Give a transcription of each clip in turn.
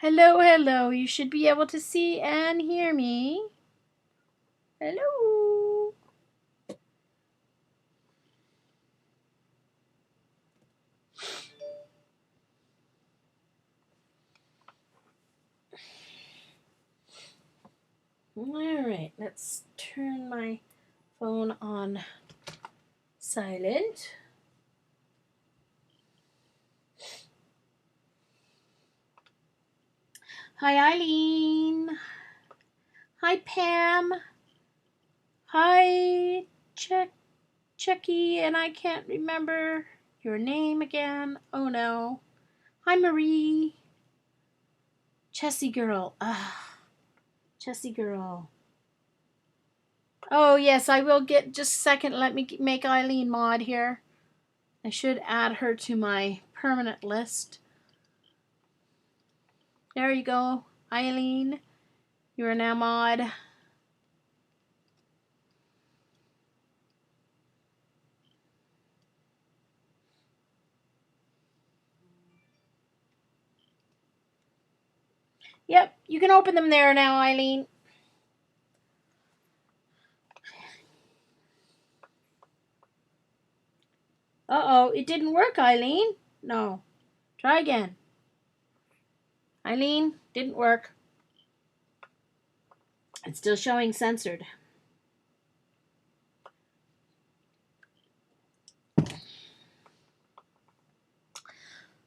Hello, hello. You should be able to see and hear me. Hello. All right, let's turn my phone on silent. Hi, Eileen. Hi, Pam. Hi, Chucky, and I can't remember your name again. Oh no. Hi, Marie. Chessy girl. Chessy girl. Oh, yes, I will get just a second. Let me make Eileen mod here. I should add her to my permanent list. There you go, Eileen. You are now mod. Yep, you can open them there now, Eileen. Uh-oh, it didn't work, Eileen. No. Try again. Eileen, didn't work. It's still showing censored.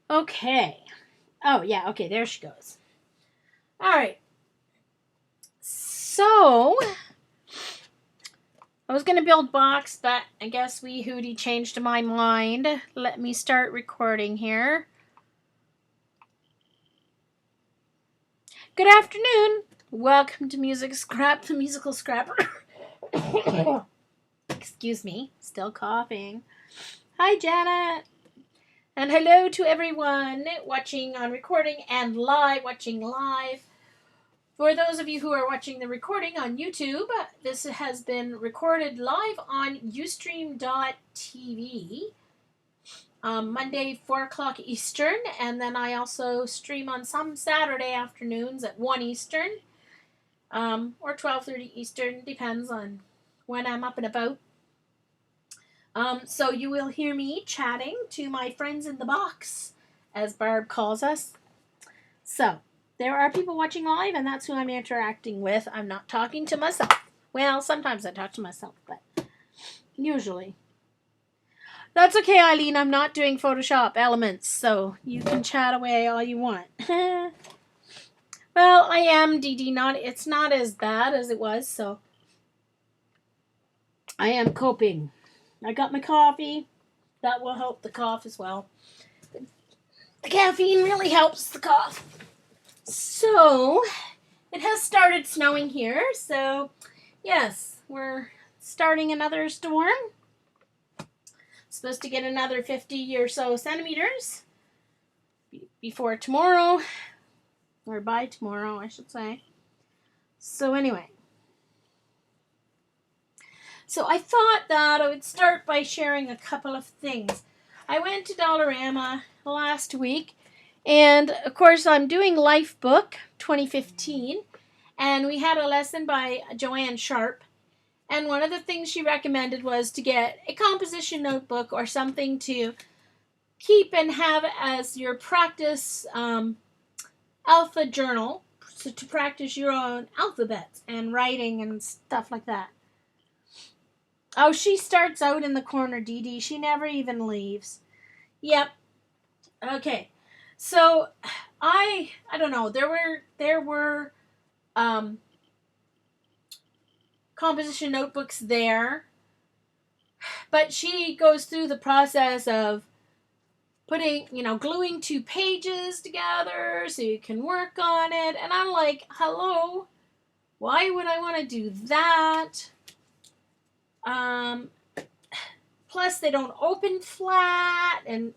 Okay. Oh, yeah, okay, there she goes. All right. So, I was going to build box, but I guess wee Hootie changed my mind. Let me start recording here. Good afternoon. Welcome to the Musical Scrapper. Excuse me, still coughing. Hi, Janet. And hello to everyone watching on recording and watching live. For those of you who are watching the recording on YouTube, this has been recorded live on ustream.tv Monday, 4 o'clock Eastern, and then I also stream on some Saturday afternoons at 1 Eastern, or 12:30 Eastern, depends on when I'm up and about. So you will hear me chatting to my friends in the box, as Barb calls us. So, there are people watching live, and that's who I'm interacting with. I'm not talking to myself. Well, sometimes I talk to myself, but usually. That's okay, Eileen. I'm not doing Photoshop elements, so you can chat away all you want. Well, I am, Dee. It's not as bad as it was, so I am coping. I got my coffee. That will help the cough as well. The caffeine really helps the cough. So, it has started snowing here, so yes, we're starting another storm. Supposed to get another 50 or so centimeters before tomorrow, or by tomorrow, I should say. So anyway, so I thought that I would start by sharing a couple of things. I went to Dollarama last week, and of course I'm doing Life Book 2015, and we had a lesson by Joanne Sharp. And one of the things she recommended was to get a composition notebook or something to keep and have as your practice alpha journal, so to practice your own alphabets and writing and stuff like that. Oh, she starts out in the corner, Dee. She never even leaves. Yep. Okay. So I don't know. There were composition notebooks there, but she goes through the process of putting, gluing 2 pages together so you can work on it. And I'm like, hello, why would I want to do that? Plus, they don't open flat, and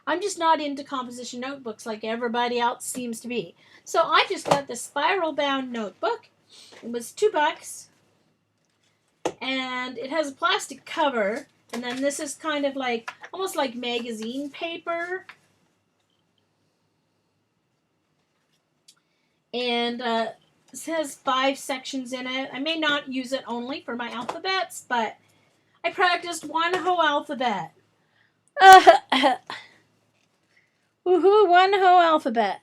I'm just not into composition notebooks like everybody else seems to be. So I just got the spiral bound notebook. It was $2, and it has a plastic cover. And then this is kind of like, almost like magazine paper. And it has 5 sections in it. I may not use it only for my alphabets, but I practiced one whole alphabet. Woohoo, one whole alphabet.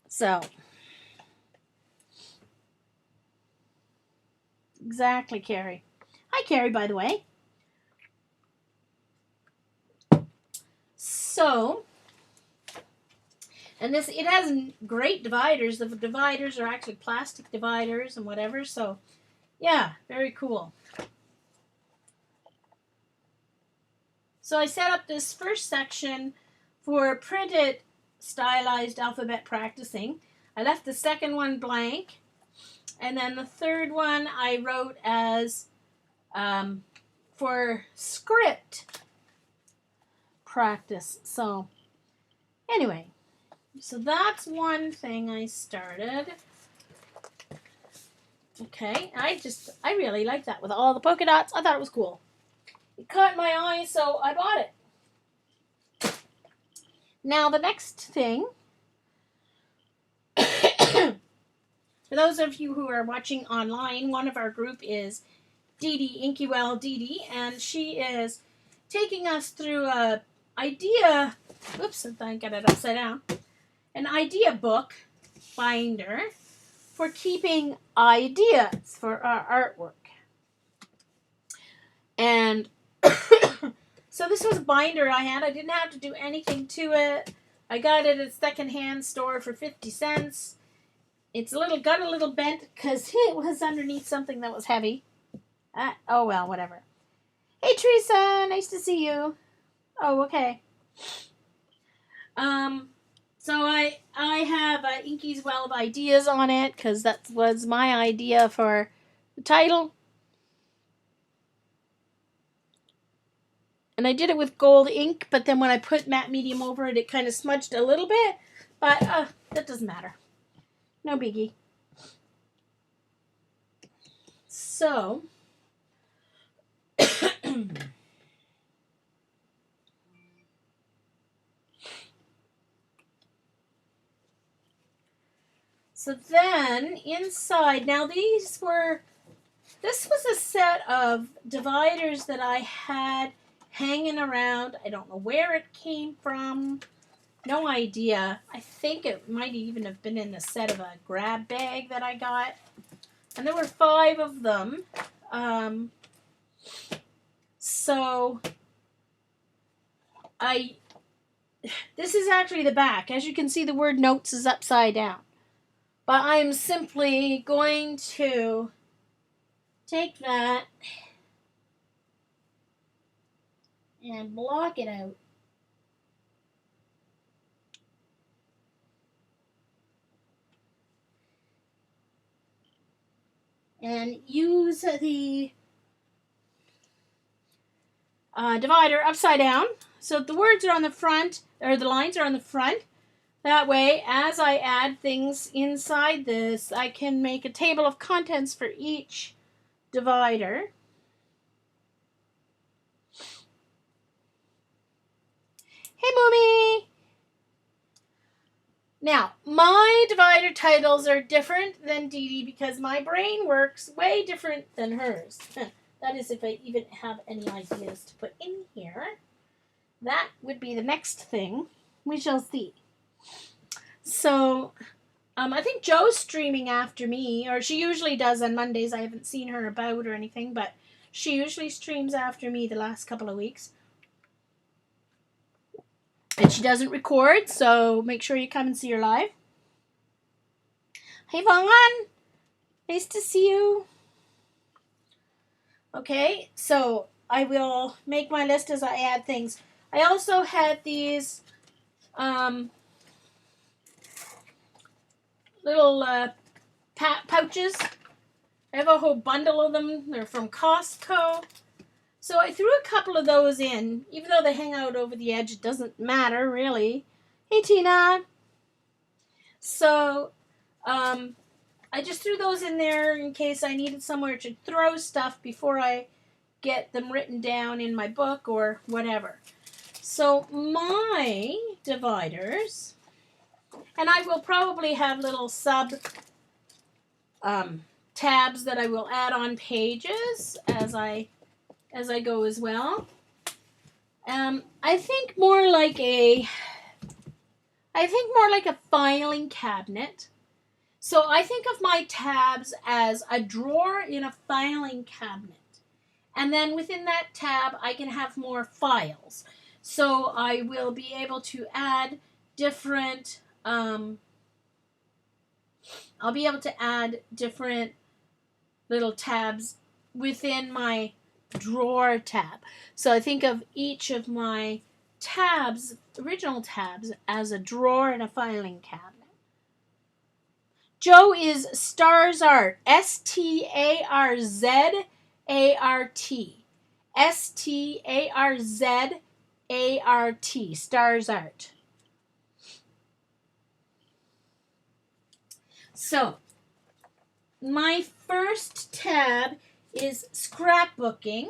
So, exactly, Carrie. Hi, Carrie, by the way. So, and it has great dividers. The dividers are actually plastic dividers and whatever. So, yeah, very cool. So I set up this first section for printed stylized alphabet practicing. I left the second one blank. And then the third one I wrote as for script practice. So anyway, so that's one thing I started. Okay, I really like that with all the polka dots. I thought it was cool. It caught my eye, so I bought it. Now the next thing, for those of you who are watching online, one of our group is Dee Dee, Inkywell Dee Dee, and she is taking us through a idea, oops, I got it upside down, an idea book binder for keeping ideas for our artwork. And so this was a binder I had. I didn't have to do anything to it. I got it at a secondhand store for 50 cents. It's got a little bent because it was underneath something that was heavy. Oh well, whatever. Hey Teresa, nice to see you. Oh, okay. So I have Inky's Well of Ideas on it because that was my idea for the title. And I did it with gold ink, but then when I put matte medium over it, it kind of smudged a little bit. But that doesn't matter. No biggie. So, so then inside, now this was a set of dividers that I had hanging around. I don't know where it came from. No idea. I think it might even have been in the set of a grab bag that I got. And there were 5 of them. So this is actually the back. As you can see, the word notes is upside down. But I'm simply going to take that and block it out. And use the divider upside down. So the words are on the front, or the lines are on the front. That way, as I add things inside this, I can make a table of contents for each divider. Hey, Moomy! Now, my divider titles are different than Dee Dee because my brain works way different than hers. That is, if I even have any ideas to put in here. That would be the next thing. We shall see. So, I think Jo's streaming after me, or she usually does on Mondays. I haven't seen her about or anything, but she usually streams after me the last couple of weeks. And she doesn't record, so make sure you come and see her live. Hey, Vaughn. Nice to see you. Okay, so I will make my list as I add things. I also had these little pouches. I have a whole bundle of them. They're from Costco. So I threw a couple of those in. Even though they hang out over the edge, it doesn't matter, really. Hey, Tina. So I just threw those in there in case I needed somewhere to throw stuff before I get them written down in my book or whatever. So my dividers, and I will probably have little sub tabs that I will add on pages as I go as well. I think more like a filing cabinet. So I think of my tabs as a drawer in a filing cabinet. And then within that tab, I can have more files. So I will be able to add different, I'll be able to add different little tabs within my drawer tab. So I think of each of my tabs, original tabs, as a drawer in a filing cabinet. Joe is Stars Art, Starzart. Starzart, Stars Art. So, my first tab is scrapbooking.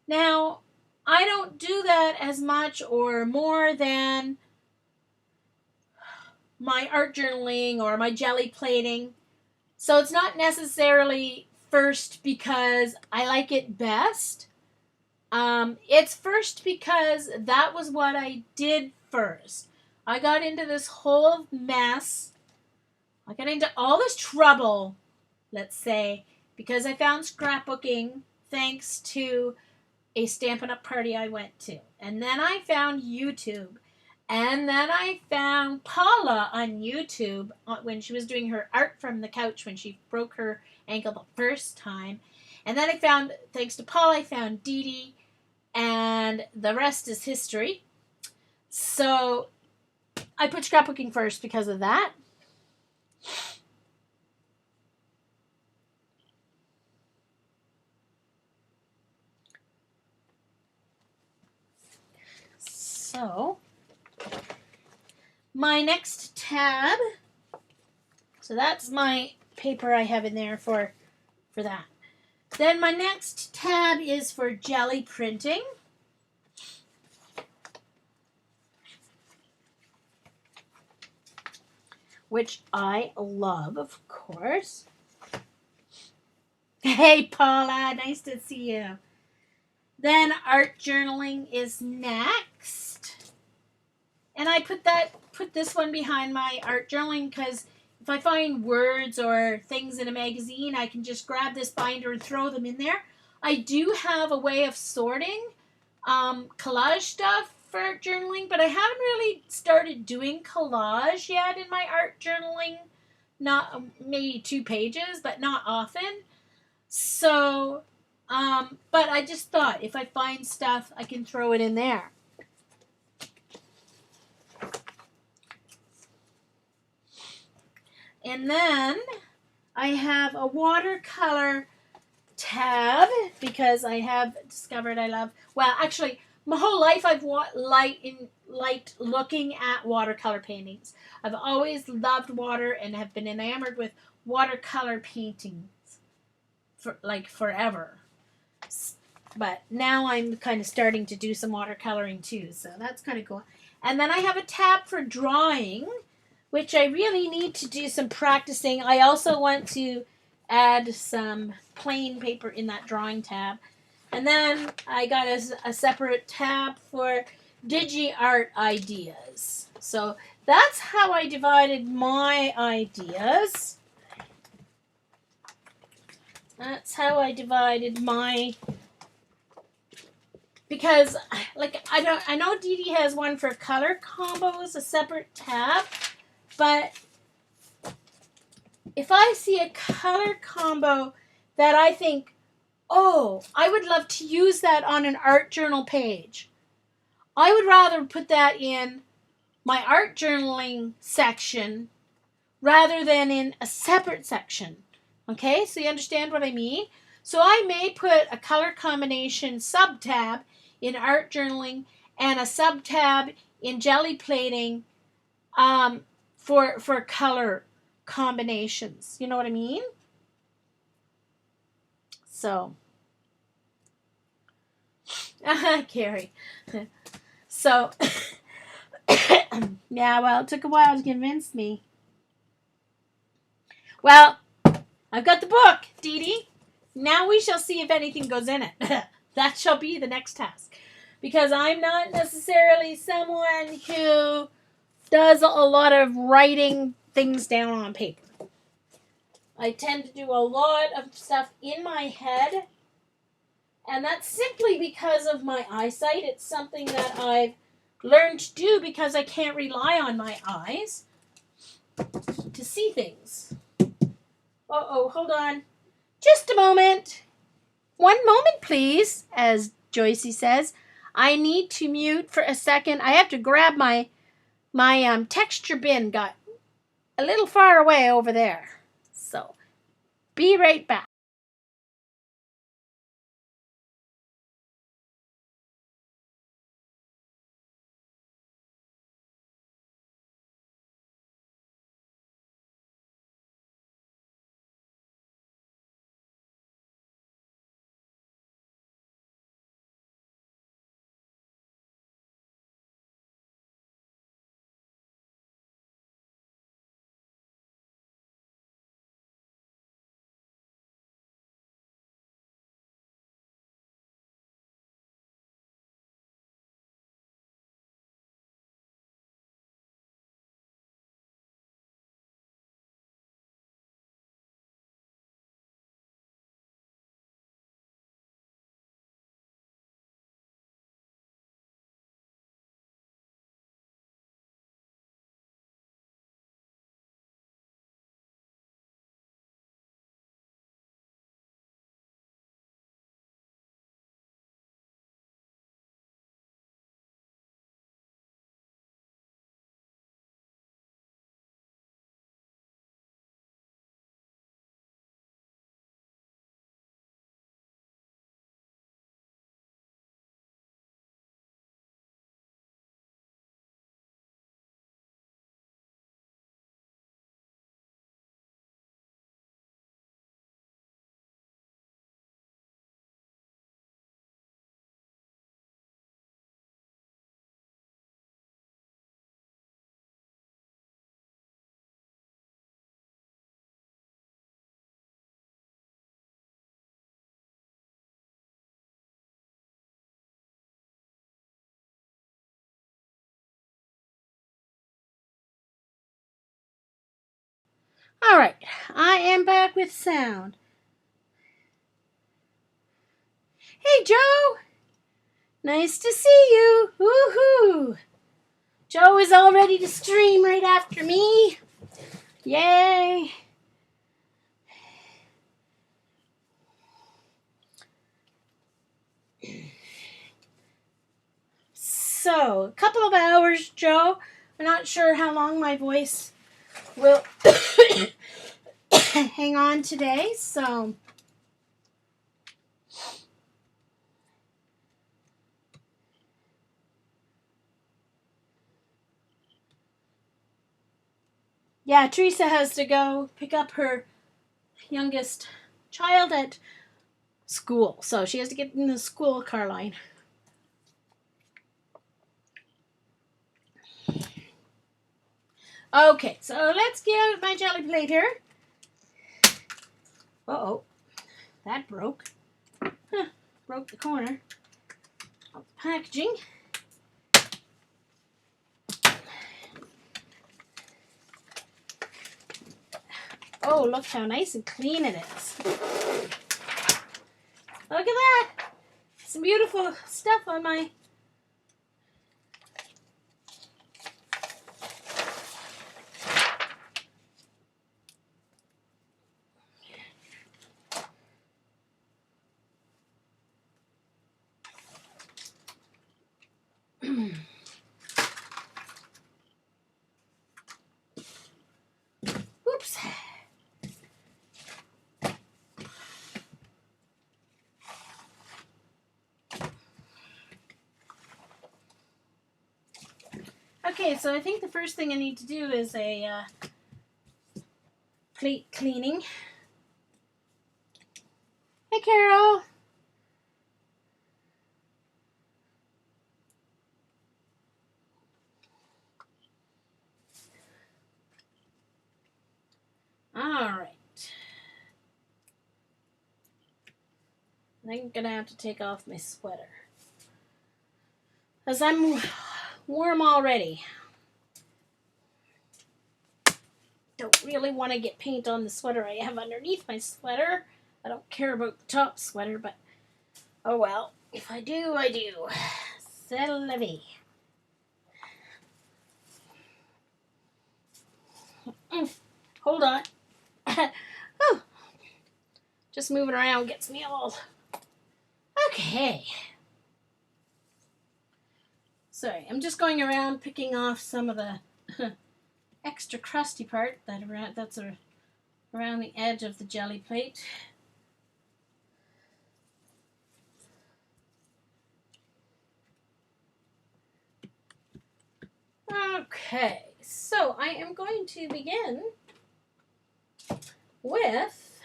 Now, I don't do that as much or more than my art journaling or my jelly plating. So it's not necessarily first because I like it best. It's first because that was what I did first. I got into this whole mess. I got into all this trouble, let's say, because I found scrapbooking thanks to a Stampin' Up! Party I went to. And then I found YouTube. And then I found Paula on YouTube when she was doing her art from the couch when she broke her ankle the first time. And then I found, thanks to Paula, I found Dee Dee. And the rest is history. So I put scrapbooking first because of that. So my next tab, so that's my paper I have in there for that. Then my next tab is for jelly printing. Which I love, of course. Hey, Paula, nice to see you. Then art journaling is next. And I put this one behind my art journaling because if I find words or things in a magazine, I can just grab this binder and throw them in there. I do have a way of sorting collage stuff for art journaling, but I haven't really started doing collage yet in my art journaling. Not maybe 2 pages, but not often. So, but I just thought if I find stuff, I can throw it in there. And then I have a watercolor tab because I have discovered I love, well, actually, my whole life I've liked looking at watercolor paintings. I've always loved water and have been enamored with watercolor paintings for like forever. But now I'm kind of starting to do some watercoloring too, so that's kind of cool. And then I have a tab for drawing, which I really need to do some practicing. I also want to add some plain paper in that drawing tab. And then I got a separate tab for digi-art ideas. So that's how I divided my ideas. That's how I divided my, because like I know Dee Dee has one for color combos, a separate tab, but if I see a color combo that I think, oh, I would love to use that on an art journal page, I would rather put that in my art journaling section rather than in a separate section. Okay, so you understand what I mean? So I may put a color combination sub-tab in art journaling and a sub-tab in jelly plating for color combinations. You know what I mean? So, Carrie. So, yeah, well, it took a while to convince me. Well, I've got the book, Dee Dee. Now we shall see if anything goes in it. That shall be the next task. Because I'm not necessarily someone who does a lot of writing things down on paper. I tend to do a lot of stuff in my head, and that's simply because of my eyesight. It's something that I've learned to do because I can't rely on my eyes to see things. Uh-oh, hold on. Just a moment. One moment, please, as Joycey says. I need to mute for a second. I have to grab my texture bin. Got a little far away over there. So, be right back. All right, I am back with sound. Hey, Joe. Nice to see you. Woohoo! Joe is all ready to stream right after me. Yay! So, a couple of hours, Joe. I'm not sure how long my voice will hang on today, so yeah, Teresa has to go pick up her youngest child at school, so she has to get in the school car line. Okay, so let's get out my jelly plate here. Uh-oh, that broke. Huh, broke the corner of the packaging. Oh, look how nice and clean it is. Look at that. Some beautiful stuff on my... Oops. Okay, so I think the first thing I need to do is a plate cleaning. Hey, Carol. I'm going to have to take off my sweater. Because I'm warm already. Don't really want to get paint on the sweater I have underneath my sweater. I don't care about the top sweater, but oh well. If I do, I do. C'est la vie. Hold on. Oh, just moving around gets me all... Okay. Sorry, I'm just going around picking off some of the extra crusty part that's around the edge of the jelly plate. Okay, so I am going to begin with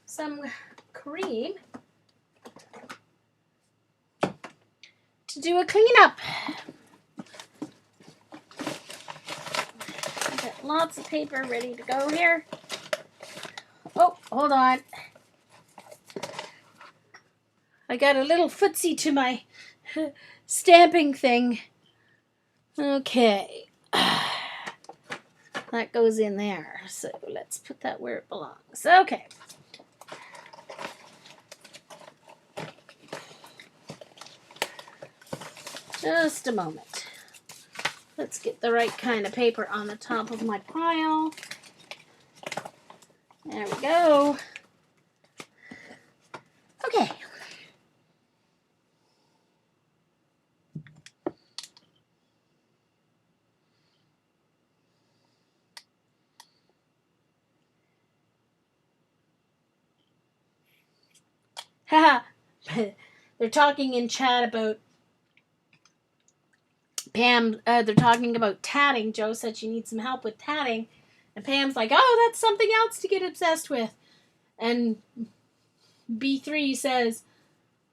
some cream to do a cleanup. I've got lots of paper ready to go here. Oh, hold on. I got a little footsie to my stamping thing. Okay. That goes in there. So let's put that where it belongs. Okay. Just a moment. Let's get the right kind of paper on the top of my pile. There we go. Okay. Haha. They're talking in chat about Pam, they're talking about tatting. Joe said she needs some help with tatting. And Pam's like, oh, that's something else to get obsessed with. And B3 says,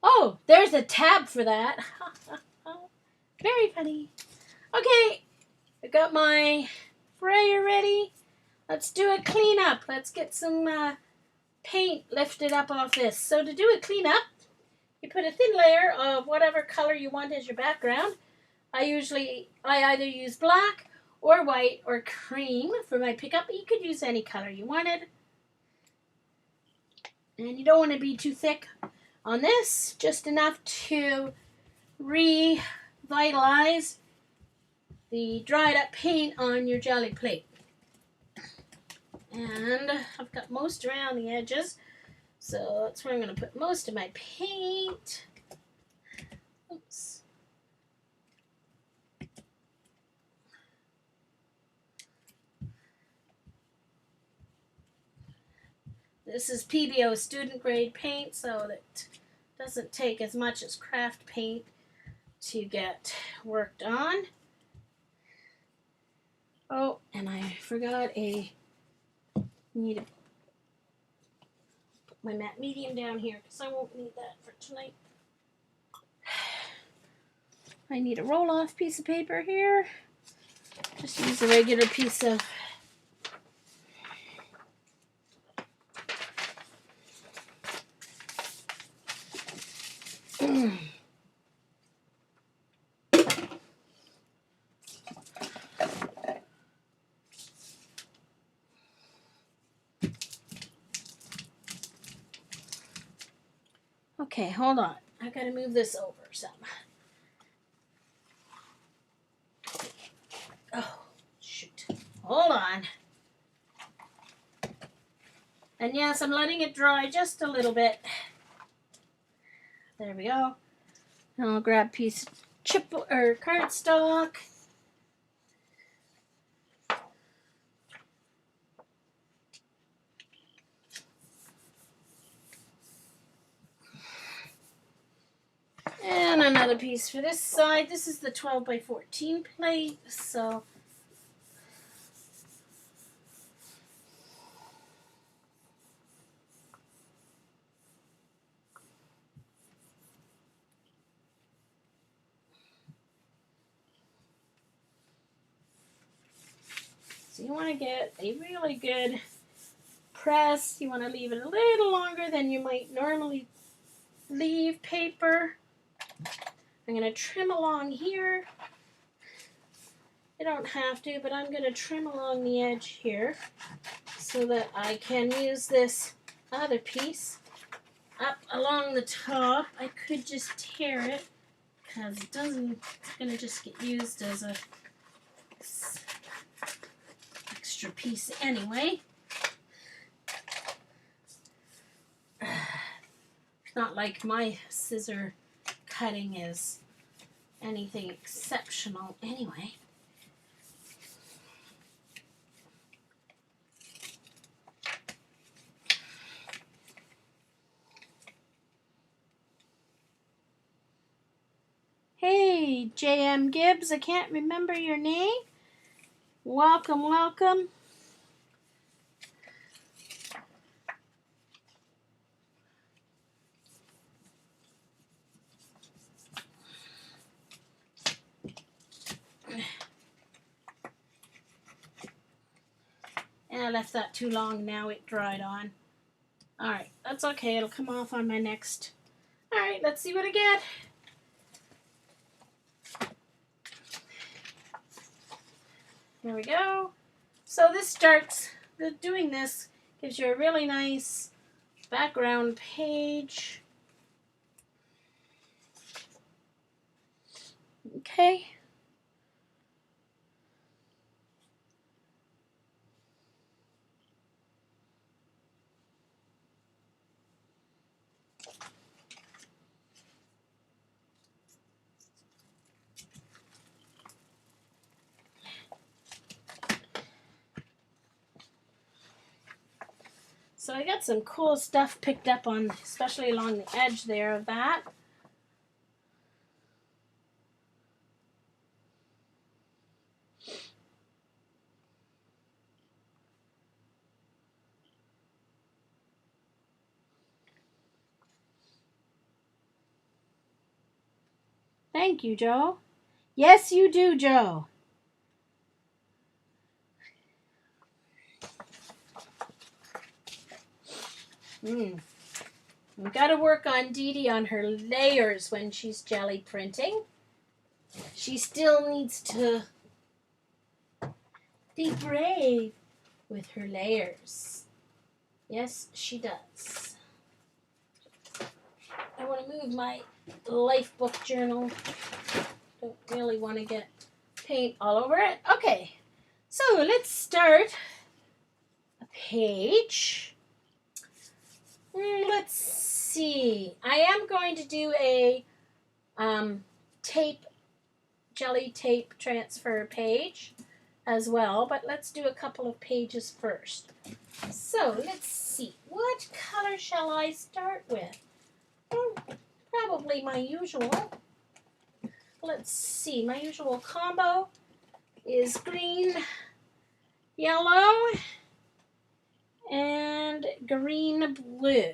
oh, there's a tab for that. Very funny. Okay, I got my sprayer ready. Let's do a cleanup. Let's get some paint lifted up off this. So to do a cleanup, you put a thin layer of whatever color you want as your background. I either use black or white or cream for my pickup, but you could use any color you wanted. And you don't want to be too thick on this, just enough to revitalize the dried up paint on your jelly plate. And I've got most around the edges, so that's where I'm going to put most of my paint. Oops. This is PBO student grade paint, so that doesn't take as much as craft paint to get worked on. Oh, and I forgot need to put my matte medium down here because I won't need that for tonight. I need a roll-off piece of paper here. Just use a regular piece of Okay, hold on. I gotta move this over some. Oh, shoot. Hold on. And yes, I'm letting it dry just a little bit. There we go. And I'll grab a piece of chip or cardstock. And another piece for this side. This is the 12 by 14 plate, so you want to get a really good press, you want to leave it a little longer than you might normally leave paper. I'm going to trim along here. You don't have to, but I'm going to trim along the edge here so that I can use this other piece up along the top. I could just tear it because it's going to just get used as a extra piece anyway. Not like my scissor cutting is anything exceptional anyway. Hey, J.M. Gibbs, I can't remember your name. Welcome, welcome. And I left that too long, now it dried on. Alright, that's okay, it'll come off on my next. Alright, let's see what I get. Here we go. So this starts, doing this gives you a really nice background page. Okay. So I got some cool stuff picked up on, especially along the edge there of that. Thank you, Joe. Yes, you do, Joe. We've got to work on Dee Dee on her layers when she's jelly printing. She still needs to be brave with her layers. Yes, she does. I want to move my life book journal. Don't really want to get paint all over it. Okay, so let's start a page. Let's see. I am going to do a jelly tape transfer page as well, but let's do a couple of pages first. So let's see. What color shall I start with? Probably my usual. Let's see. My usual combo is green, yellow, and green blue.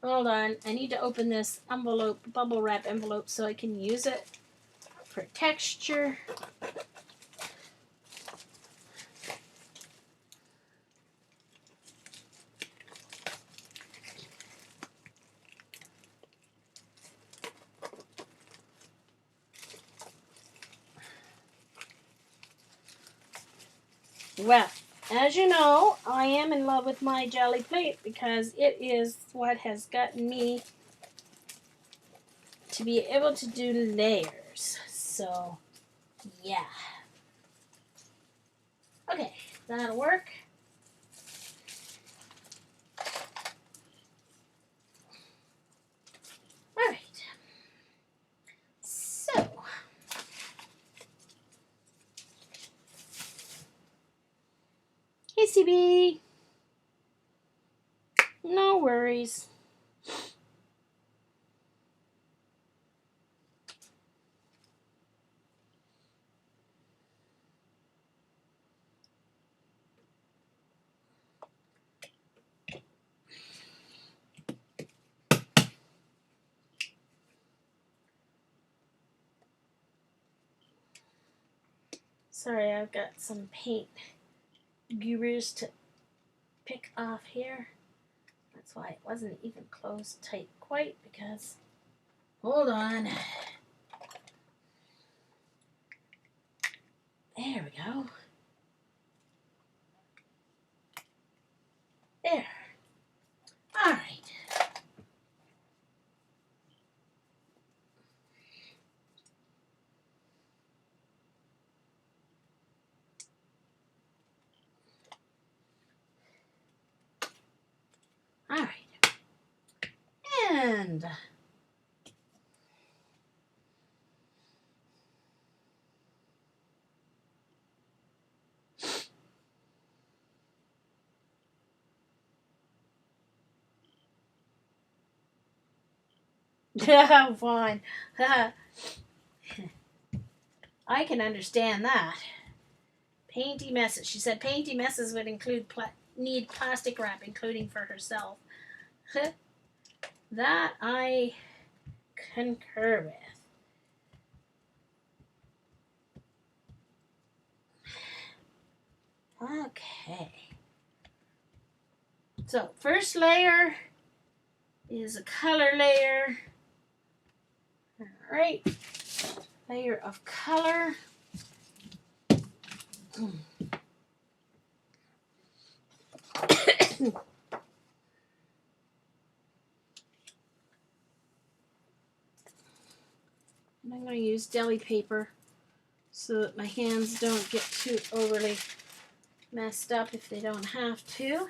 Hold on, I need to open this envelope, bubble wrap envelope, so I can use it for texture. Well, as you know, I am in love with my jelly plate because it is what has gotten me to be able to do layers. So, yeah. Okay, that'll work. All right. So, hey, CB. No worries. I've got some paint goobers to pick off here. That's why it wasn't even closed tight quite, because, hold on. There we go. There. All right. All right. And yeah, fine. I can understand that. Painty messes. She said painty messes would include need plastic wrap, including for herself. That I concur with. Okay. So first layer is a color layer. All right. Layer of color. And I'm going to use deli paper so that my hands don't get too overly messed up if they don't have to.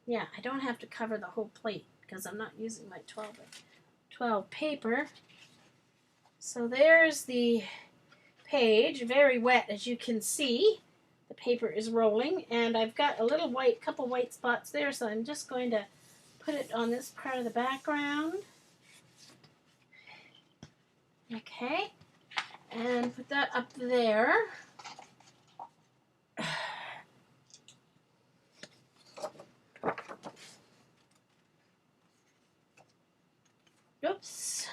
Yeah, I don't have to cover the whole plate because I'm not using my 12 paper. So there's the page, very wet as you can see. The paper is rolling, and I've got a little couple white spots there, so I'm just going to put it on this part of the background. Okay, and put that up there. Oops.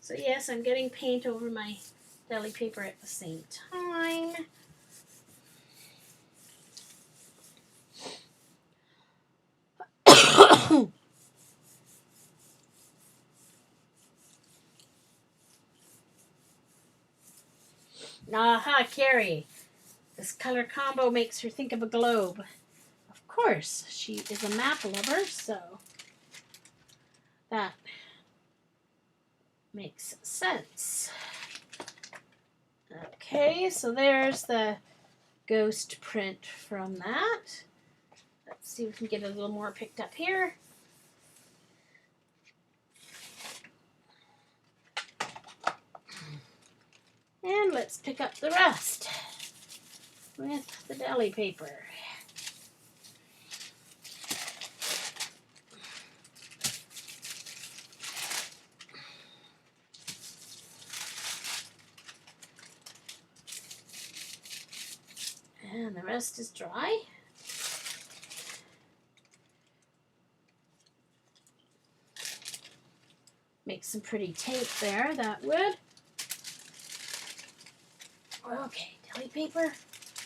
So yes, I'm getting paint over my deli paper at the same time. Aha, Carrie. This color combo makes her think of a globe. Of course, she is a map lover, so that makes sense. Okay, so there's the ghost print from that. Let's see if we can get a little more picked up here. And let's pick up the rest with the deli paper. And the rest is dry. Make some pretty tape there, that would. Okay, deli paper,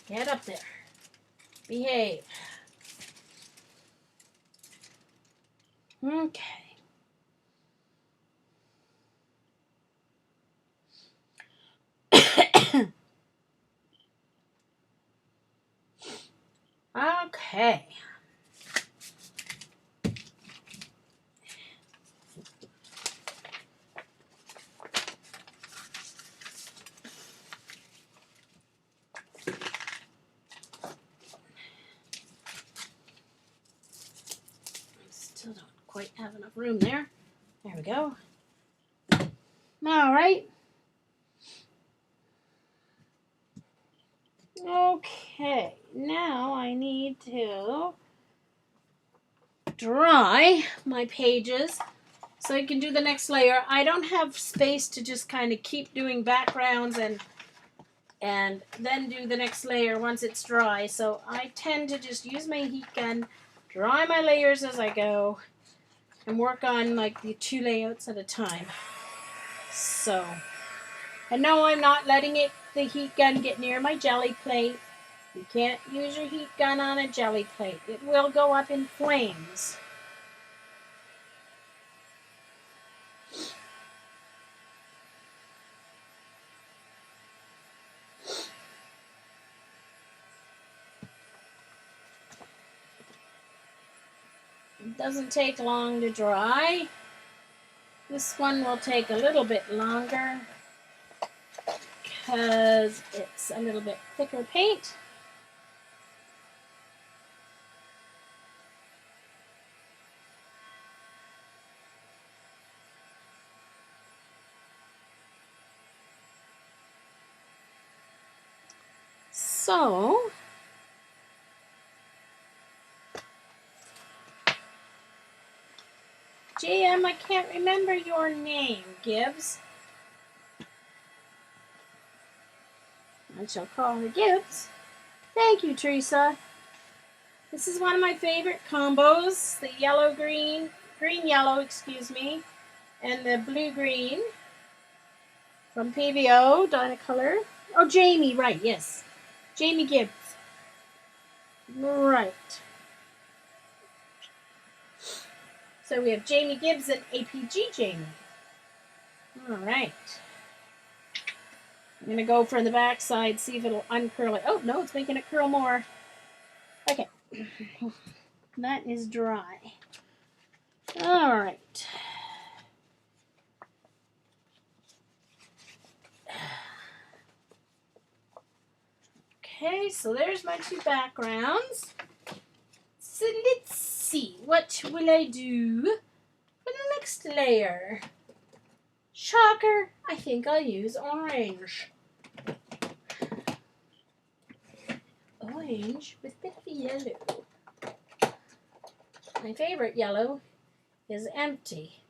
get up there. Behave. Okay. Okay. Still don't quite have enough room there. There we go. All right. Okay, now I need to dry my pages So you can do the next layer. I don't have space to just kind of keep doing backgrounds and then do the next layer once it's dry. So I tend to just use my heat gun, dry my layers as I go, and work on like the 2 layouts at a time. So, and no, I'm not letting the heat gun get near my jelly plate. You can't use your heat gun on a jelly plate. It will go up in flames. It doesn't take long to dry. This one will take a little bit longer because it's a little bit thicker paint. So, JM, I can't remember your name, Gibbs. I shall call her Gibbs. Thank you, Teresa. This is one of my favorite combos. The yellow-green, green-yellow, excuse me, and the blue-green from PBO, Dynacolor. Oh, Jamie, right, yes. Jamie Gibbs. Right. So we have Jamie Gibbs and APG Jamie. All right. I'm going to go for the back side, see if it'll uncurl it. Oh, no, it's making it curl more. Okay. That is dry. All right. Okay, so there's my 2 backgrounds. So let's see, what will I do for the next layer? Shocker, I think I'll use orange. Orange with a bit of yellow. My favorite yellow is empty.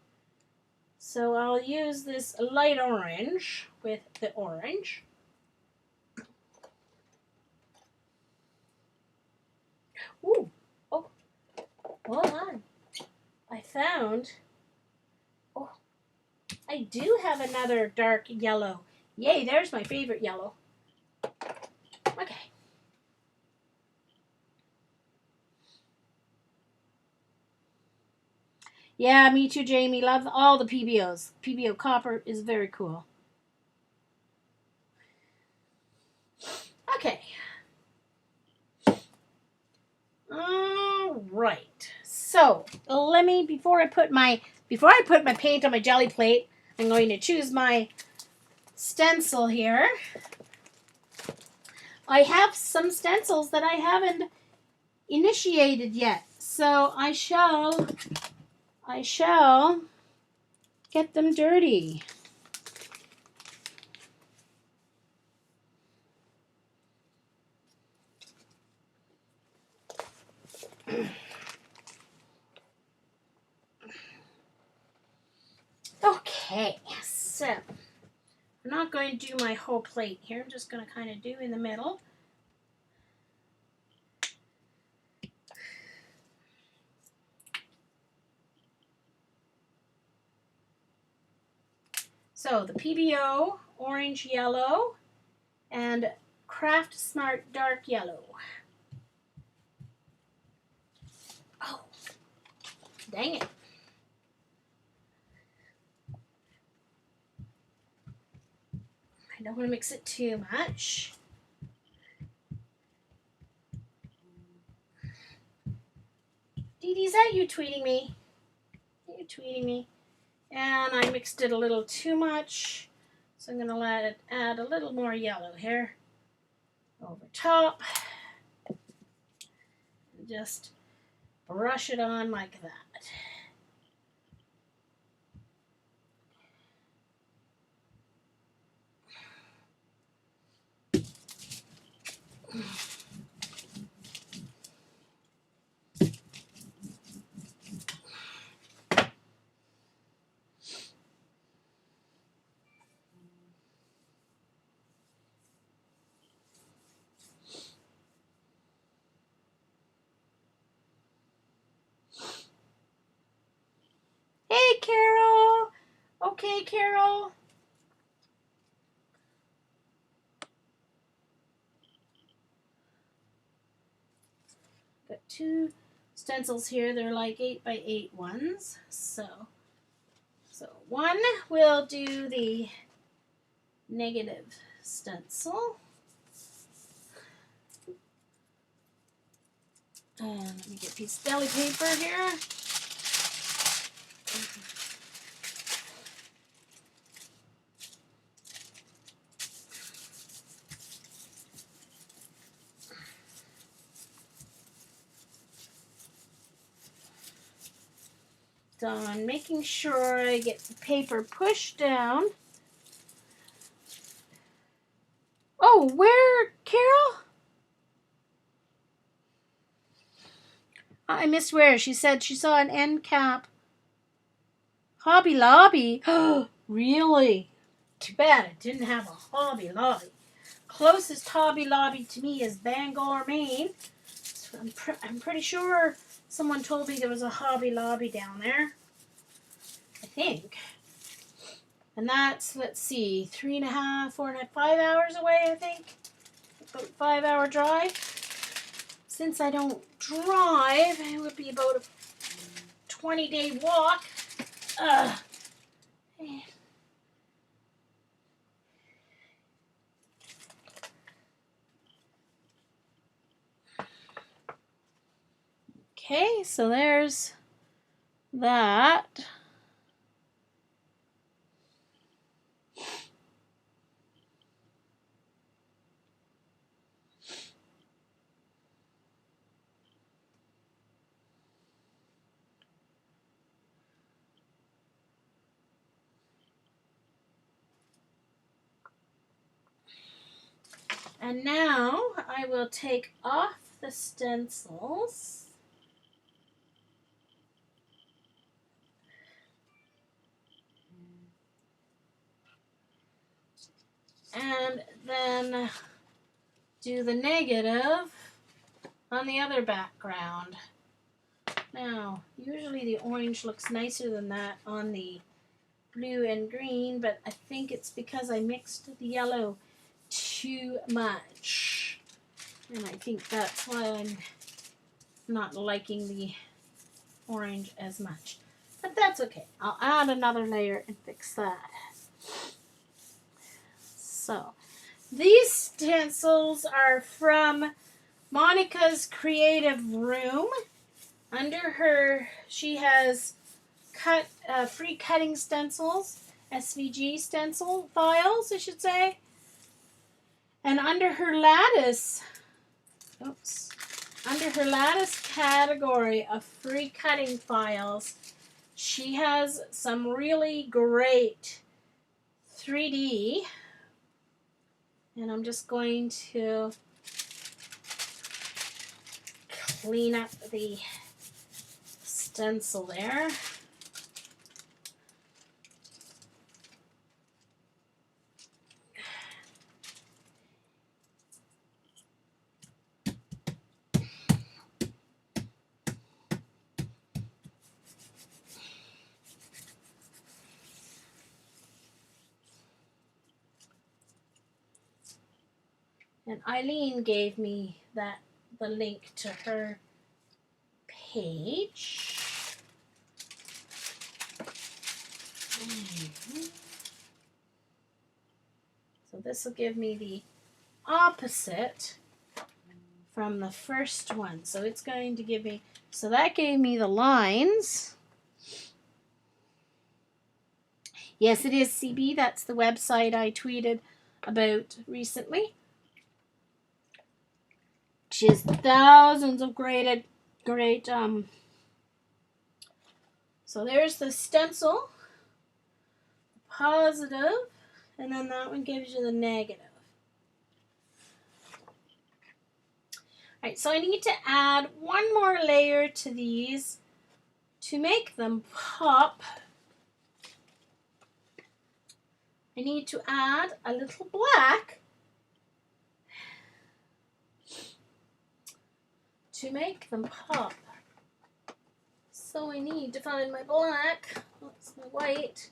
So I'll use this light orange with the orange. Ooh, oh, hold on. I found, oh, I do have another dark yellow. Yay, there's my favorite yellow. Okay. Yeah, me too, Jamie. Love all the PBOs. PBO copper is very cool. Okay. All right. So let me before I put my paint on my jelly plate, I'm going to choose my stencil here. I have some stencils that I haven't initiated yet, so I shall get them dirty. Okay, so I'm not going to do my whole plate here. I'm just going to kind of do in the middle. So the PBO orange yellow and Craft Smart dark yellow. Oh, dang it. I don't want to mix it too much. Dee Dee, is that you tweeting me? Are you tweeting me? And I mixed it a little too much, so I'm going to let it add a little more yellow here over top. And just brush it on like that. Carol. Got two stencils here. They're like 8x8 ones. So one will do the negative stencil. And let me get a piece of deli paper here. So I'm making sure I get the paper pushed down. Oh, where, Carol? I missed where. She said she saw an end cap. Hobby Lobby. Oh, really? Too bad it didn't have a Hobby Lobby. Closest Hobby Lobby to me is Bangor, Maine. So I'm pretty sure someone told me there was a Hobby Lobby down there. I think. And that's, let's see, 3.5, 4.5, 5 hours away, I think. About 5-hour drive. Since I don't drive, it would be about a 20-day walk. Okay, so there's that. And now I will take off the stencils. And then do the negative on the other background. Now, usually the orange looks nicer than that on the blue and green, but I think it's because I mixed the yellow too much. And I think that's why I'm not liking the orange as much. But that's okay. I'll add another layer and fix that. So, these stencils are from Monica's Creative Room. Under her, she has free cutting stencils, SVG stencil files, I should say. And under her lattice category of free cutting files, she has some really great 3D. And I'm just going to clean up the stencil there. And Eileen gave me the link to her page. So this will give me the opposite from the first one. So it's going to give me, so that gave me the lines. Yes, it is CB. That's the website I tweeted about recently. She has thousands of great, so there's the stencil, positive, and then that one gives you the negative. Alright, so I need to add one more layer to these to make them pop. I need to add a little black to make them pop. So I need to find my black. That's my white.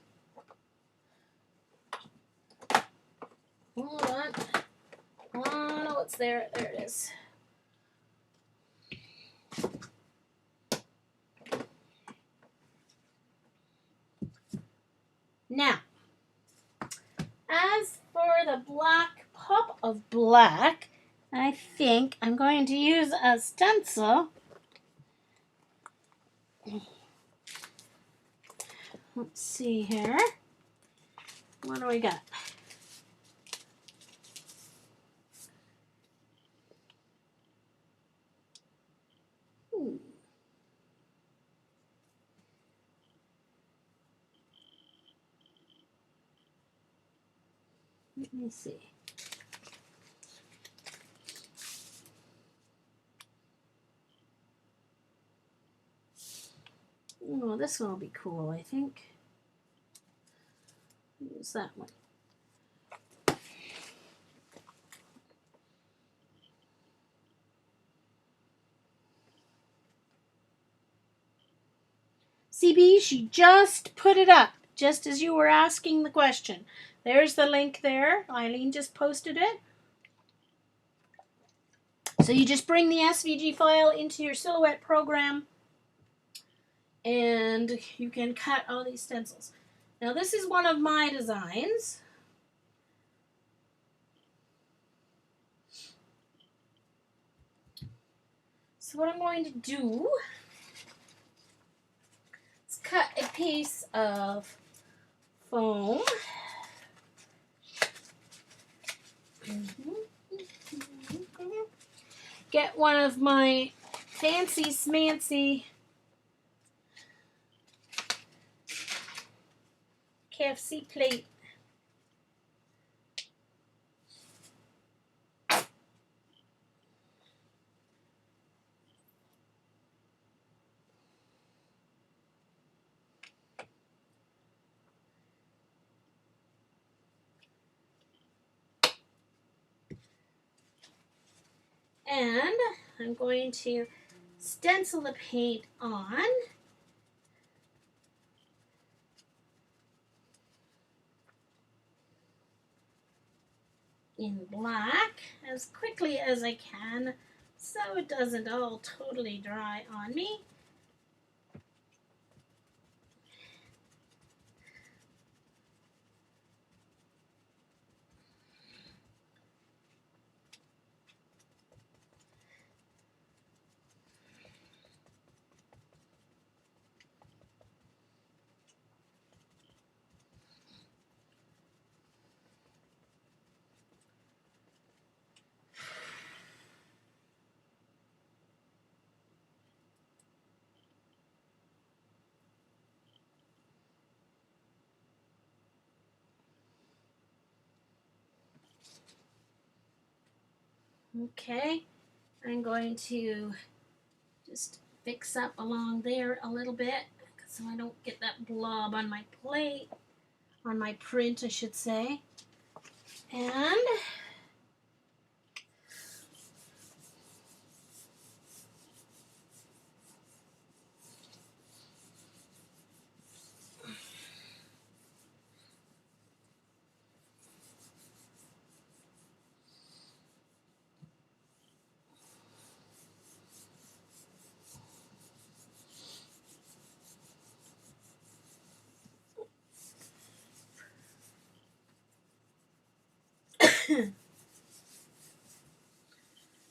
Hold on. Oh, no, it's there. There it is. Now, as for the black pop of black, I think I'm going to use a stencil. Let's see here. What do we got? Let me see. Oh, this one will be cool, I think. Use that one. CB, she just put it up, just as you were asking the question. There's the link there. Eileen just posted it. So you just bring the SVG file into your Silhouette program, and you can cut all these stencils. Now this is one of my designs. So what I'm going to do is cut a piece of foam. Get one of my fancy smancy KFC plate. And I'm going to stencil the paint on. In black as quickly as I can so it doesn't all totally dry on me. Okay, I'm going to just fix up along there a little bit so I don't get that blob on my plate, on my print I should say. And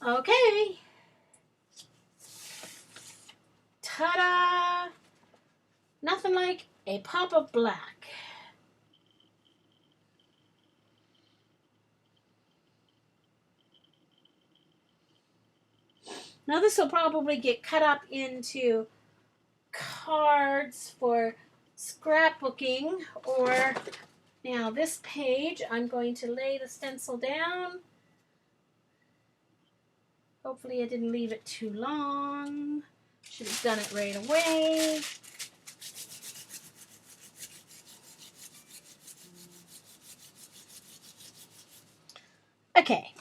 okay. Ta-da! Nothing like a pop of black. Now this will probably get cut up into cards for scrapbooking, or now this page I'm going to lay the stencil down. Hopefully I didn't leave it too long. Should have done it right away. Okay.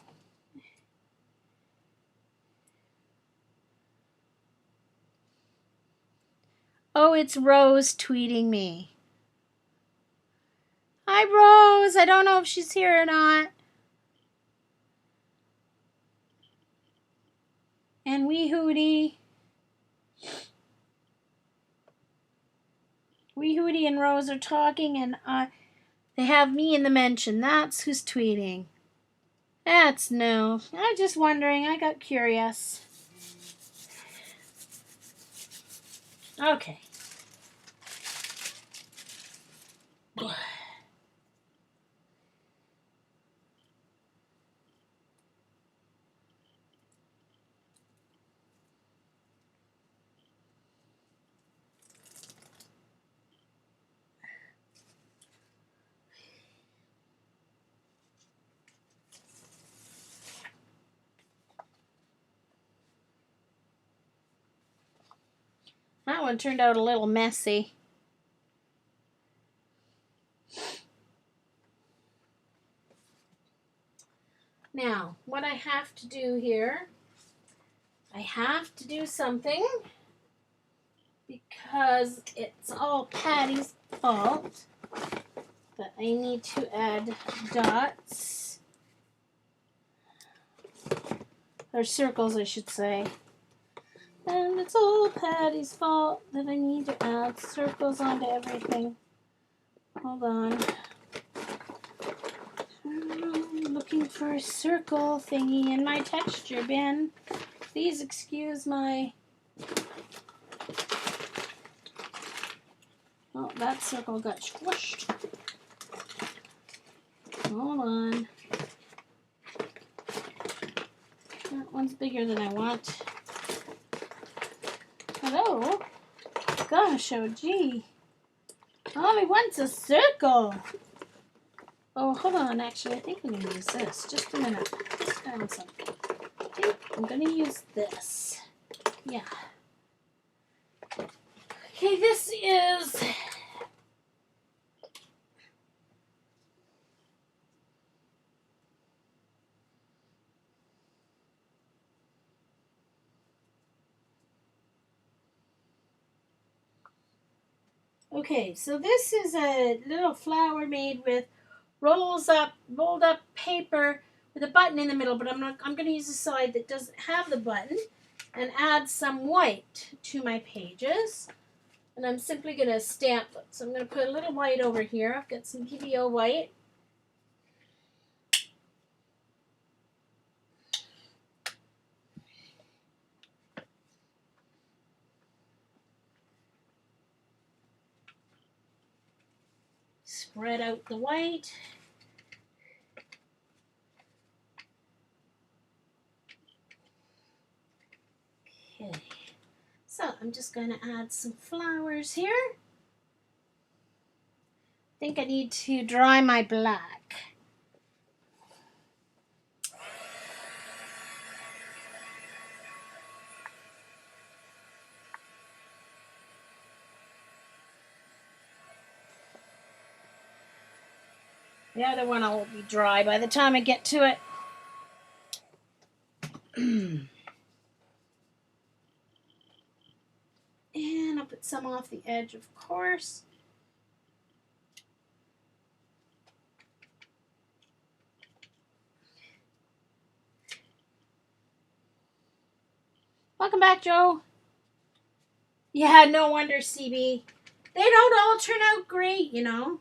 Oh, it's Rose tweeting me. Hi, Rose. I don't know if she's here or not. Wee Hootie. Wee Hootie and Rose are talking, and they have me in the mention. That's who's tweeting. That's no. I'm just wondering. I got curious. Okay. That one turned out a little messy. Now, what I have to do here, I have to do something because it's all Patty's fault. But I need to add dots, or circles I should say. And it's all Patty's fault that I need to add circles onto everything. Hold on. I'm looking for a circle thingy in my texture bin. Please excuse my... Oh, that circle got squished. Hold on. That one's bigger than I want. Hello? Gosh, oh gee. All he wants a circle. Oh, hold on. Actually, I think I'm going to use this. Just a minute. Just found something. I think I'm going to use this. Yeah. Okay, this is... Okay, so this is a little flower made with rolled up paper with a button in the middle, but I'm going to use the side that doesn't have the button and add some white to my pages. And I'm simply going to stamp it. So I'm going to put a little white over here. I've got some PBO white. Spread out the white. Okay. So I'm just going to add some flowers here. I think I need to dry my black. The other one will be dry by the time I get to it. And I'll put some off the edge, of course. Welcome back, Joe. Yeah, no wonder, CB. They don't all turn out great, you know.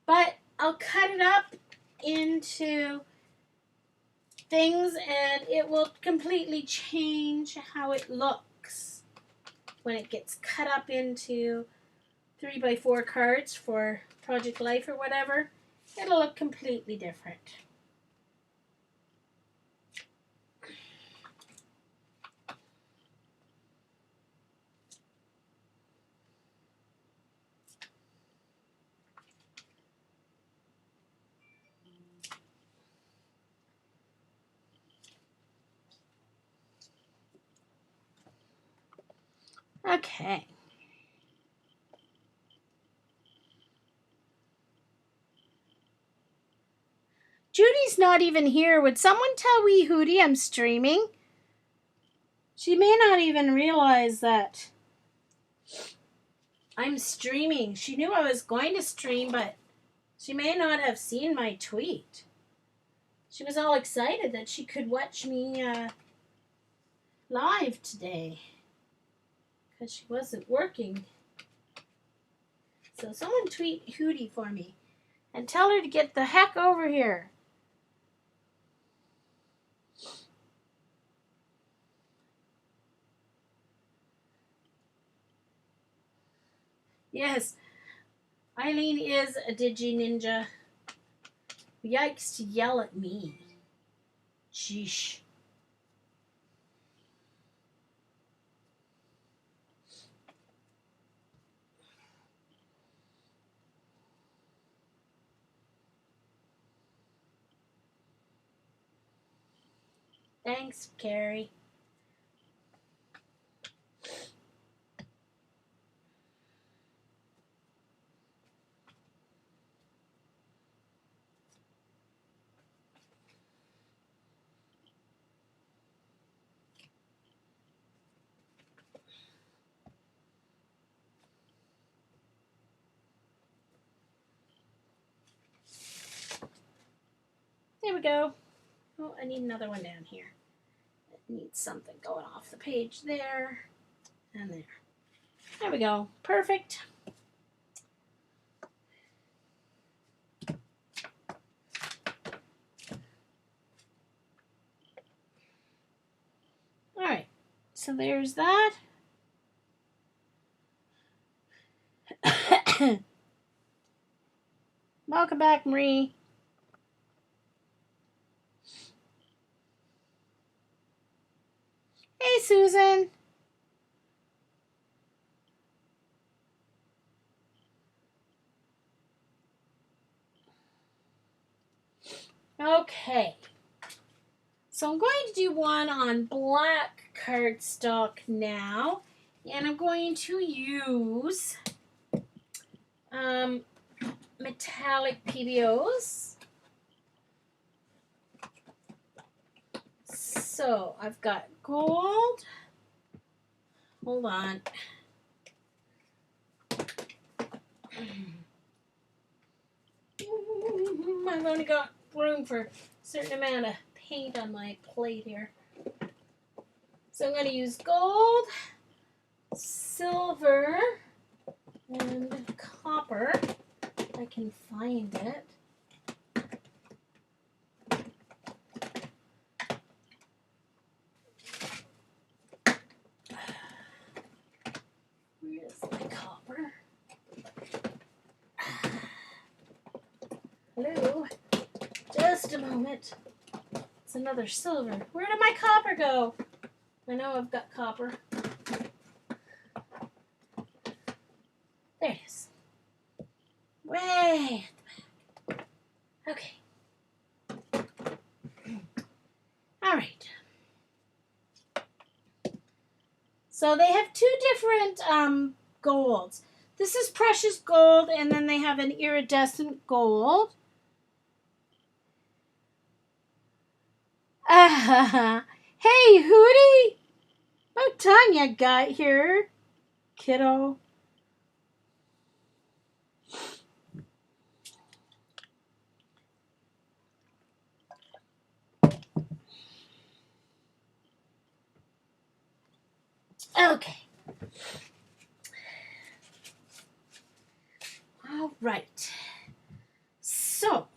But I'll cut it up into things and it will completely change how it looks when it gets cut up into 3x4 cards for Project Life or whatever. It'll look completely different. Okay. Judy's not even here. Would someone tell Wee Hootie I'm streaming? She may not even realize that I'm streaming. She knew I was going to stream, but she may not have seen my tweet. She was all excited that she could watch me live today because she wasn't working. So someone tweet Hootie for me and tell her to get the heck over here. Yes, Eileen is a Digi Ninja. Yikes to yell at me. Sheesh. Thanks, Carrie. There we go. Oh, I need another one down here. It needs something going off the page there and there. There we go. Perfect. All right. So there's that. Welcome back, Marie. Hey, Susan. Okay. So I'm going to do one on black cardstock now. And I'm going to use metallic PBOs. So I've got gold. Hold on. I've only got room for a certain amount of paint on my plate here. So I'm going to use gold, silver, and copper. If I can find it. Where is my copper? Hello? Just a moment. It's another silver. Where did my copper go? I know I've got copper. There it is. Way at the back. Okay. All right. So they have two different golds. This is precious gold, and then they have an iridescent gold. Hey, Hootie! About time you got here, kiddo. Okay. All right. So,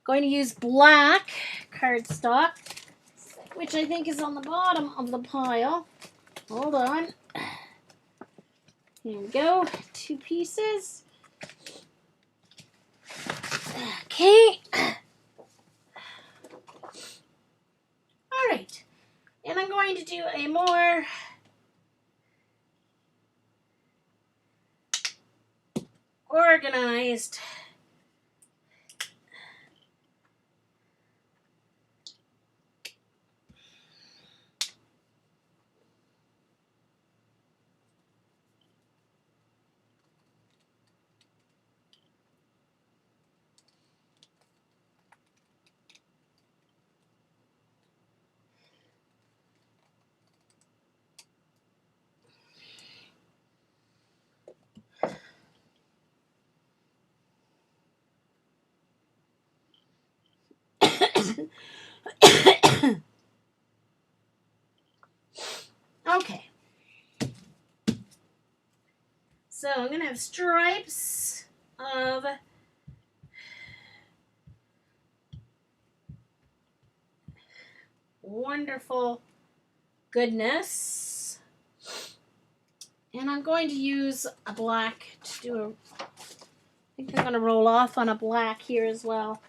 going to use black cardstock, which I think is on the bottom of the pile. Hold on. Here we go. 2 pieces. Okay. All right. And I'm going to do a more organized Okay. So I'm going to have stripes of wonderful goodness. And I'm going to use a black to do a, I think I'm going to roll off on a black here as well.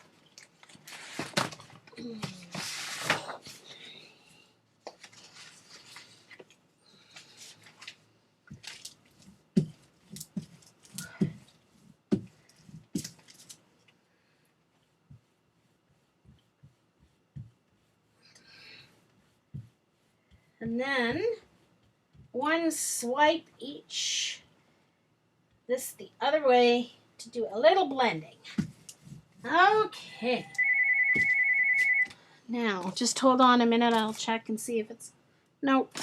And then one swipe each, this the other way, to do a little blending. Okay. Now, just hold on a minute. I'll check and see if it's... Nope.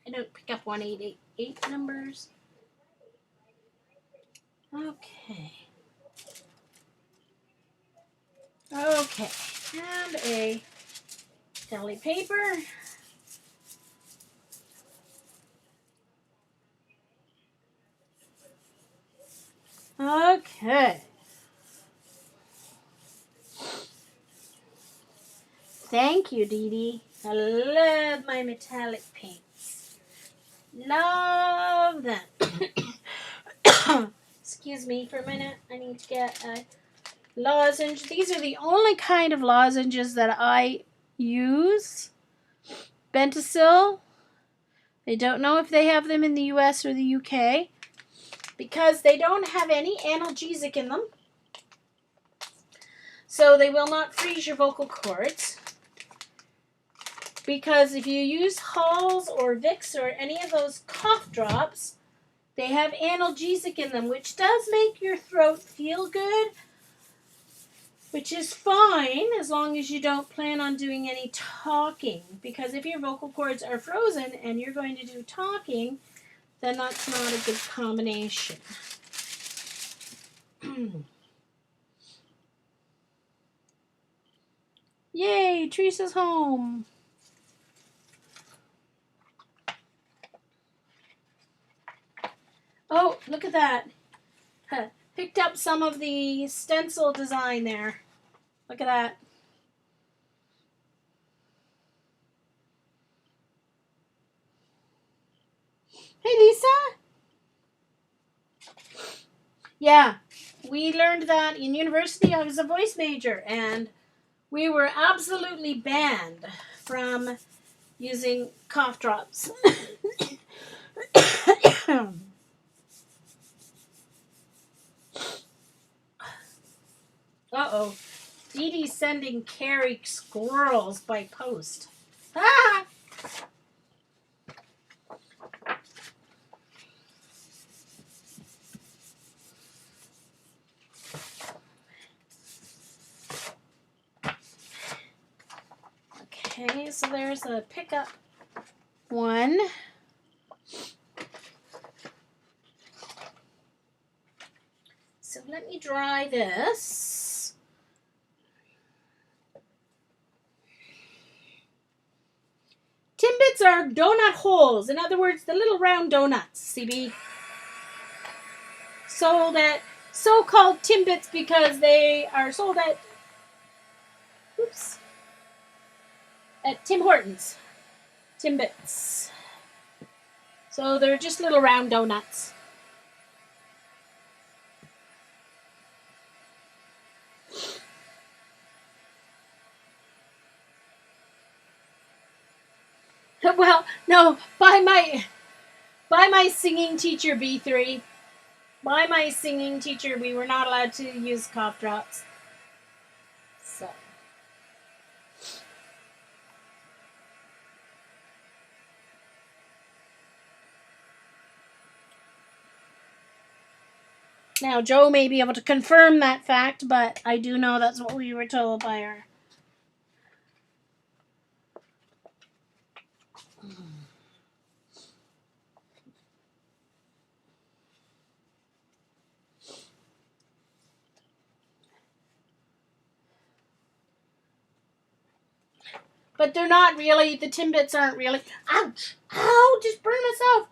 I don't pick up 1888 numbers. Okay. Okay. And a deli paper. Okay. Thank you, Dee Dee. I love my metallic paints. Love them. Excuse me for a minute. I need to get a lozenge. These are the only kind of lozenges that I use. Bentasil. I don't know if they have them in the US or the UK because they don't have any analgesic in them. So they will not freeze your vocal cords. Because if you use Halls or Vicks or any of those cough drops, they have analgesic in them, which does make your throat feel good, which is fine as long as you don't plan on doing any talking. Because if your vocal cords are frozen and you're going to do talking, then that's not a good combination. Yay, Teresa's home. Oh, look at that. Picked up some of the stencil design there. Look at that. Hey, Lisa. Yeah, we learned that in university. I was a voice major, and we were absolutely banned from using cough drops. Uh-oh. Dee Dee's sending Carrie squirrels by post. Ah! Okay, so there's a pickup one. So let me dry this. Timbits are donut holes. In other words, the little round donuts, CB. Sold at, so-called Timbits because they are sold at, at Tim Hortons. Timbits. So they're just little round donuts. Well, no, by my singing teacher, B3, by my singing teacher, we were not allowed to use cough drops. So. Now, Joe may be able to confirm that fact, but I do know that's what we were told by her. But they're not really, the Timbits aren't really. Ouch! Ow! Just burned myself!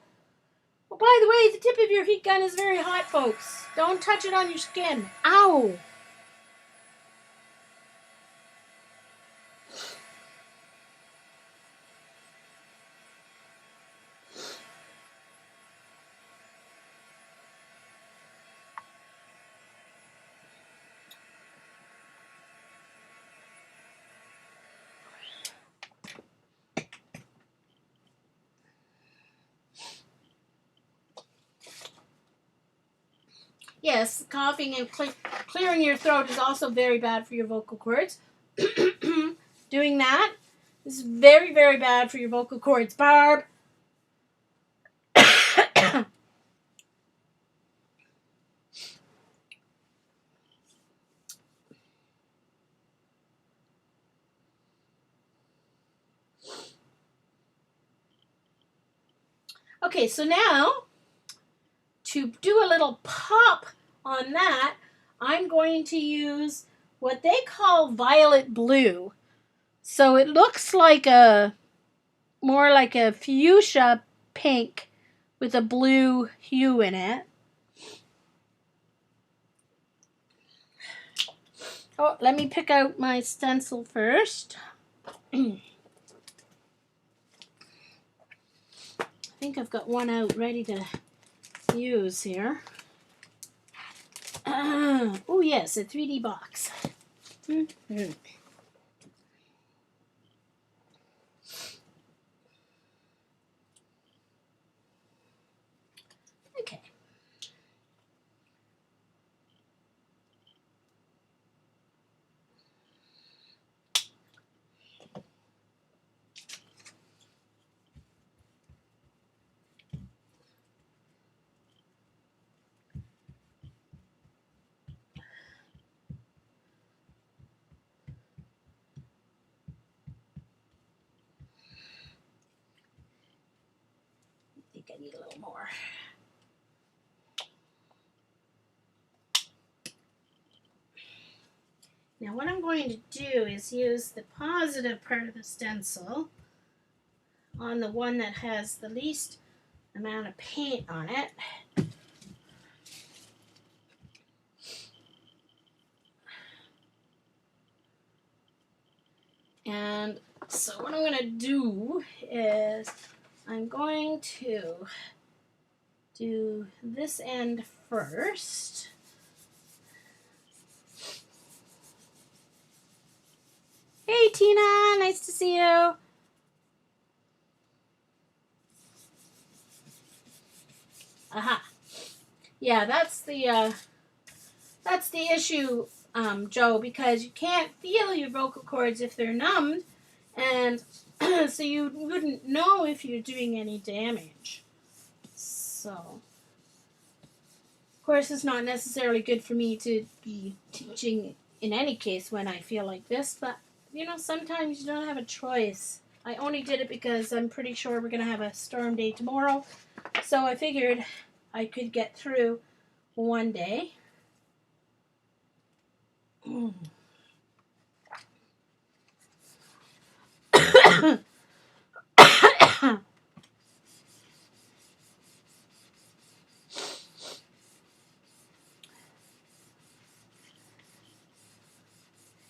Oh, by the way, the tip of your heat gun is very hot, folks. Don't touch it on your skin. Ow! Yes, coughing and clearing your throat is also very bad for your vocal cords. Doing that is very, very bad for your vocal cords. Barb. Okay, so now to do a little pop on that, I'm going to use what they call violet blue. So it looks like more like a fuchsia pink with a blue hue in it. Oh, let me pick out my stencil first. I think I've got one out ready to use here. Oh yes, a 3D box. Mm-hmm. Okay. I think I need a little more. Now what I'm going to do is use the positive part of the stencil on the one that has the least amount of paint on it. And so what I'm going to do is I'm going to do this end first. Hey Tina, nice to see you. Aha. Yeah, that's the issue, Joe, because you can't feel your vocal cords if they're numbed, and so you wouldn't know if you're doing any damage. So, of course, it's not necessarily good for me to be teaching in any case when I feel like this, but, you know, sometimes you don't have a choice. I only did it because I'm pretty sure we're going to have a storm day tomorrow, so I figured I could get through one day.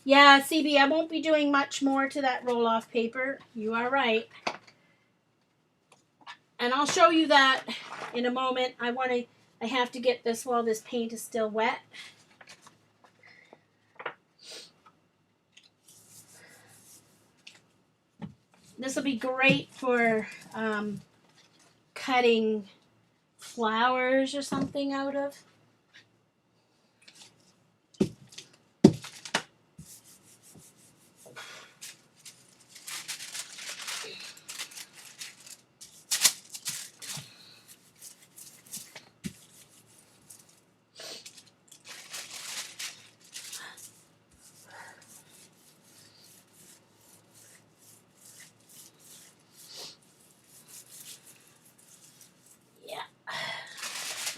Yeah, CB, I won't be doing much more to that roll-off paper. You are right. And I'll show you that in a moment. I have to get this while this paint is still wet. This will be great for cutting flowers or something out of.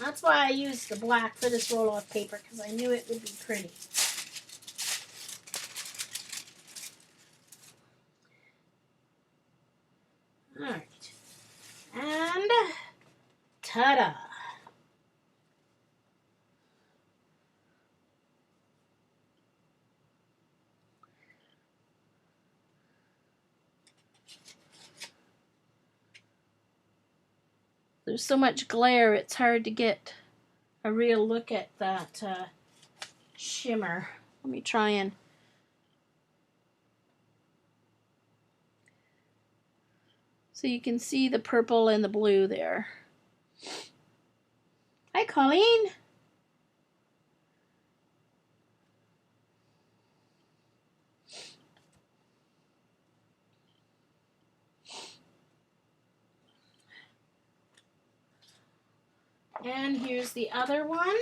That's why I used the black for this roll-off paper, because I knew it would be pretty. All right. And ta-da. There's so much glare, it's hard to get a real look at that shimmer. Let me try and so you can see the purple and the blue there. Hi, Colleen. And here's the other one.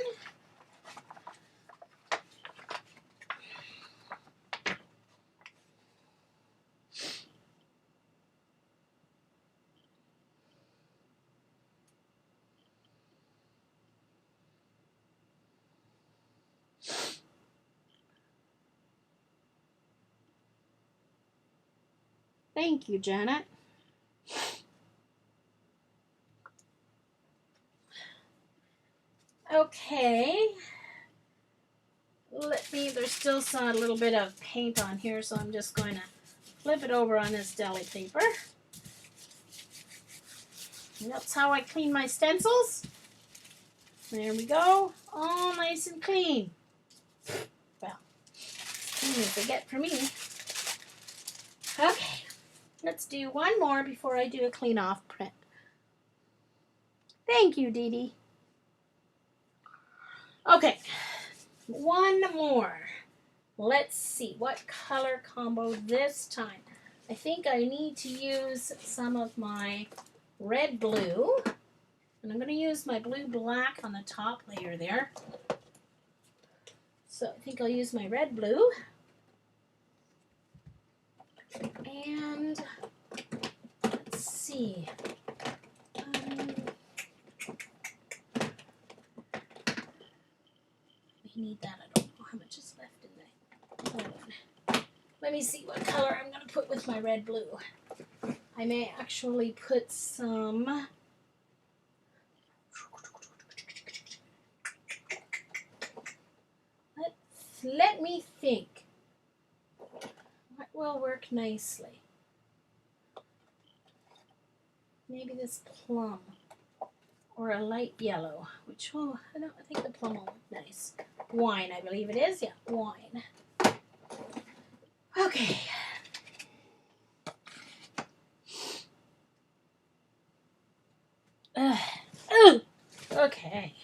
Thank you, Janet. Okay. There's still a little bit of paint on here, so I'm just going to flip it over on this deli paper. And that's how I clean my stencils. There we go. All nice and clean. Well, clean as they get for me. Okay. Let's do one more before I do a clean off print. Thank you, Dee Dee. Okay. One more. Let's see what color combo this time. I think I need to use some of my red blue. And I'm going to use my blue black on the top layer there. So I think I'll use my red blue. And let's see. We need that. I don't know how much is left in there. Hold on. Let me see what color I'm going to put with my red blue. I may actually put some. Let me think. What will work nicely? Maybe this plum or a light yellow, which I think the plum will look nice. Wine, I believe it is. Yeah, wine. Okay. Okay.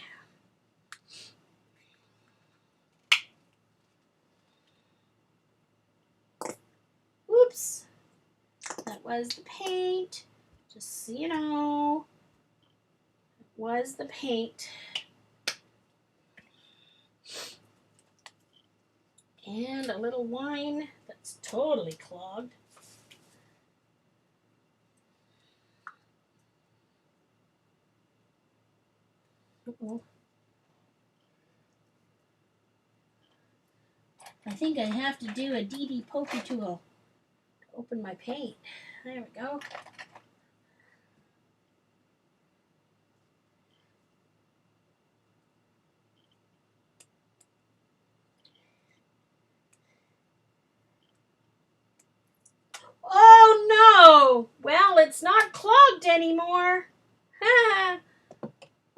Oops. That was the paint. Just so you know. It was the paint. And a little wine that's totally clogged. Uh-oh. I think I have to do a Dee Dee pokey tool to open my paint. There we go. Oh no! Well, it's not clogged anymore.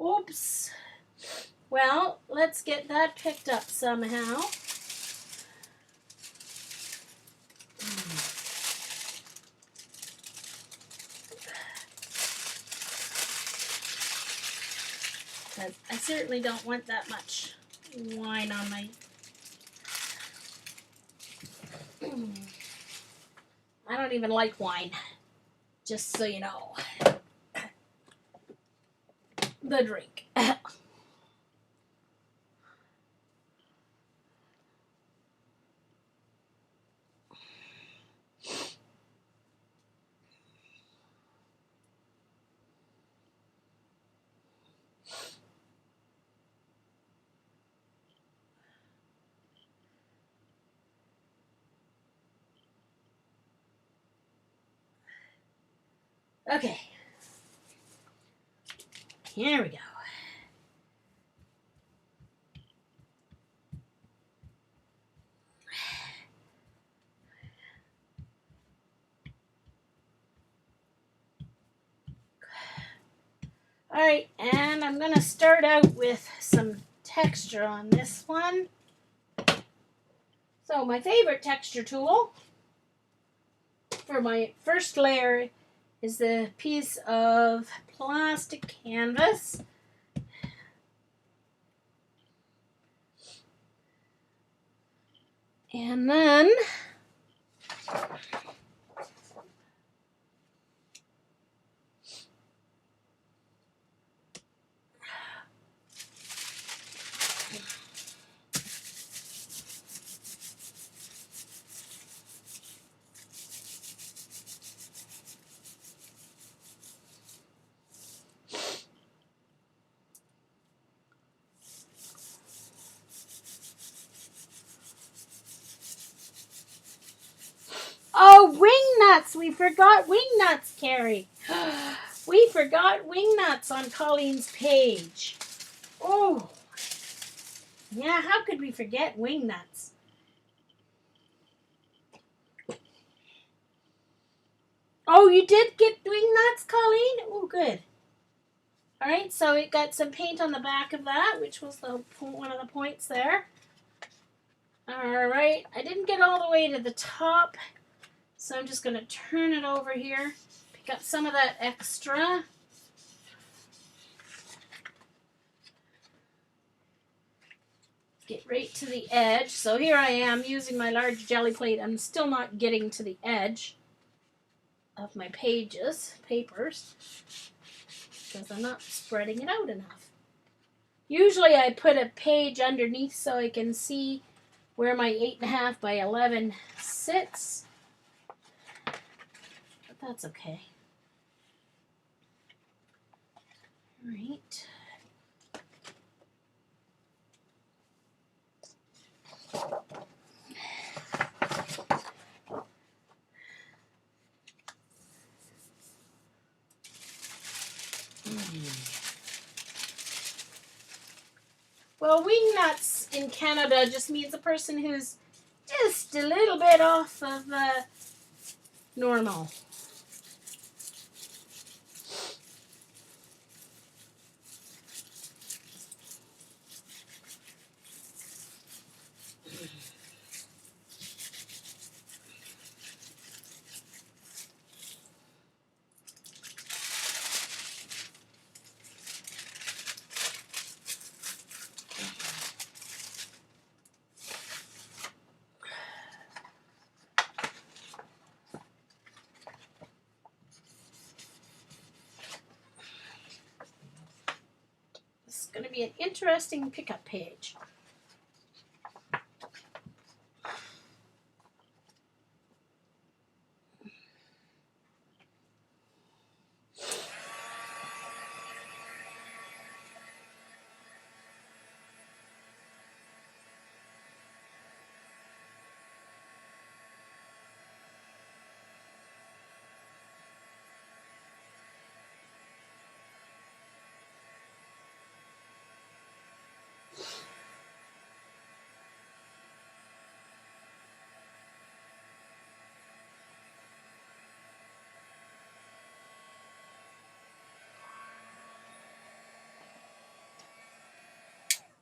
Oops. Well, let's get that picked up somehow. I certainly don't want that much wine on my... I don't even like wine, just so you know. The drink. Okay. Here we go. Alright, and I'm going to start out with some texture on this one. So my favorite texture tool for my first layer is the piece of plastic canvas. And then oh, wing nuts! We forgot wing nuts, Carrie. We forgot wing nuts on Colleen's page. Oh, yeah, how could we forget wing nuts? Oh, you did get wing nuts, Colleen? Oh, good. All right, so it got some paint on the back of that, which was one of the points there. All right, I didn't get all the way to the top, so I'm just going to turn it over here, pick up some of that extra. Get right to the edge. So here I am using my large jelly plate. I'm still not getting to the edge of my papers, because I'm not spreading it out enough. Usually I put a page underneath so I can see where my 8.5 by 11 sits, but that's okay. All right. Well, wing nuts in Canada just means a person who's just a little bit off of normal. This is going to be an interesting pickup page.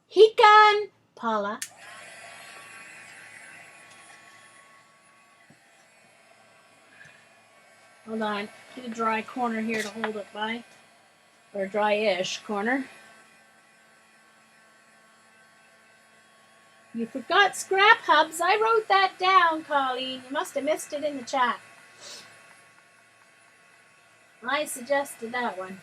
Heat gun, Paula. Hold on. Get a dry corner here to hold it by. Or a dry-ish corner. You forgot scrap hubs. I wrote that down, Colleen. You must have missed it in the chat. I suggested that one.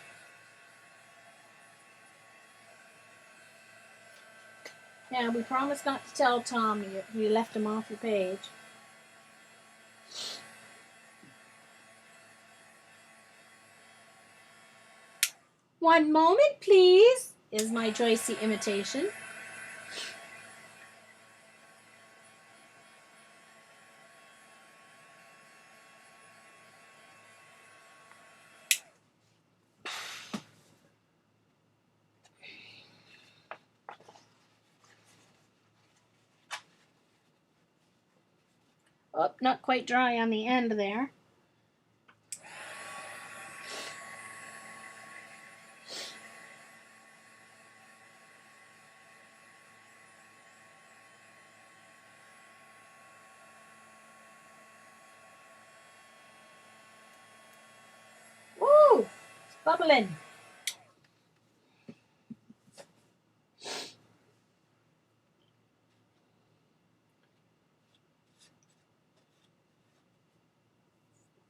Yeah, we promised not to tell Tom you left him off your page. One moment, please, is my Joycey imitation. Oh, not quite dry on the end there. Woo! It's bubbling.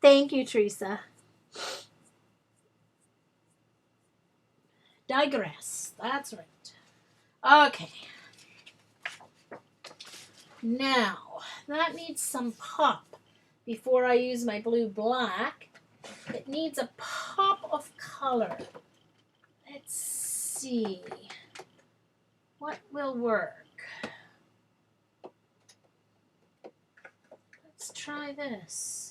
Thank you, Teresa. Digress. That's right. Okay. Now, that needs some pop before I use my blue black. It needs a pop of color. Let's see. What will work? Let's try this.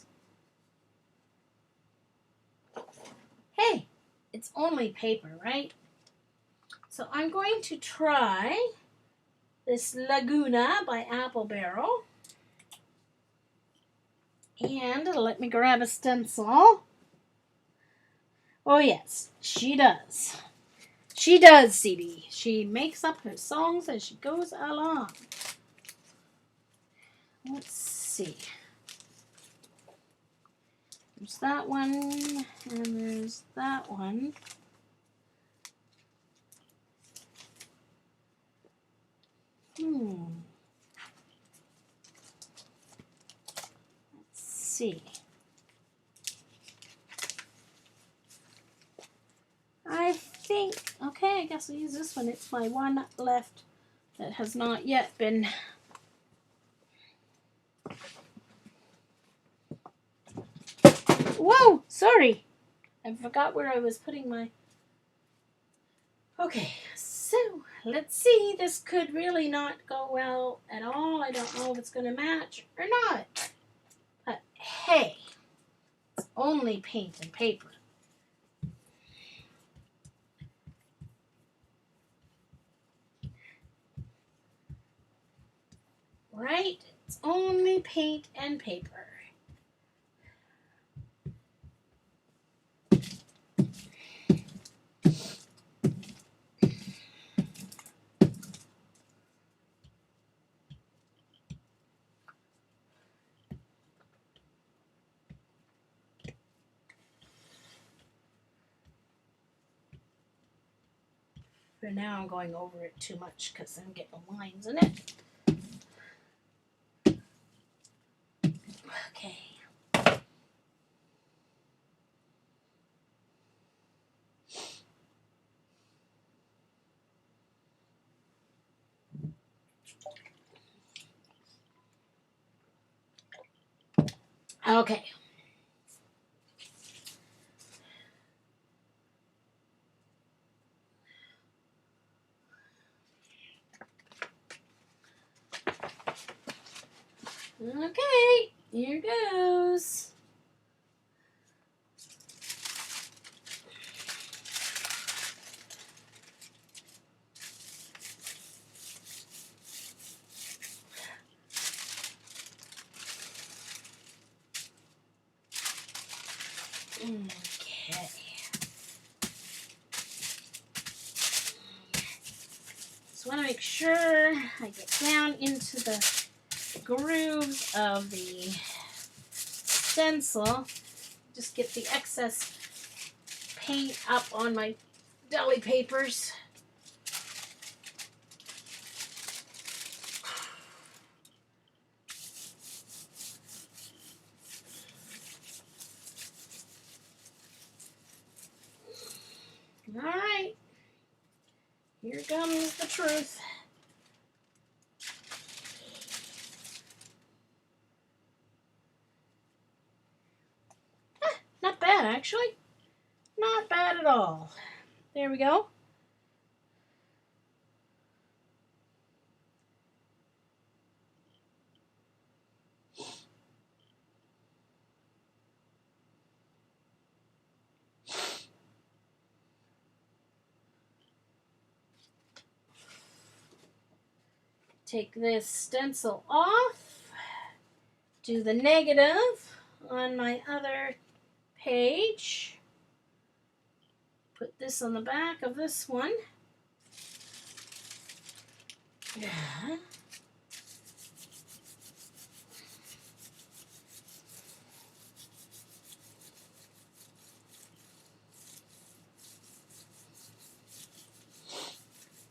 Hey, it's only paper, right? So I'm going to try this Laguna by Apple Barrel. And let me grab a stencil. Oh yes, she does. She does, CD. She makes up her songs as she goes along. Let's see. There's that one, and there's that one. Let's see. I think, okay, I guess I'll use this one. It's my one left that has not yet been. Whoa, sorry. I forgot where I was putting my. Okay, so let's see. This could really not go well at all. I don't know if it's going to match or not. But hey, it's only paint and paper. Right? It's only paint and paper. For now, I'm going over it too much because I'm getting lines in it. Okay. Okay. Okay, here goes. Okay. Just want to make sure I get down into the grooves of the stencil. Just get the excess paint up on my deli papers. All right. Here comes the truth. Not bad, actually. Not bad at all. There we go. Take this stencil off. do the negative on my other page. Put this on the back of this one. Yeah.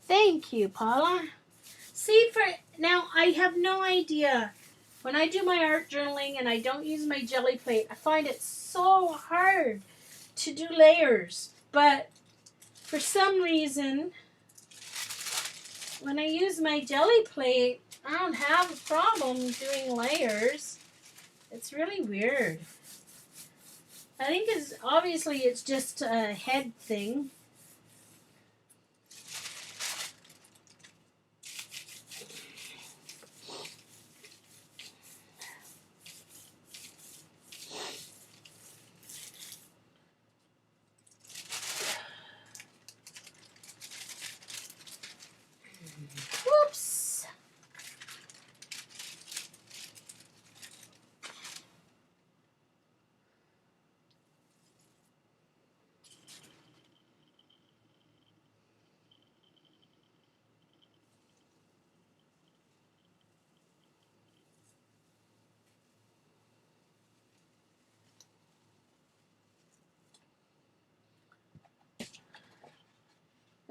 Thank you, Paula. See, for now, I have no idea. When I do my art journaling and I don't use my Gelli plate, I find it so hard to do layers. But for some reason, when I use my Gelli plate, I don't have a problem doing layers. It's really weird. I think it's just a head thing. Whoops.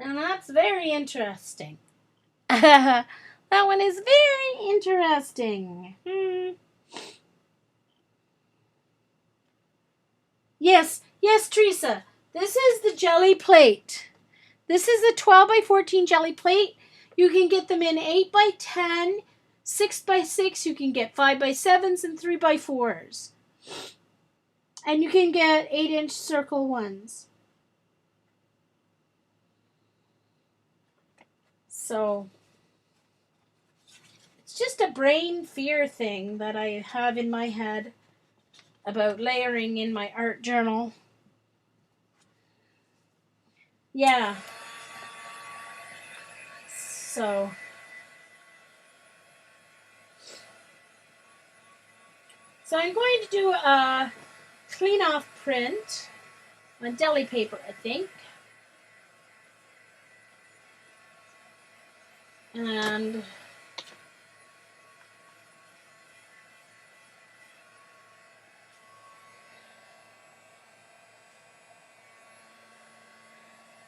Now that's very interesting. That one is very interesting. Yes, Teresa. This is the Gelli plate. This is a 12 by 14 Gelli plate. You can get them in 8 by 10, 6 by 6. You can get 5 by 7s and 3 by 4s. And you can get 8-inch circle ones. So it's just a brain fear thing that I have in my head about layering in my art journal. Yeah. So I'm going to do a clean off print on deli paper, I think. And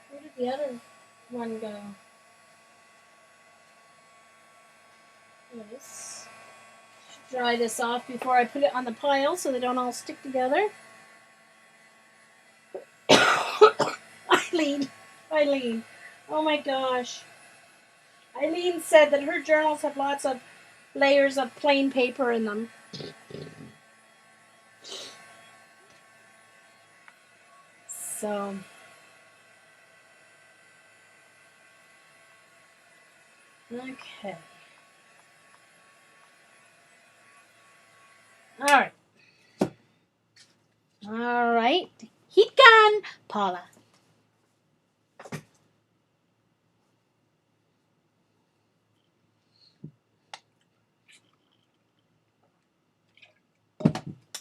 where did the other one go? Yes. Should dry this off before I put it on the pile so they don't all stick together. Eileen. Oh my gosh. Eileen said that her journals have lots of layers of plain paper in them. So okay. All right. Heat gun, Paula.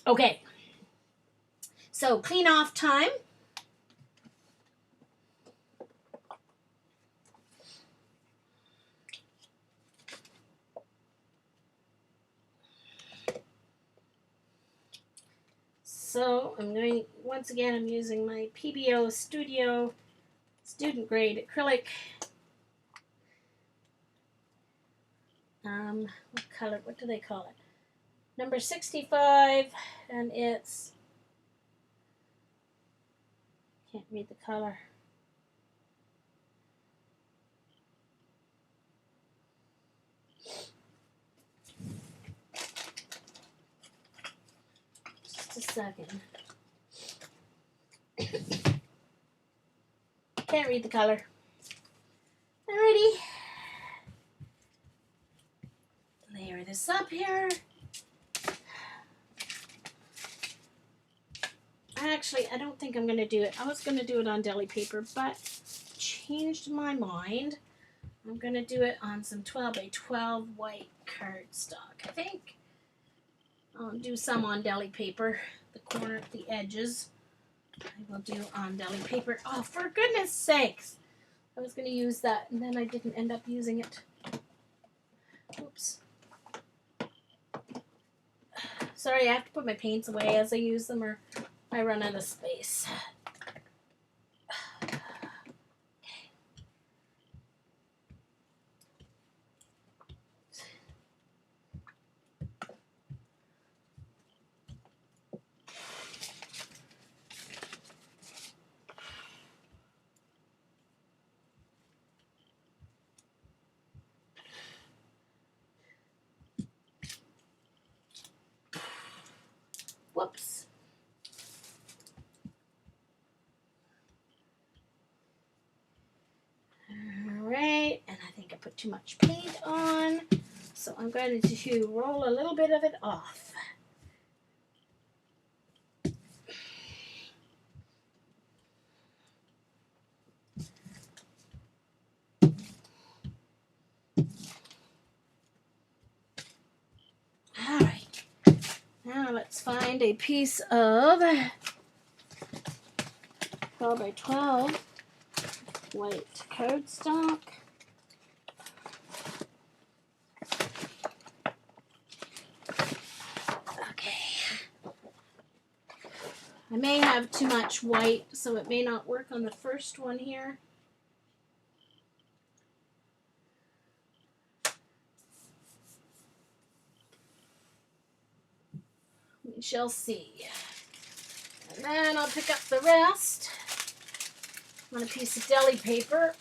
Okay. So clean off time. So I'm using my PBO Studio student grade acrylic. What do they call it? Number 65, and it's, can't read the color. Just a second. Can't read the color. Alrighty. Layer this up here. Actually, I don't think I'm going to do it. I was going to do it on deli paper, but changed my mind. I'm going to do it on some 12 by 12 white cardstock, I think. I'll do some on deli paper, the corner, the edges. I will do on deli paper. Oh, for goodness sakes! I was going to use that, and then I didn't end up using it. Oops. Sorry, I have to put my paints away as I use them, or I run out of space. Whoops. Alright, and I think I put too much paint on, so I'm going to roll a little bit of it off. Alright, now let's find a piece of 12 by 12 white cardstock. I may have too much white, so it may not work on the first one here. We shall see. And then I'll pick up the rest on a piece of deli paper.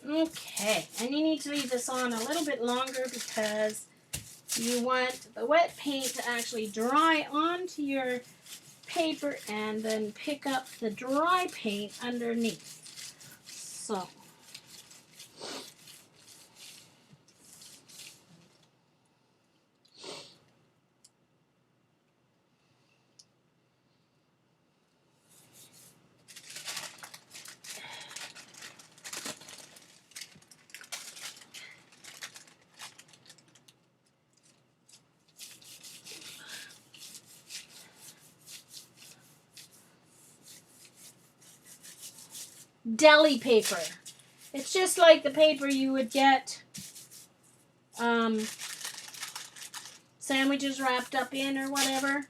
Okay, and you need to leave this on a little bit longer because you want the wet paint to actually dry onto your paper and then pick up the dry paint underneath. So, deli paper. It's just like the paper you would get sandwiches wrapped up in or whatever.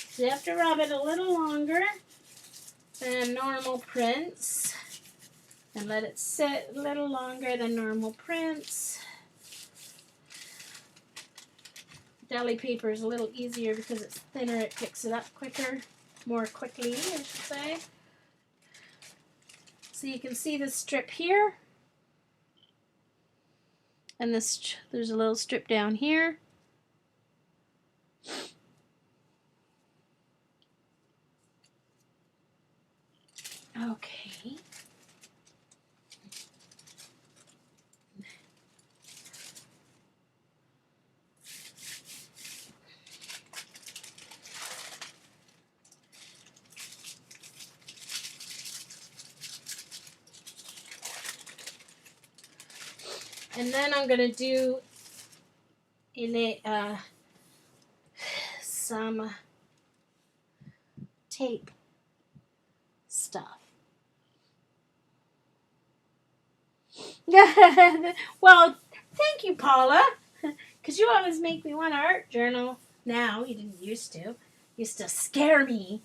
So you have to rub it a little longer than normal prints and let it sit a little longer than normal prints. Deli paper is a little easier because it's thinner, it picks it up quicker, more quickly, I should say. So you can see this strip here, and this, there's a little strip down here. Okay. And then I'm going to do some tape stuff. Well, thank you, Paula, because you always make me want an art journal. Now, you didn't used to. Used to scare me.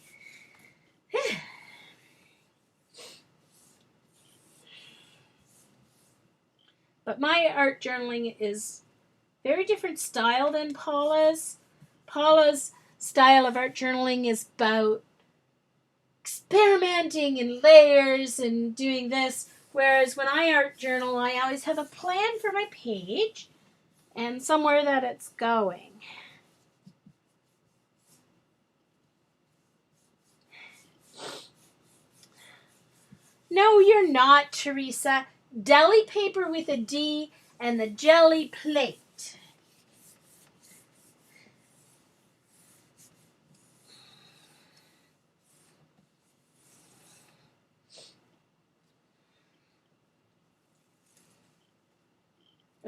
But my art journaling is very different style than Paula's. Paula's style of art journaling is about experimenting in layers and doing this, Whereas when I art journal, I always have a plan for my page and somewhere that it's going. No, you're not, Teresa. Deli paper with a D and the jelly plate.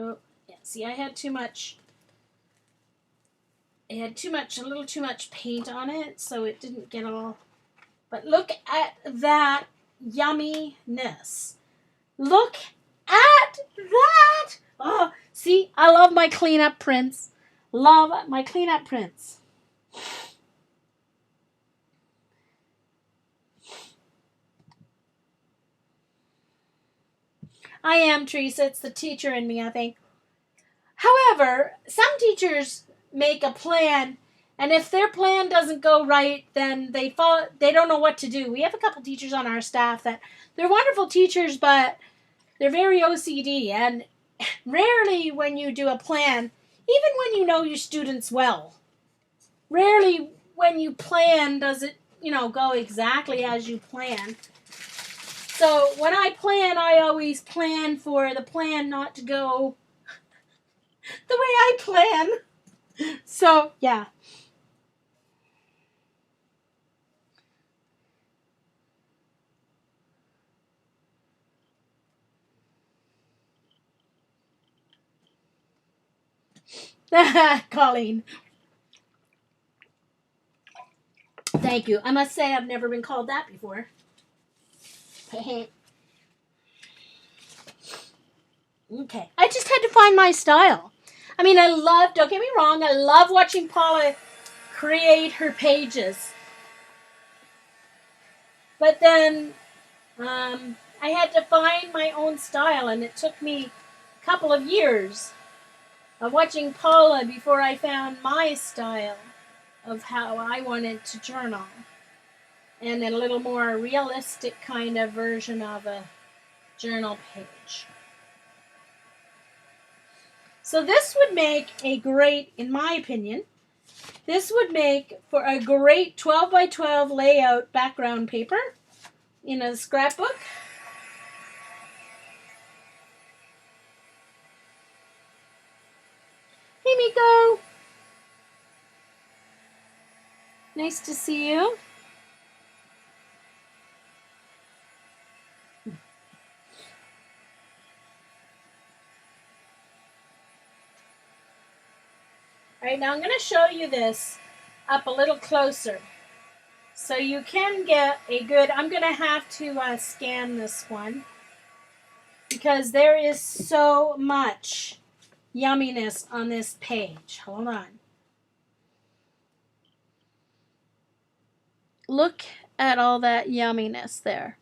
Oh, yeah, see, I had too much. It had a little too much paint on it, so it didn't get all. But look at that yumminess. Look at that! Oh, see, I love my cleanup prints. Love my cleanup prints. I am, Teresa. It's the teacher in me, I think. However, some teachers make a plan, and if their plan doesn't go right, then they don't know what to do. We have a couple teachers on our staff that they're wonderful teachers, but they're very OCD, and rarely when you do a plan, even when you know your students well, rarely when you plan does it, go exactly as you plan. So when I plan, I always plan for the plan not to go the way I plan. So, yeah. Colleen. Thank you. I must say I've never been called that before. Okay. I just had to find my style. I mean, don't get me wrong, I love watching Paula create her pages. But then I had to find my own style, and it took me a couple of years of watching Paula before I found my style of how I wanted to journal. And a little more realistic kind of version of a journal page. So this would make a great, in my opinion, this would make for a great 12 by 12 layout background paper in a scrapbook. Hey, Miko. Nice to see you. All right, now I'm going to show you this up a little closer so you can get a good, I'm going to have to scan this one because there is so much yumminess on this page. Hold on. Look at all that yumminess there.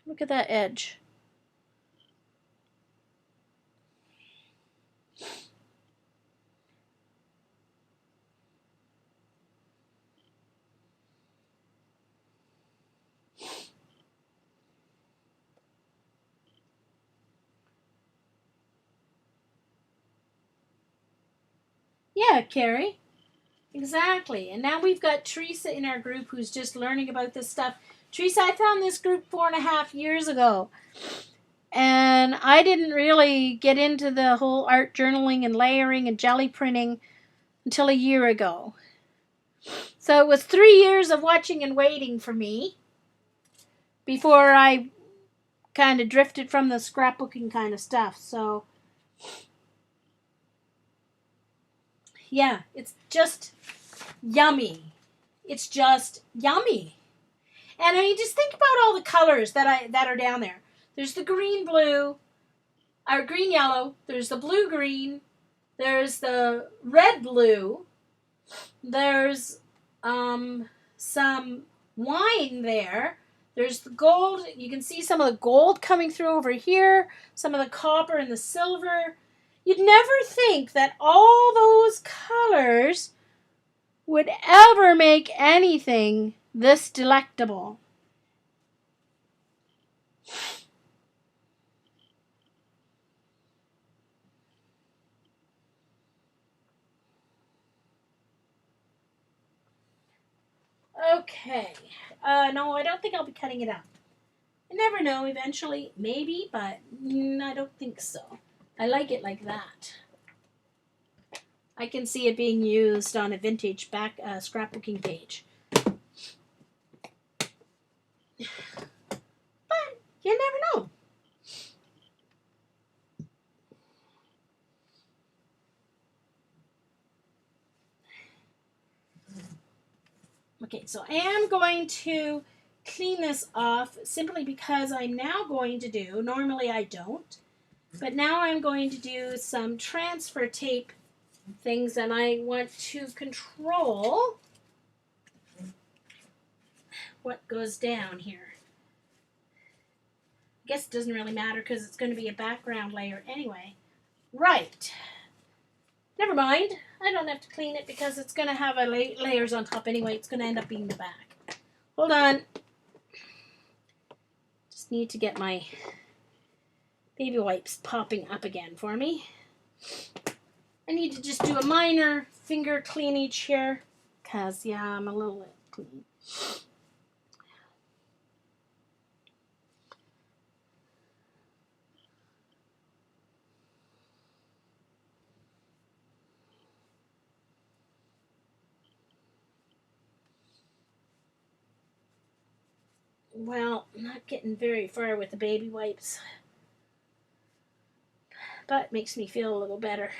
Look at that edge. Yeah, Carrie. Exactly. And now we've got Teresa in our group who's just learning about this stuff. Teresa, I found this group 4.5 years ago. And I didn't really get into the whole art journaling and layering and jelly printing until a year ago. So it was 3 years of watching and waiting for me before I kind of drifted from the scrapbooking kind of stuff. So, yeah, it's just yummy. It's just yummy. And I mean, just think about all the colors that are down there. There's the green blue, or green yellow. There's the blue green. There's the red blue. There's some wine there. There's the gold. You can see some of the gold coming through over here, some of the copper and the silver. You'd never think that all those colors would ever make anything this delectable. Okay. No, I don't think I'll be cutting it up. I never know, eventually, maybe, but I don't think so. I like it like that. I can see it being used on a vintage scrapbooking page. But you never know. Okay, so I am going to clean this off simply because I'm now going to do, normally I don't, but now I'm going to do some transfer tape things, and I want to control what goes down here. I guess it doesn't really matter because it's going to be a background layer anyway. Right. Never mind. I don't have to clean it because it's going to have layers on top anyway. It's going to end up being the back. Hold on. Just need to get my baby wipes popping up again for me. I need to just do a minor finger cleanage here because, yeah, I'm a little bit clean. Well, I'm not getting very far with the baby wipes, but it makes me feel a little better,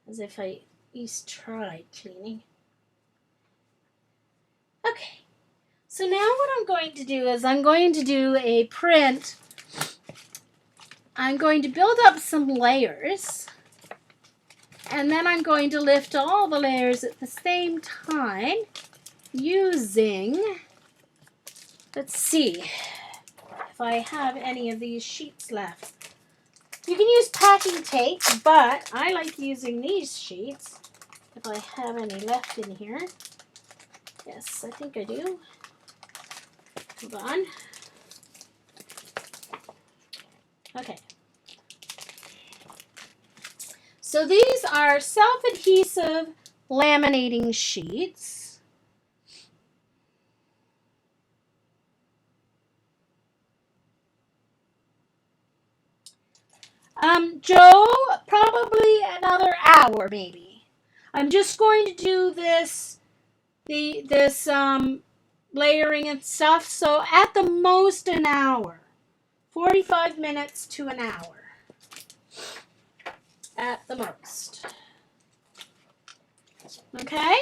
as if I at least tried cleaning. Okay, so now what I'm going to do is I'm going to do a print. I'm going to build up some layers, and then I'm going to lift all the layers at the same time using, let's see if I have any of these sheets left. You can use packing tape, but I like using these sheets if I have any left in here. Yes, I think I do. Hold on. Okay. So these are self-adhesive laminating sheets. Joe, probably another hour, maybe. I'm just going to do this layering and stuff, so at the most an hour. 45 minutes to an hour. At the most. Okay?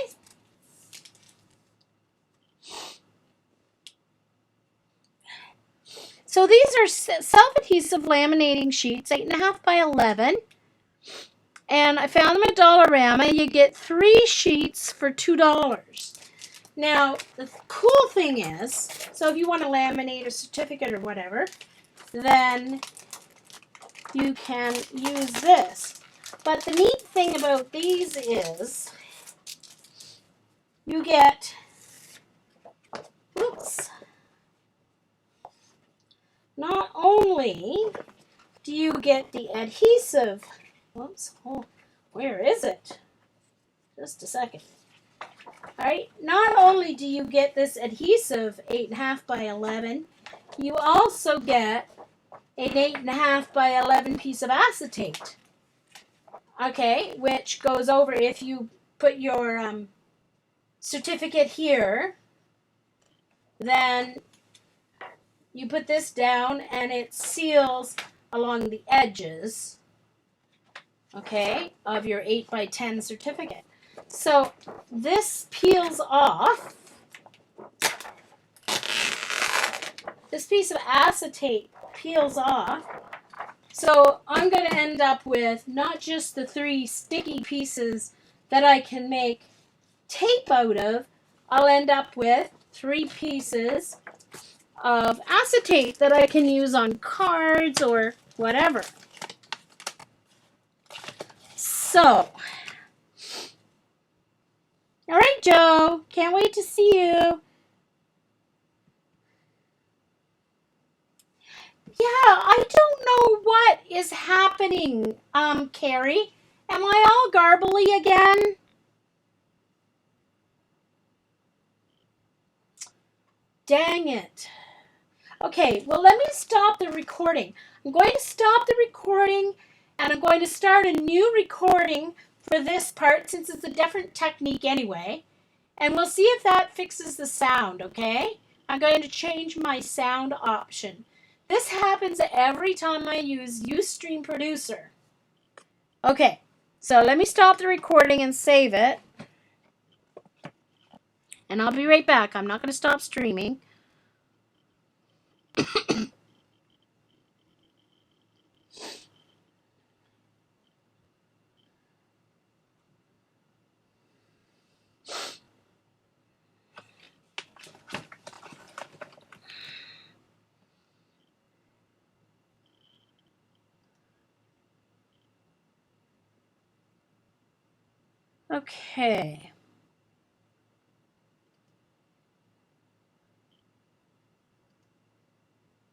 So these are self-adhesive laminating sheets, 8.5 by 11. And I found them at Dollarama. You get 3 sheets for $2. Now, the cool thing is, so if you want to laminate a certificate or whatever, then you can use this. But the neat thing about these is you get, oops, not only do you get the adhesive, whoops, oh, where is it? Just a second. All right, not only do you get this adhesive 8.5 by 11, you also get an 8.5 by 11 piece of acetate. Okay, which goes over if you put your certificate here, then you put this down and it seals along the edges, okay, of your 8 by 10 certificate. So this peels off. This piece of acetate peels off. So I'm going to end up with not just the 3 sticky pieces that I can make tape out of. I'll end up with 3 pieces of acetate that I can use on cards or whatever. So, all right, Joe, can't wait to see you. Yeah, I don't know what is happening, Carrie. Am I all garbly again? Dang it. Okay, well, let me stop the recording. I'm going to stop the recording, and I'm going to start a new recording for this part, since it's a different technique anyway. And we'll see if that fixes the sound, okay? I'm going to change my sound option. This happens every time I use Ustream Producer. Okay, so let me stop the recording and save it. And I'll be right back. I'm not going to stop streaming. Okay.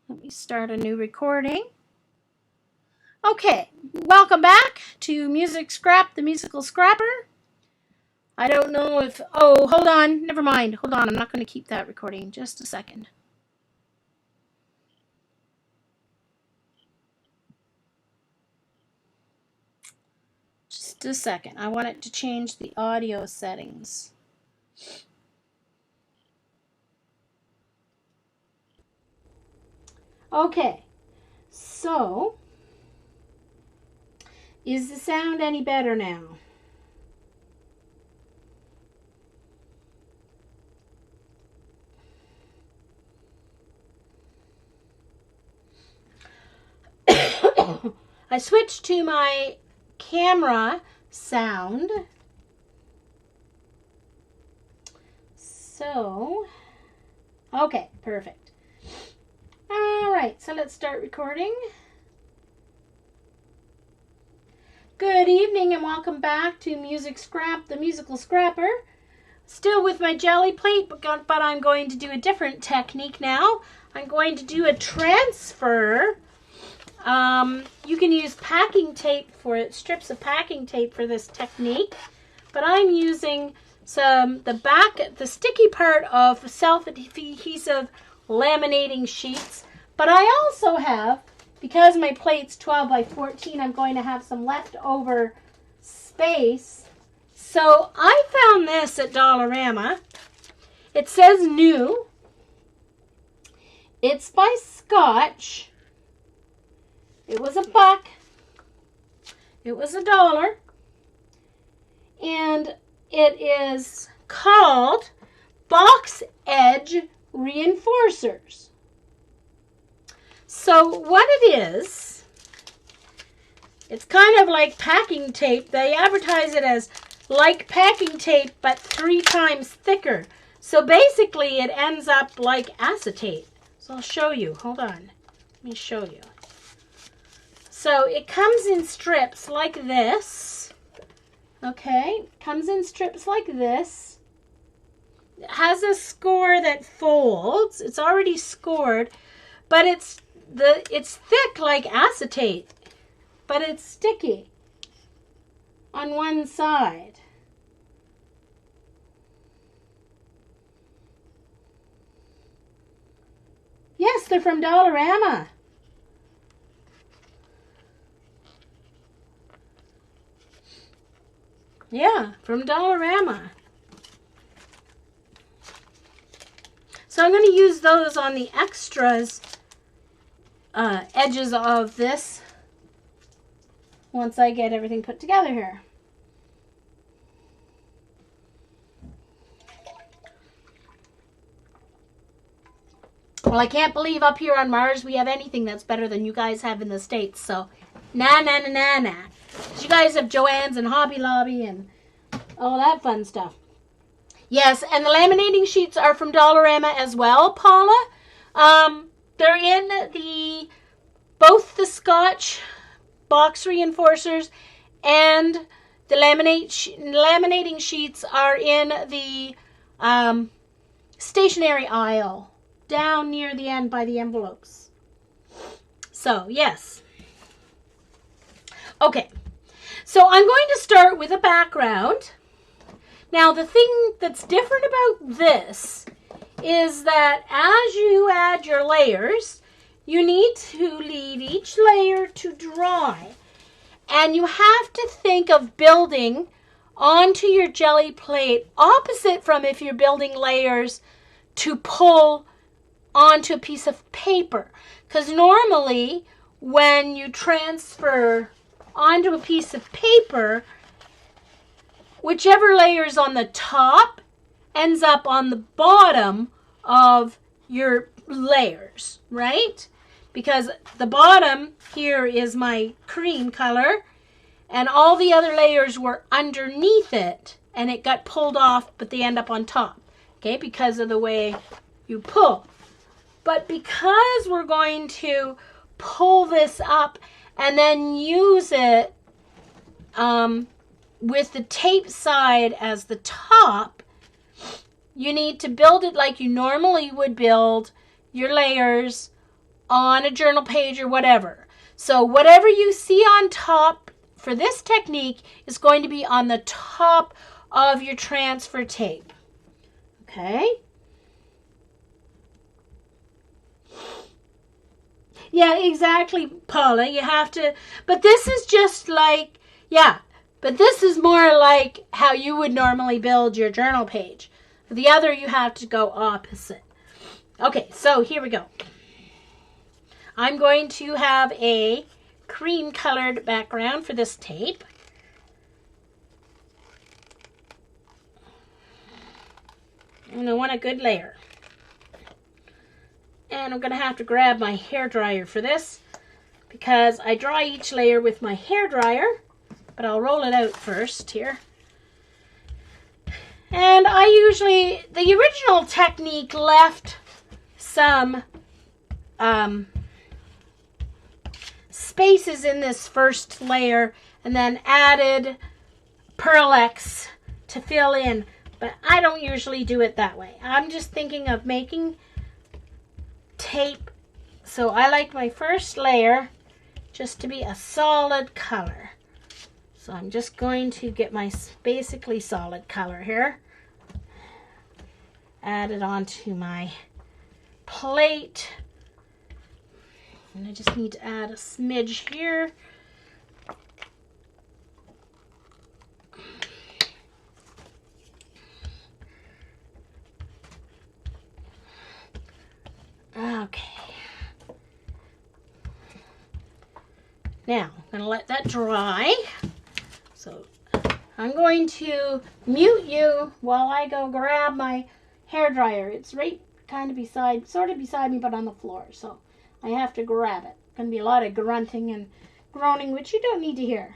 Let me start a new recording. Okay, welcome back to Music Scrap, the Musical Scrapper. I don't know if... Oh, hold on. Never mind. Hold on. I'm not going to keep that recording. Just a second. Just a second. I want it to change the audio settings. Okay. So, is the sound any better now? I switched to my camera sound. So, okay, perfect. All right, so let's start recording. Good evening and welcome back to Music Scrap, the Musical Scrapper. Still with my jelly plate, but I'm going to do a different technique now. I'm going to do a transfer. You can use packing tape for it, strips of packing tape for this technique, but I'm using the sticky part of self-adhesive laminating sheets. But I also have, because my plate's 12 by 14, I'm going to have some leftover space. So I found this at Dollarama. It says new. It's by Scotch. It was $1. It was $1. And it is called Box Edge Reinforcers. So what it is, it's kind of like packing tape. They advertise it as like packing tape, but 3 times thicker. So basically it ends up like acetate. So I'll show you. Hold on. Let me show you. So it comes in strips like this. Okay, comes in strips like this. It has a score that folds. It's already scored, but it's thick like acetate, but it's sticky on one side. Yes, they're from Dollarama. Yeah, from Dollarama. So I'm going to use those on the extras edges of this once I get everything put together here. Well, I can't believe up here on Mars we have anything that's better than you guys have in the States. So, nah. You guys have Joann's and Hobby Lobby and all that fun stuff. Yes, and the laminating sheets are from Dollarama as well, Paula. They're in both the Scotch box reinforcers and the laminating sheets are in the stationery aisle down near the end by the envelopes. So, yes. Okay, so I'm going to start with a background. Now, the thing that's different about this is that as you add your layers, you need to leave each layer to dry. And you have to think of building onto your jelly plate opposite from if you're building layers to pull onto a piece of paper. Because normally when you transfer onto a piece of paper, whichever layer is on the top ends up on the bottom of your layers, right? Because the bottom here is my cream color and all the other layers were underneath it and it got pulled off, but they end up on top, okay, because of the way you pull. But because we're going to pull this up and then use it with the tape side as the top, you need to build it like you normally would build your layers on a journal page or whatever. So whatever you see on top for this technique is going to be on the top of your transfer tape. Okay? Yeah, exactly, Paula. You have to, but this is just like, yeah, but this is more like how you would normally build your journal page. For the other, you have to go opposite. Okay, so here we go. I'm going to have a cream colored background for this tape. And I want a good layer. And I'm going to have to grab my hairdryer for this because I dry each layer with my hairdryer, but I'll roll it out first here. And I usually, the original technique left some spaces in this first layer and then added Pearl-Ex to fill in, but I don't usually do it that way. I'm just thinking of making tape, so I like my first layer just to be a solid color. So I'm just going to get my basically solid color here, add it onto my plate, and I just need to add a smidge here. Okay. Now, I'm going to let that dry. So I'm going to mute you while I go grab my hairdryer. It's right kind of sort of beside me, but on the floor. So I have to grab it. Going to be a lot of grunting and groaning, which you don't need to hear.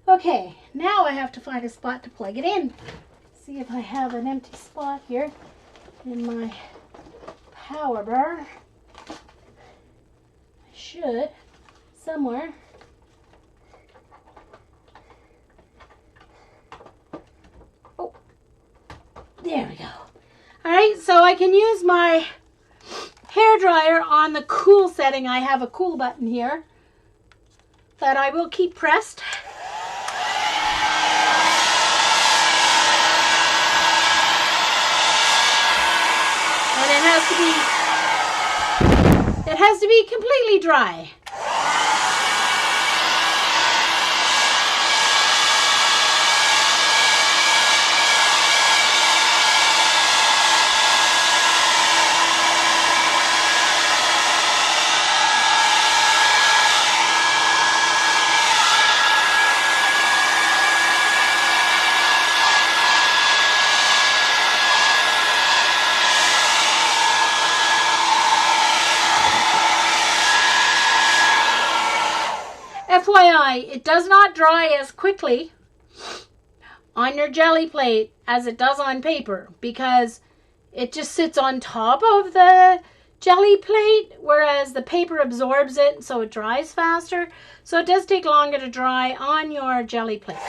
Okay, now I have to find a spot to plug it in. See if I have an empty spot here in my power bar. I should, somewhere. Oh, there we go. Alright, so I can use my hair dryer on the cool setting. I have a cool button here that I will keep pressed. And it has to be completely dry. FYI, it does not dry as quickly on your jelly plate as it does on paper because it just sits on top of the jelly plate, whereas the paper absorbs it, so it dries faster. So it does take longer to dry on your jelly plate.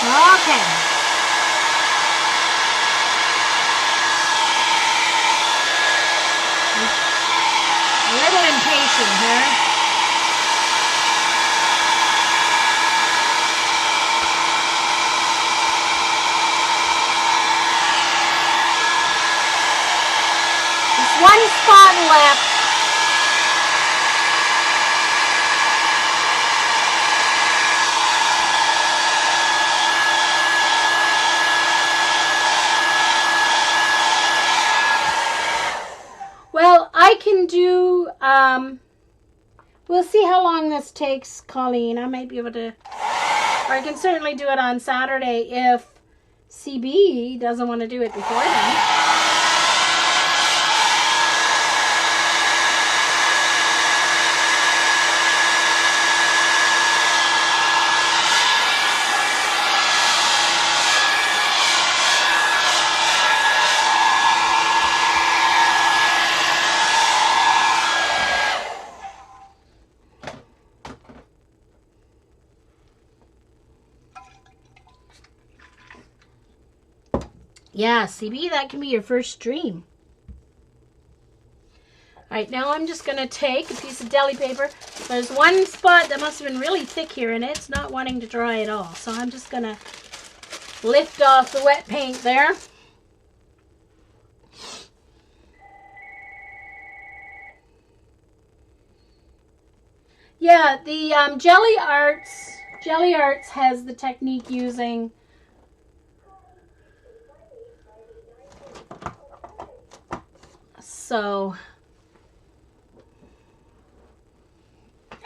Okay. A little impatient here. Just one spot left. Well, I can do, we'll see how long this takes, Colleen. I might be able to, or I can certainly do it on Saturday if CB doesn't want to do it before then. Yeah, CB, that can be your first stream. Alright, now I'm just going to take a piece of deli paper. There's one spot that must have been really thick here and it's not wanting to dry at all. So I'm just going to lift off the wet paint there. Yeah, the Gelli Arts has the technique using so,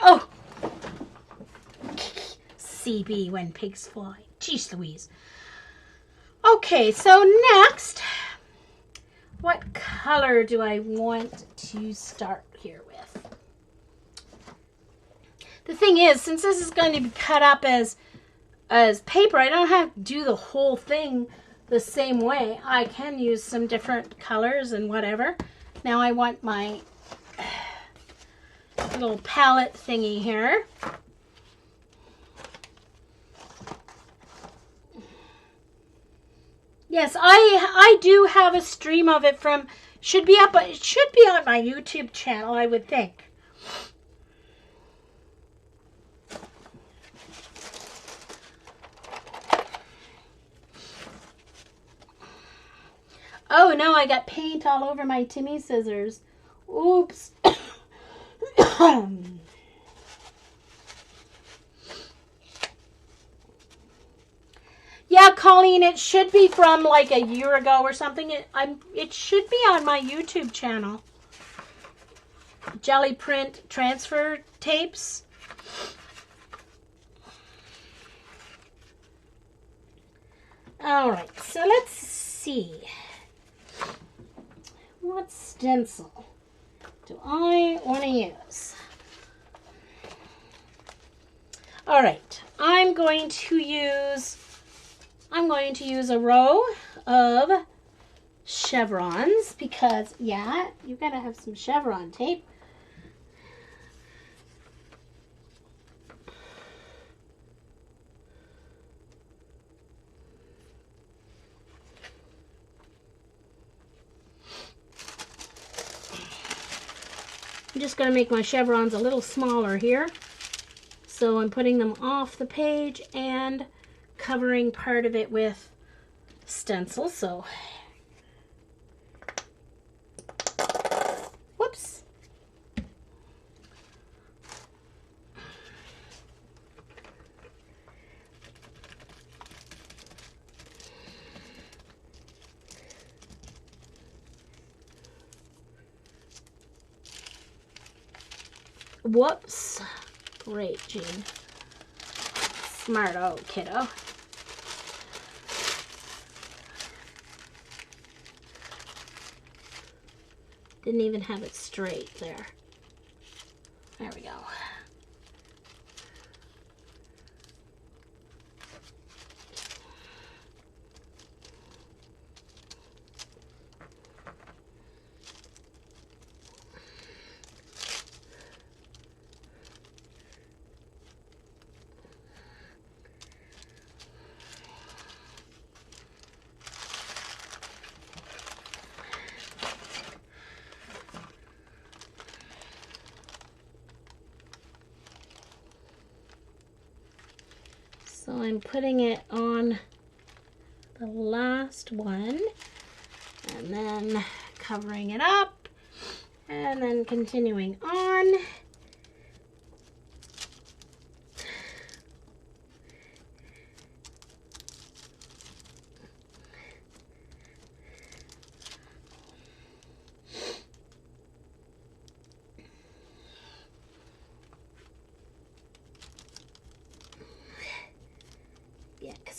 oh, CB when pigs fly. Jeez Louise. Okay, so next what color do I want to start here with? The thing is, since this is going to be cut up as paper, I don't have to do the whole thing the same way. I can use some different colors and whatever. Now I want my little palette thingy here. Yes, I do have a stream of it from, should be up, it should be on my YouTube channel, I would think. Oh no, I got paint all over my Timmy scissors. Oops. Yeah, Colleen, it should be from like a year ago or something. It should be on my YouTube channel. Gelli Print Transfer tapes. All right, so let's see. What stencil do I want to use? All right, I'm going to use a row of chevrons because, yeah, you're going to have some chevron tape. I'm just going to make my chevrons a little smaller here. So I'm putting them off the page and covering part of it with stencil. So, whoops. Whoops. Great, Jean. Smart old kiddo. Didn't even have it straight there. There we go. So I'm putting it on the last one and then covering it up and then continuing on.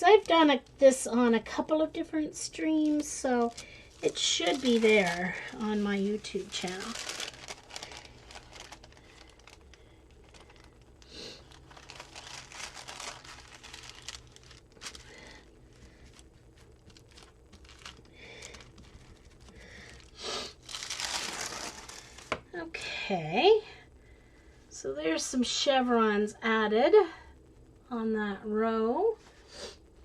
I've done this on a couple of different streams, so it should be there on my YouTube channel. Okay, so there's some chevrons added on that row.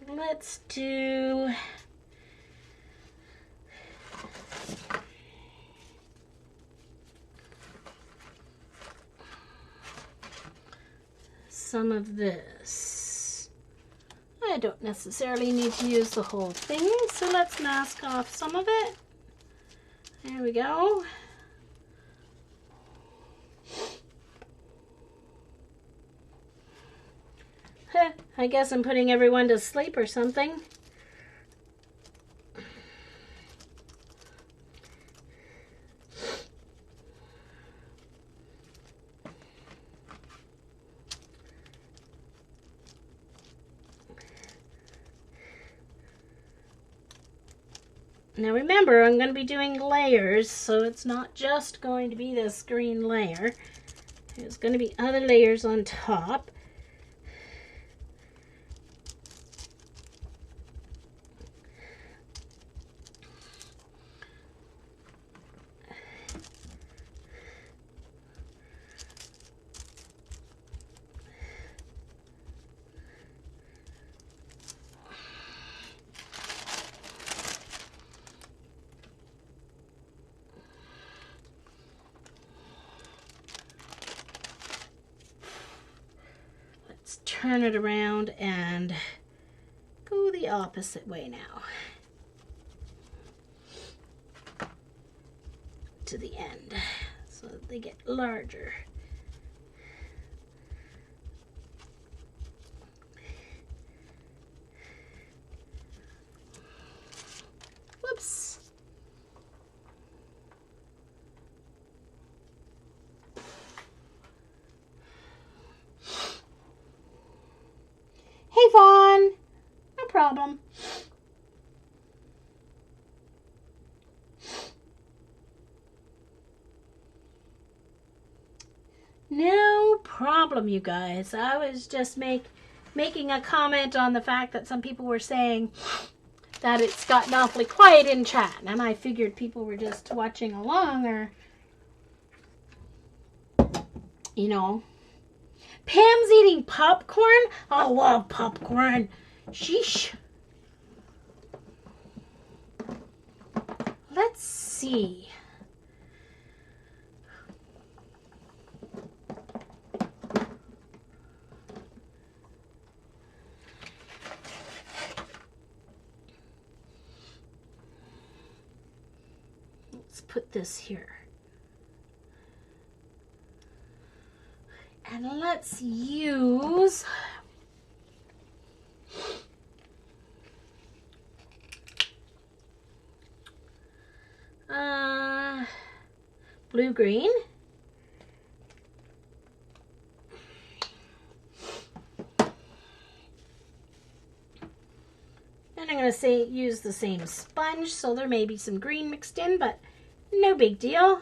Let's do some of this. I don't necessarily need to use the whole thing, so let's mask off some of it. There we go. I guess I'm putting everyone to sleep or something. Now remember, I'm going to be doing layers, so it's not just going to be this green layer. There's going to be other layers on top. Turn it around and go the opposite way now to the end so that they get larger. Whoops. Hey, Vaughn. No problem. No problem, you guys. I was just making a comment on the fact that some people were saying that it's gotten awfully quiet in chat, and I figured people were just watching along, or, you know. Pam's eating popcorn? I love popcorn. Sheesh. Let's see. Let's put this here. And let's use blue-green. And I'm going to use the same sponge, so there may be some green mixed in, but no big deal.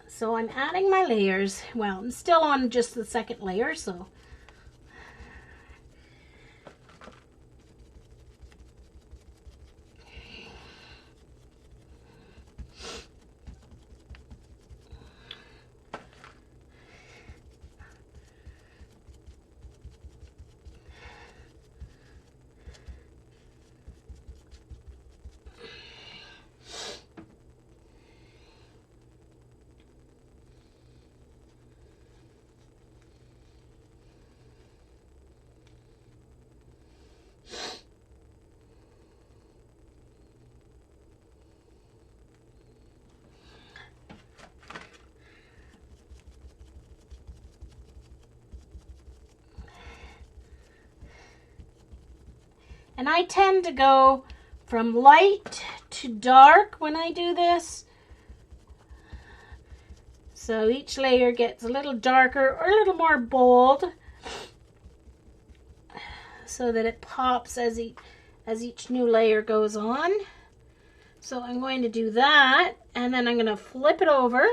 So I'm adding my layers. Well, I'm still on just the second layer, so and I tend to go from light to dark when I do this. So each layer gets a little darker or a little more bold so that it pops as each new layer goes on. So I'm going to do that, and then I'm going to flip it over.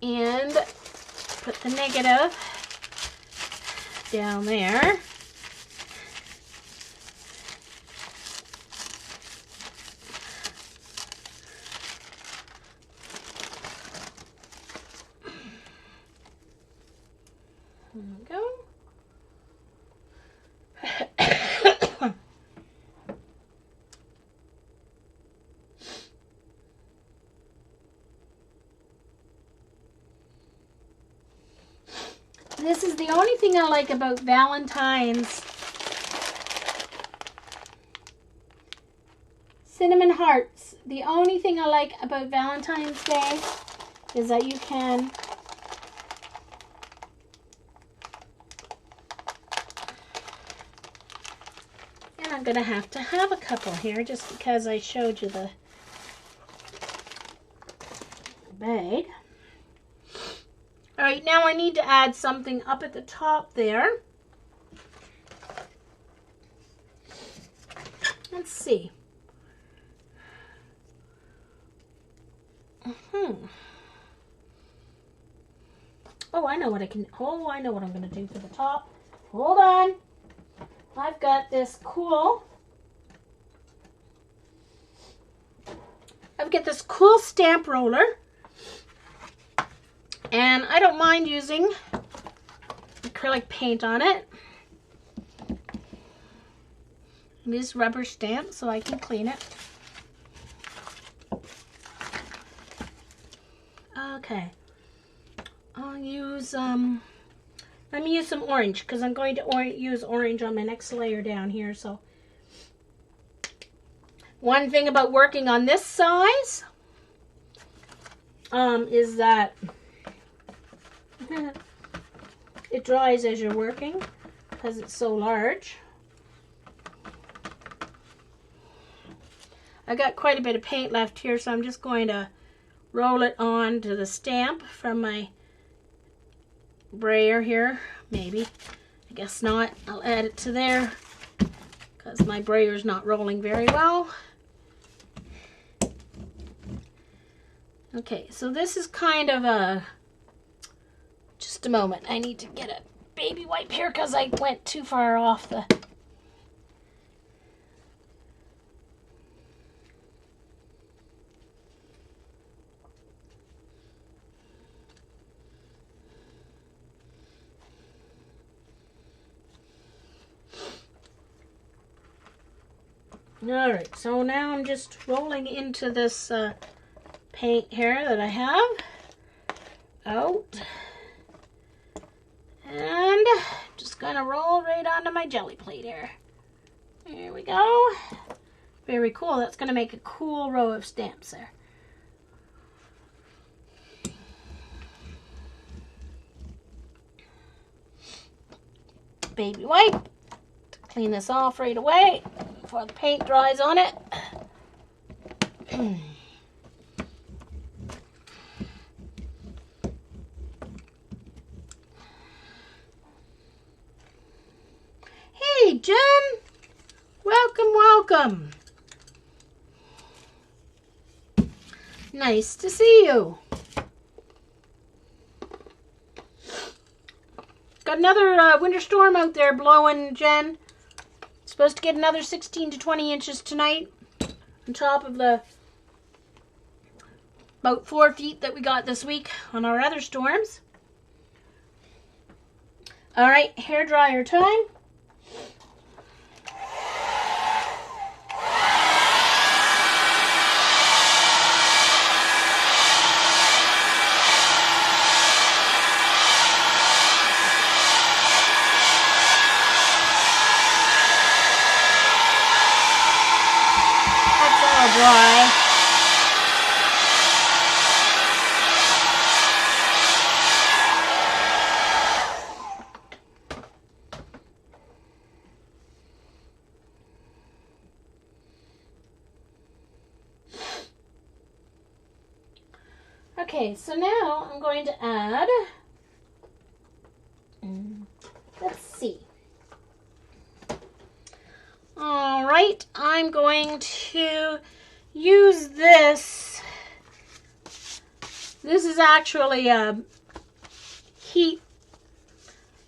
And put the negative down there. There we go. This is the only thing I like about Valentine's. Cinnamon hearts. The only thing I like about Valentine's Day is that you can I'm going to have a couple here just because I showed you the bag. All right, now I need to add something up at the top there. Let's see. Oh, I know what I know what I'm going to do for the top. Hold on. I've got this cool stamp roller. And I don't mind using acrylic paint on it. It is rubber stamped, so I can clean it. Okay. I'll use, let me use some orange, because I'm going to use orange on my next layer down here. So, one thing about working on this size is that it dries as you're working because it's so large. I got quite a bit of paint left here, so I'm just going to roll it on to the stamp from my brayer here. Maybe. I guess not. I'll add it to there because my brayer's not rolling very well. Okay, so this is kind of a... Just a moment. I need to get a baby wipe here because I went too far off the... Alright, so now I'm just rolling into this paint here that I have out. And just gonna roll right onto my jelly plate here. There we go. Very cool. That's gonna make a cool row of stamps there. Baby wipe to clean this off right away before the paint dries on it. Hey, Jen. Welcome, welcome. Nice to see you. Got another winter storm out there blowing, Jen. Supposed to get another 16 to 20 inches tonight on top of the about 4 feet that we got this week on our other storms. All right, hair dryer time. Dry. Okay, so now I'm going to add, let's see. All right, I'm going to use this. This is actually a heat,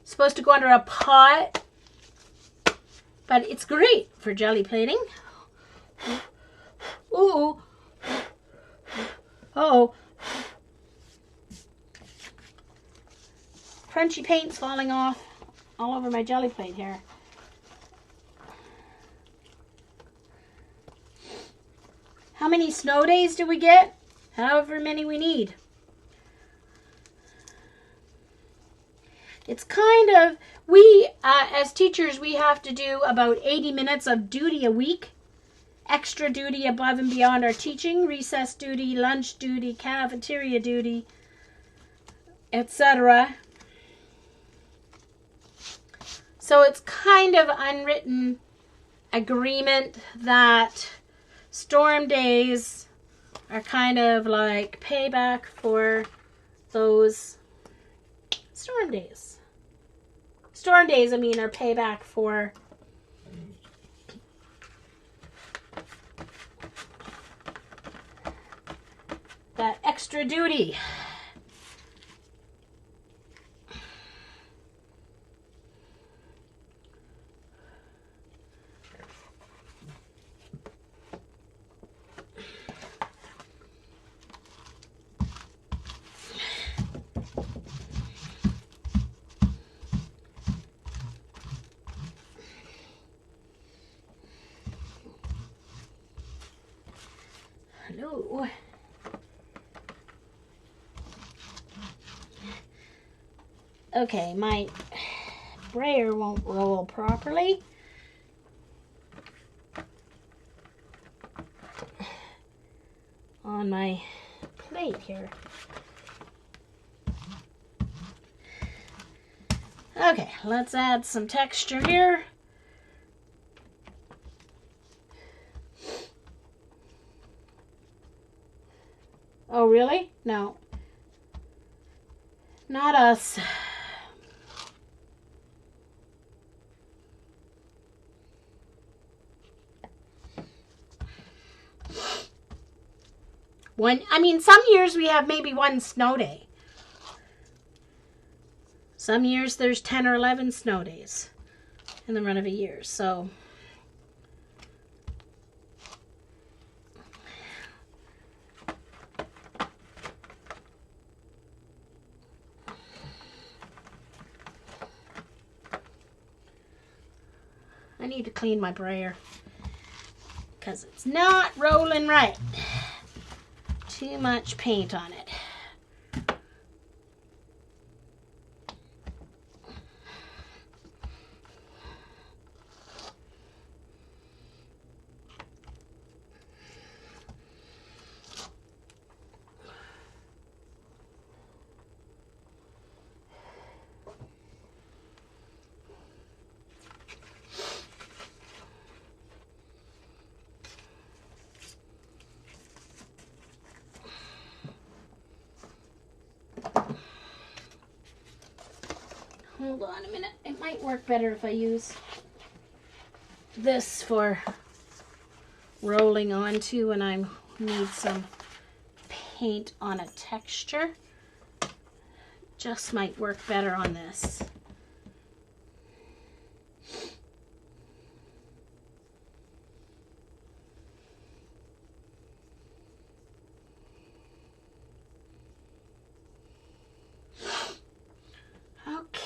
supposed to go under a pot, but it's great for jelly plating. Ooh. Oh. Crunchy paint's falling off all over my jelly plate here. How many snow days do we get? However many we need. It's kind of, as teachers, we have to do about 80 minutes of duty a week. Extra duty above and beyond our teaching, recess duty, lunch duty, cafeteria duty, etc. So it's kind of unwritten agreement that storm days are kind of like payback for those storm days. Storm days, I mean, are payback for that extra duty. Hello. Okay, my brayer won't roll properly. On my plate here. Okay, let's add some texture here. Oh, really? No. Not us. Some years we have maybe one snow day. Some years there's 10 or 11 snow days in the run of a year, so. I need to clean my brayer because it's not rolling right. Too much paint on it. Hold on a minute. It might work better if I use this for rolling onto when I need some paint on a texture. Just might work better on this.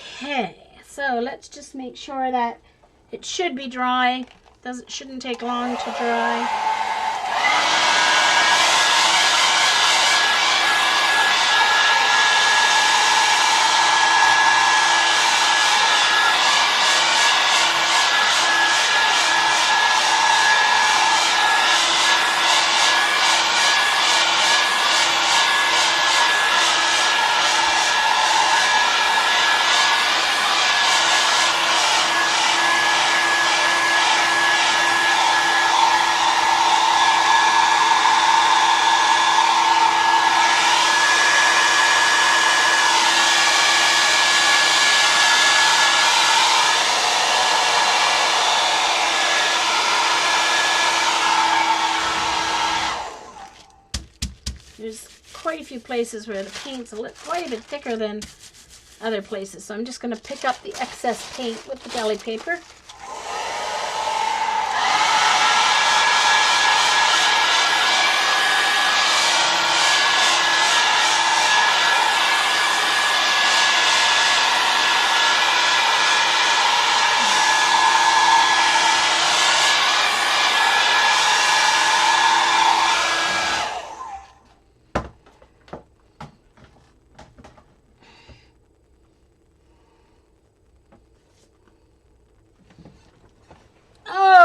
Okay, so let's just make sure that it should be dry. Shouldn't take long to dry. There's quite a few places where the paint's quite a bit thicker than other places, so I'm just going to pick up the excess paint with the Gelli paper.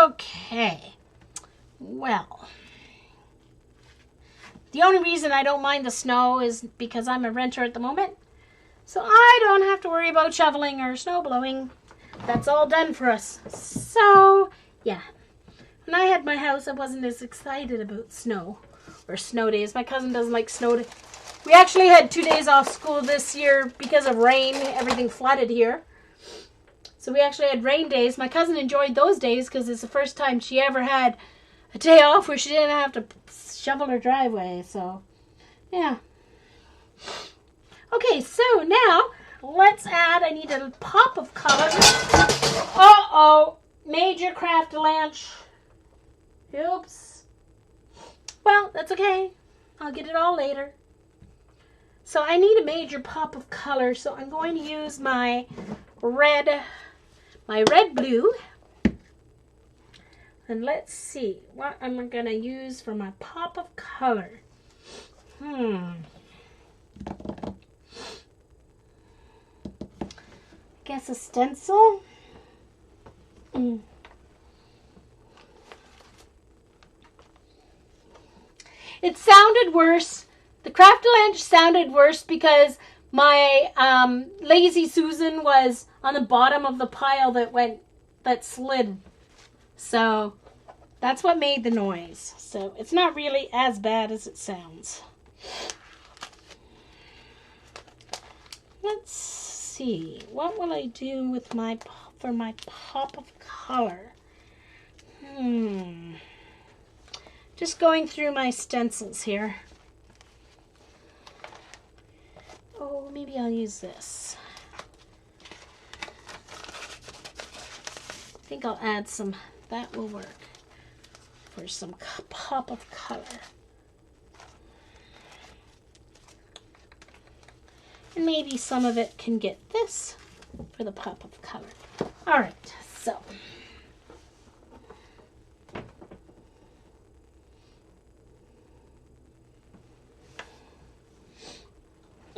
Okay, well, the only reason I don't mind the snow is because I'm a renter at the moment, so I don't have to worry about shoveling or snow blowing. That's all done for us. So, yeah, When I had my house, I wasn't as excited about snow or snow days. My cousin doesn't like snow days. We actually had 2 days off school this year because of rain. Everything flooded here. So we actually had rain days. My cousin enjoyed those days because it's the first time she ever had a day off where she didn't have to shovel her driveway. So, yeah. Okay, so now let's add, I need a pop of color. Uh-oh, major craft lunch. Oops. Well, that's okay. I'll get it all later. So I need a major pop of color, so I'm going to use my red blue. And let's see what I'm going to use for my pop of color. Guess a stencil. It sounded worse. The Craft Lunch sounded worse because my Lazy Susan was on the bottom of the pile that slid. So that's what made the noise. So it's not really as bad as it sounds. Let's see. What will I do with for my pop of color? Just going through my stencils here. Oh, maybe I'll use this. I think I'll add some, that will work for some pop of color. And maybe some of it can get this for the pop of color. All right, so.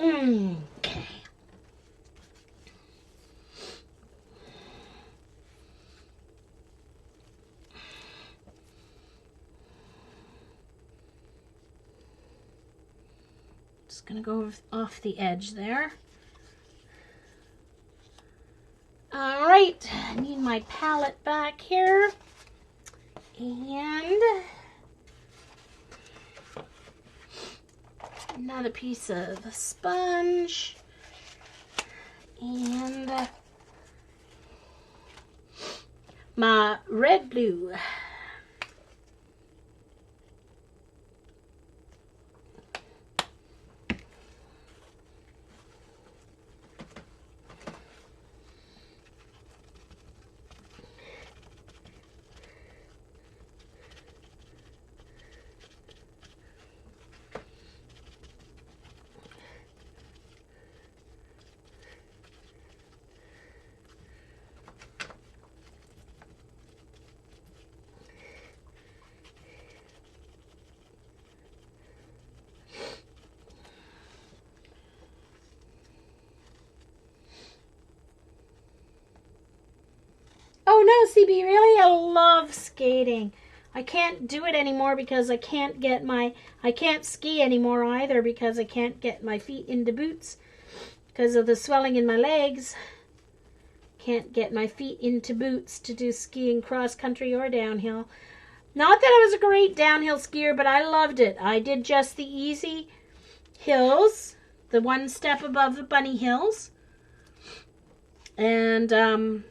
Okay. Just gonna go off the edge there. All right, I need my palette back here. And another piece of sponge. And my red blue. Oh no, CB, really? I love skating. I can't do it anymore because I can't ski anymore either because I can't get my feet into boots because of the swelling in my legs. Can't get my feet into boots to do skiing cross country or downhill. Not that I was a great downhill skier, but I loved it. I did just the easy hills, the one step above the bunny hills. And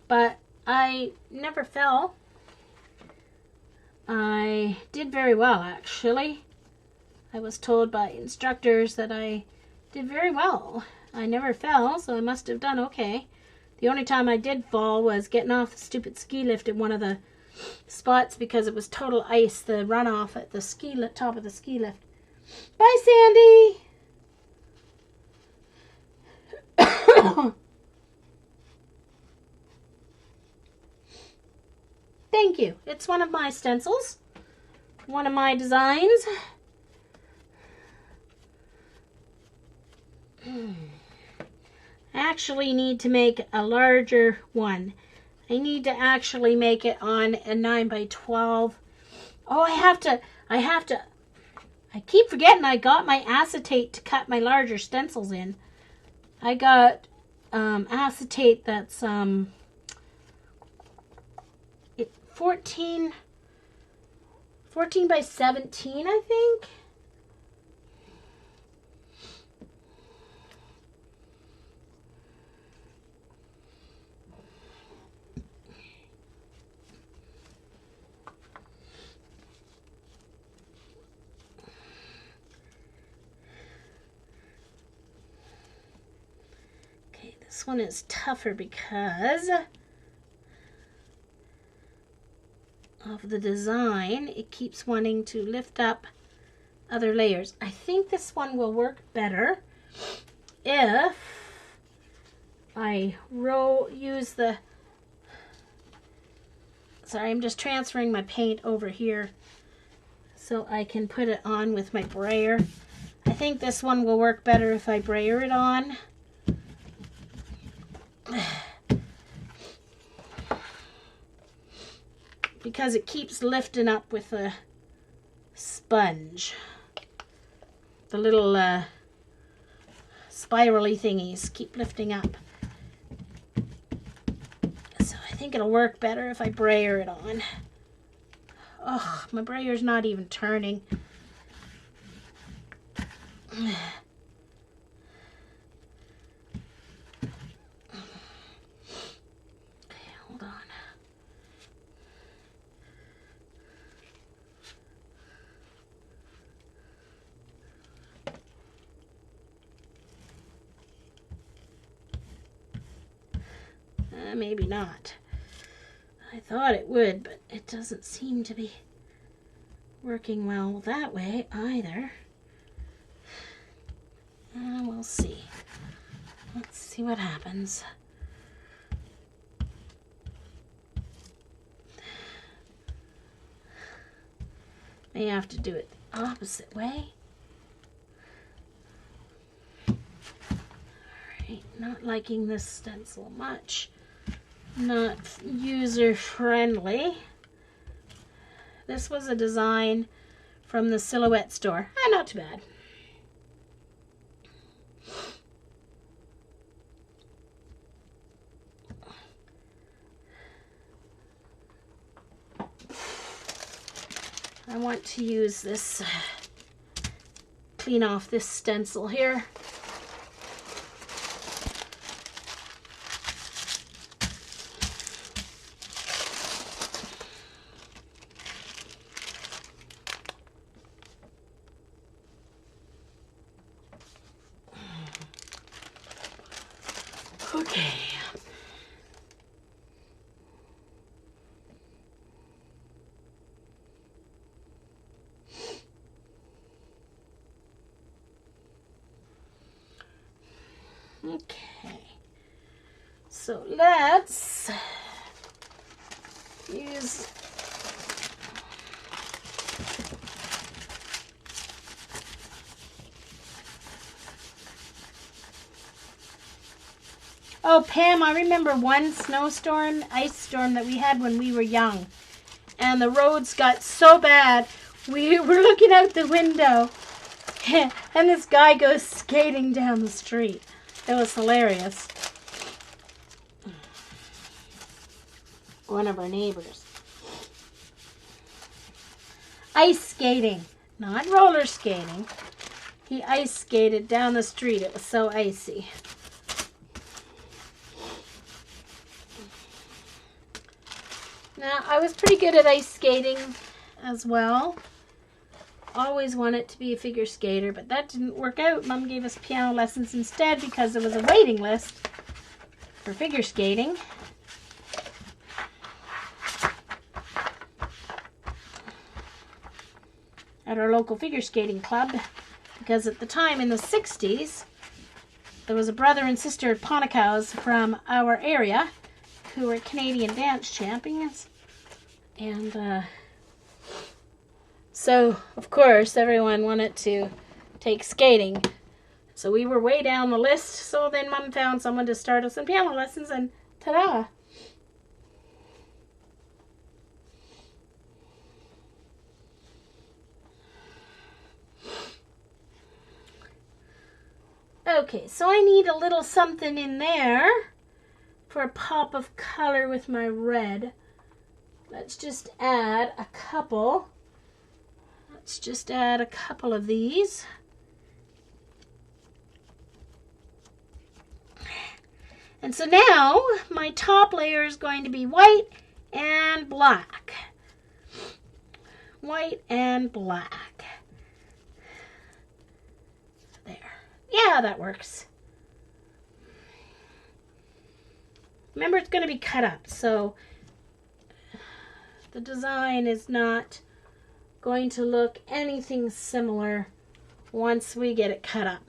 but I never fell. I did very well, actually. I was told by instructors that I did very well. I never fell, so I must have done okay. The only time I did fall was getting off the stupid ski lift at one of the spots because it was total ice, the runoff at the top of the ski lift. Bye, Sandy! Thank you. It's one of my stencils. One of my designs. I actually need to make a larger one. I need to actually make it on a 9x12. Oh, I keep forgetting I got my acetate to cut my larger stencils in. I got acetate that's 14 by 17, I think. This one is tougher because of the design. It keeps wanting to lift up other layers. I think this one will work better if I use the... Sorry, I'm just transferring my paint over here so I can put it on with my brayer. I think this one will work better if I brayer it on. Because it keeps lifting up with a sponge. The little spirally thingies keep lifting up. So I think it'll work better if I brayer it on. Oh, my brayer's not even turning. Maybe not. I thought it would, but it doesn't seem to be working well that way either. We'll see. Let's see what happens. May have to do it the opposite way. Alright, not liking this stencil much. Not user-friendly. This was a design from the Silhouette store. Not too bad. I want to use this, clean off this stencil here. Okay. Okay. So let's use Oh, Pam, I remember one snowstorm, ice storm that we had when we were young. And the roads got so bad, we were looking out the window and this guy goes skating down the street. It was hilarious. One of our neighbors. Ice skating, not roller skating. He ice skated down the street. It was so icy. Now, I was pretty good at ice skating as well. Always wanted to be a figure skater, but that didn't work out. Mom gave us piano lessons instead because there was a waiting list for figure skating. At our local figure skating club, because at the time in the 60s, there was a brother and sister at Ponticows from our area who were Canadian dance champions. And so, of course, everyone wanted to take skating. So we were way down the list. So then Mom found someone to start us in piano lessons, and ta-da! Okay, so I need a little something in there for a pop of color with my red. Let's just add a couple. Let's just add a couple of these. And so now my top layer is going to be white and black. White and black. There. Yeah, that works. Remember, it's going to be cut up, so the design is not going to look anything similar once we get it cut up.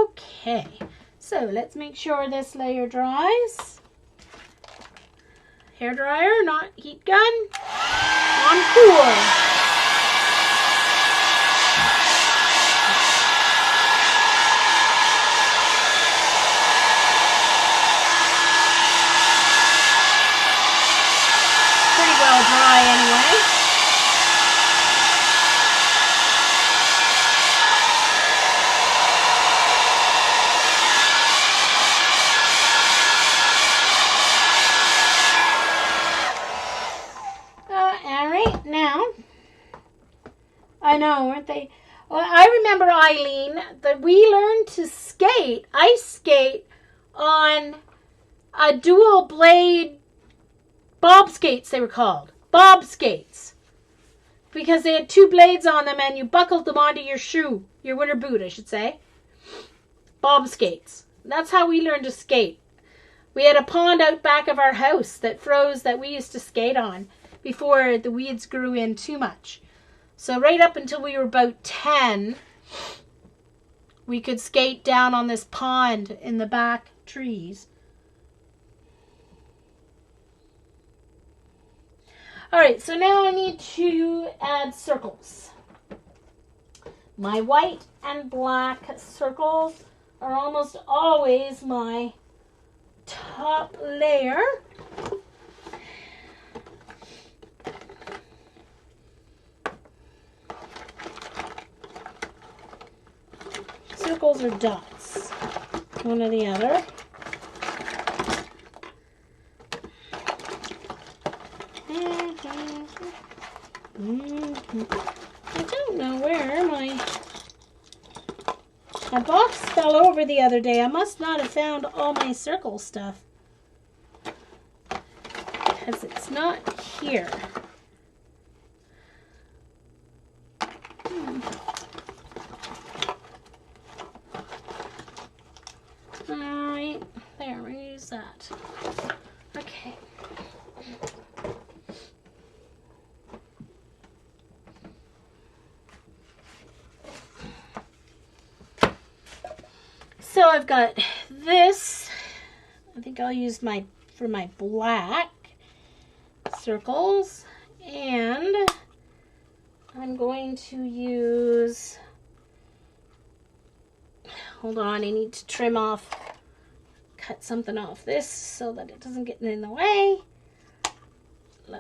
Okay, so let's make sure this layer dries. Hair dryer, not heat gun, on cool. Pretty well dry anyway. I know, weren't they? Well, I remember, Eileen, that we learned to skate, ice skate, on a dual blade bob skates, they were called. Bob skates. Because they had two blades on them and you buckled them onto your shoe. Your winter boot, I should say. Bob skates. That's how we learned to skate. We had a pond out back of our house that froze that we used to skate on before the weeds grew in too much. So right up until we were about 10, we could skate down on this pond in the back trees. All right, so now I need to add circles. My white and black circles are almost always my top layer. Circles or dots, one or the other. I don't know where my box fell over the other day. I must not have found all my circle stuff because it's not here. Alright, there, we use that. Okay. So I've got this. I think I'll use for my black circles, and I'm going to use, hold on, I need to trim off, cut something off this so that it doesn't get in the way.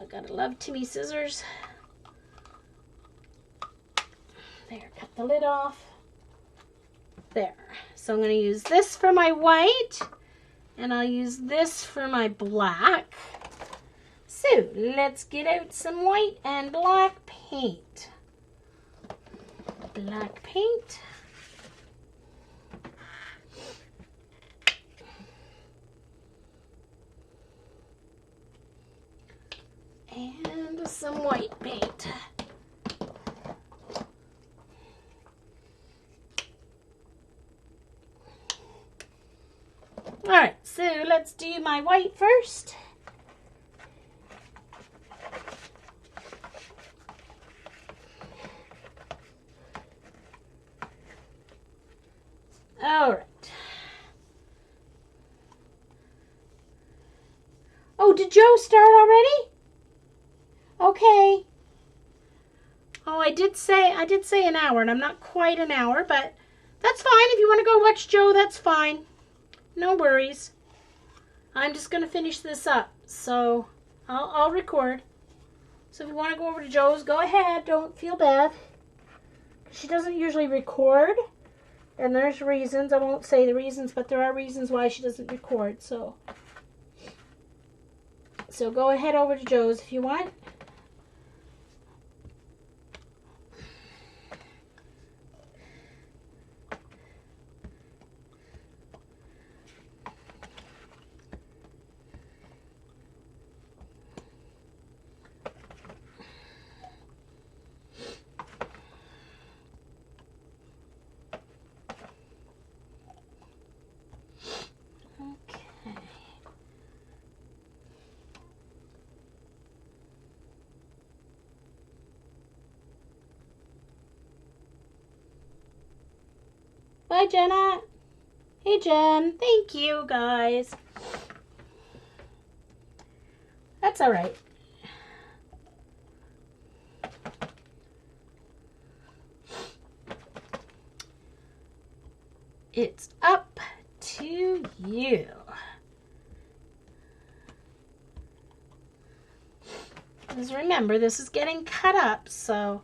Gotta love Timmy scissors. There, cut the lid off. There. So I'm going to use this for my white, and I'll use this for my black. So let's get out some white and black paint. Black paint. And some white paint. Alright, so let's do my white first. Alright. Oh, did Joe start already? Okay. Oh, I did say an hour, and I'm not quite an hour, but that's fine. If you want to go watch Joe, that's fine. No worries. I'm just going to finish this up. So I'll record. So if you want to go over to Joe's, go ahead. Don't feel bad. She doesn't usually record. And there's reasons. I won't say the reasons, but there are reasons why she doesn't record. So go ahead over to Joe's if you want. Bye, Jenna. Hey, Jen. Thank you, guys. That's all right. It's up to you. Because remember, this is getting cut up, so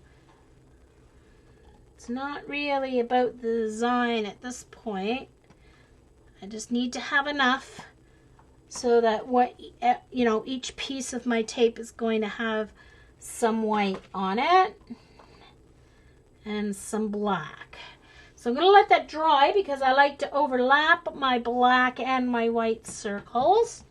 it's not really about the design at this point. I just need to have enough so that each piece of my tape is going to have some white on it and some black. So I'm going to let that dry because I like to overlap my black and my white circles.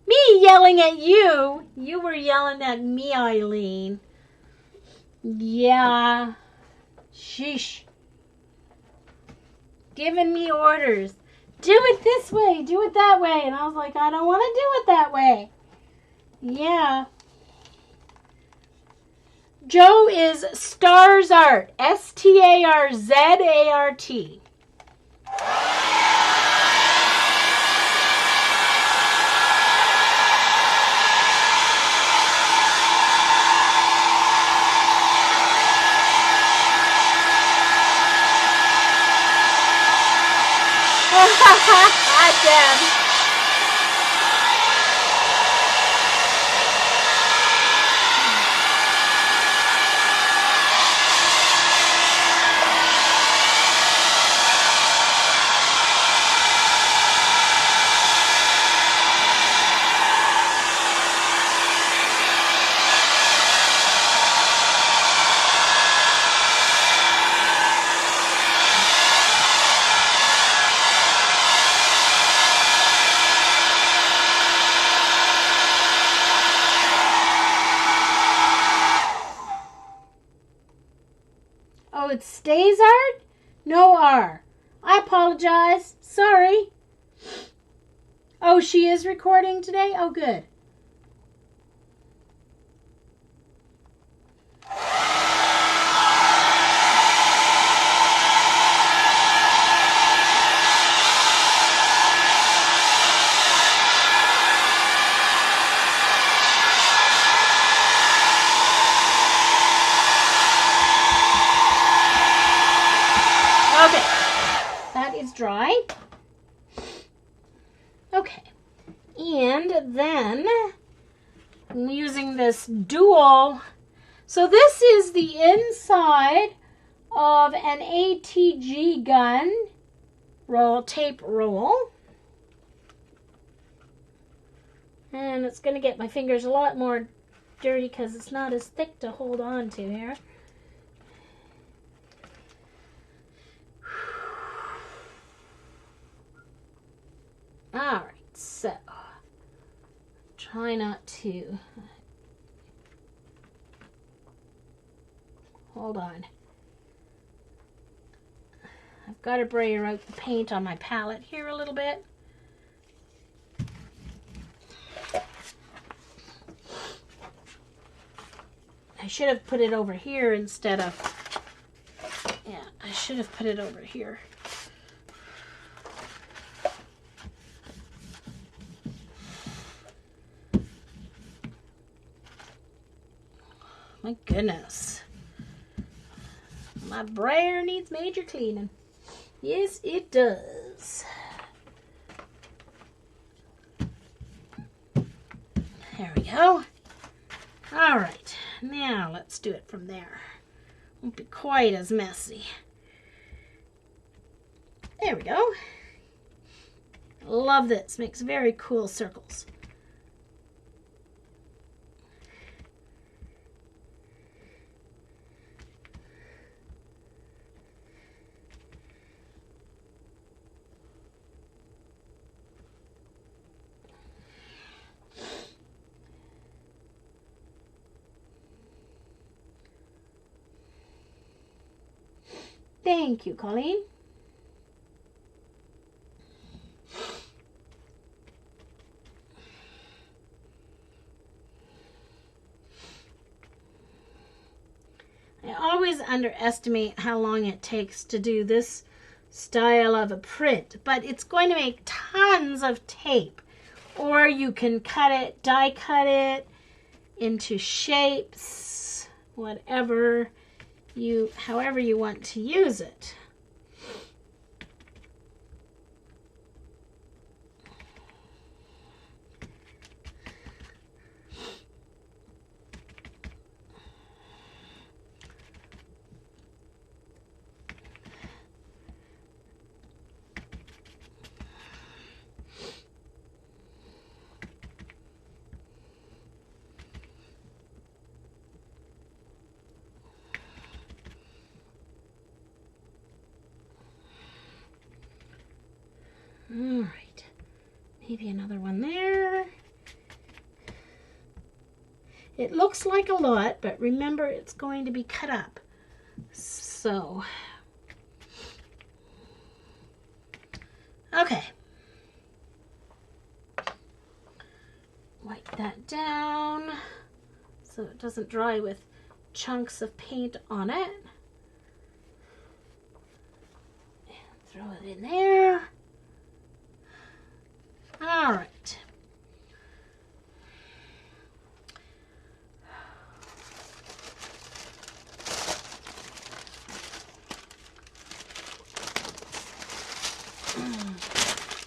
Me yelling at you. You were yelling at me, Eileen. Yeah. Sheesh. Giving me orders. Do it this way. Do it that way. And I was like, I don't want to do it that way. Yeah. Joe is Stars Art. Starzart. Damn. Oh, it stays art? No R. I apologize. Sorry. Oh, she is recording today? Oh, good. Okay, that is dry. Okay, and then I'm using this dual. So this is the inside of an ATG gun tape roll. And it's going to get my fingers a lot more dirty because it's not as thick to hold on to here. Alright, so try not to. Hold on. I've got to brayer out the paint on my palette here a little bit. I should have put it over here instead of, yeah, I should have put it over here. my goodness. My brayer needs major cleaning. Yes, it does. There we go. All right, now let's do it from there. Won't be quite as messy. There we go. Love this. Makes very cool circles. Thank you, Colleen. I always underestimate how long it takes to do this style of a print, but it's going to make tons of tape. Or you can cut it, die cut it into shapes, whatever however you want to use it. All right, maybe another one there. It looks like a lot, but remember it's going to be cut up. So, okay. Wipe that down so it doesn't dry with chunks of paint on it. And throw it in there. All right.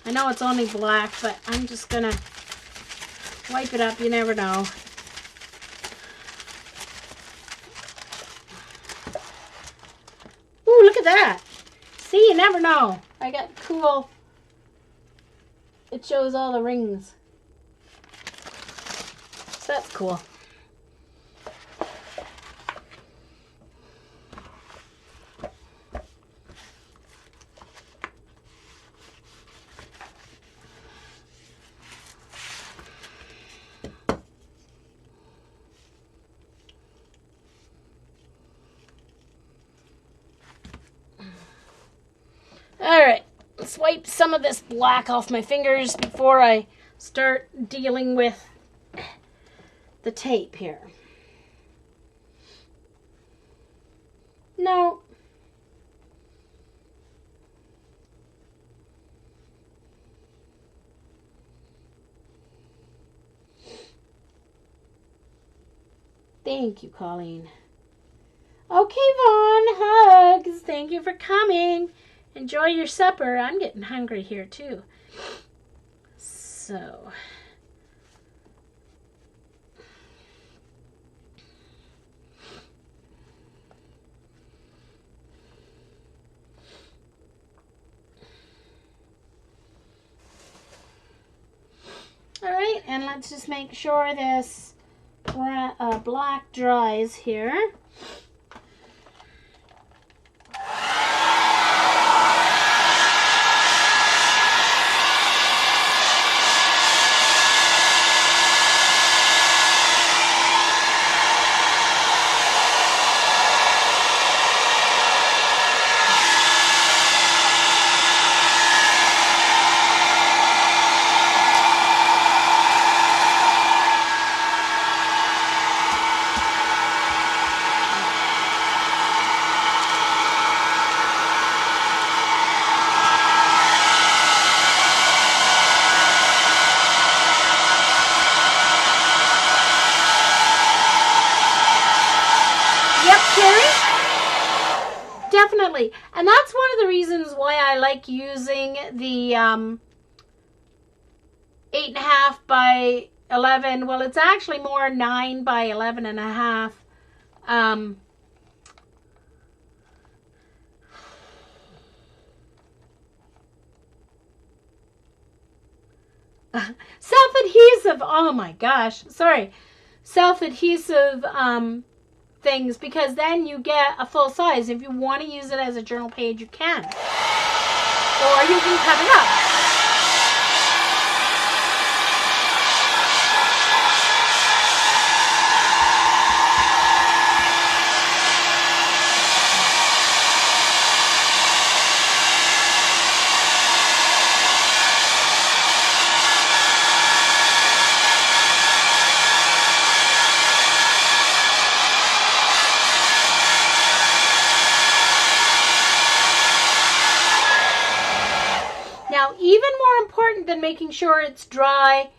I know it's only black, but I'm just gonna wipe it up. You never know. Ooh, look at that. See, you never know. I got cool. It shows all the rings. So that's cool. Alright, let's wipe some of this black off my fingers before I start dealing with the tape here. No. Thank you, Colleen. Okay, Vaughn, hugs. Thank you for coming. Enjoy your supper. I'm getting hungry here too. So, all right, and let's just make sure this black dries here. Definitely. And that's one of the reasons why I like using the 8.5 by 11. Well, it's actually more 9 by 11.5. Self-adhesive. Oh my gosh. Sorry. Self-adhesive things, because then you get a full size. If you want to use it as a journal page, you can. Or you can cut it up. Now, even more important than making sure it's dry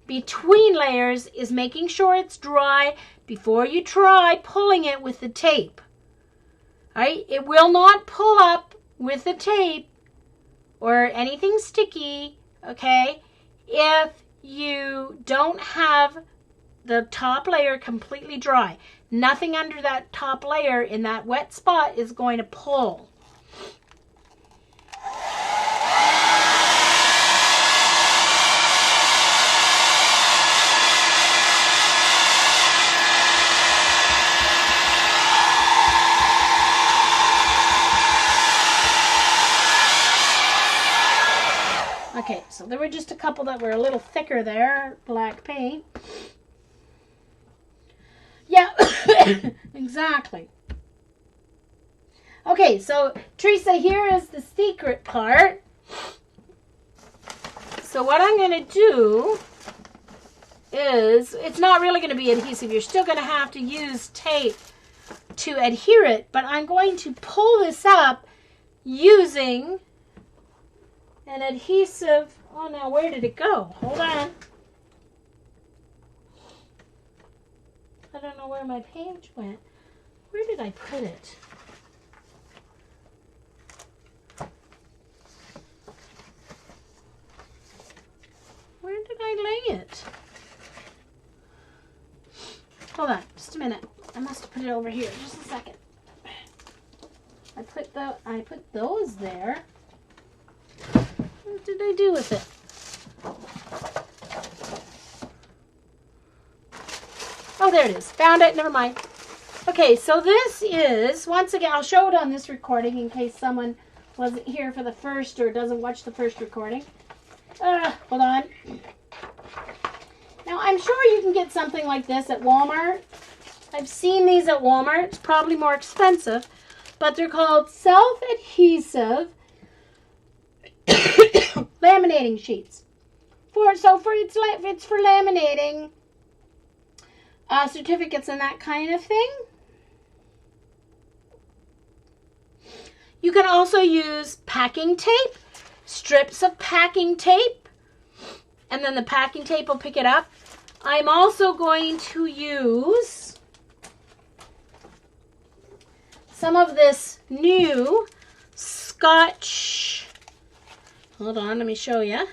between layers is making sure it's dry before you try pulling it with the tape. All right? It will not pull up with the tape or anything sticky, okay, if you don't have the top layer completely dry. Nothing under that top layer in that wet spot is going to pull. Okay, so there were just a couple that were a little thicker there, black paint. Yeah, exactly. Okay, so Teresa, here is the secret part. So what I'm going to do is, it's not really going to be adhesive. You're still going to have to use tape to adhere it, but I'm going to pull this up using an adhesive. Oh, now where did it go? Hold on. I don't know where my page went. Where did I put it? Where did I lay it? Hold on, just a minute. I must have put it over here. Just a second. I put those there. What did I do with it? Oh, there it is. Found it. Never mind. Okay, so this is, once again, I'll show it on this recording in case someone wasn't here for the first or doesn't watch the first recording. Hold on. Now, I'm sure you can get something like this at Walmart. I've seen these at Walmart. It's probably more expensive, but they're called self-adhesive laminating sheets. It's for laminating certificates and that kind of thing. You can also use packing tape, strips of packing tape, and then the packing tape will pick it up. I'm also going to use some of this new Scotch. Hold on, let me show you.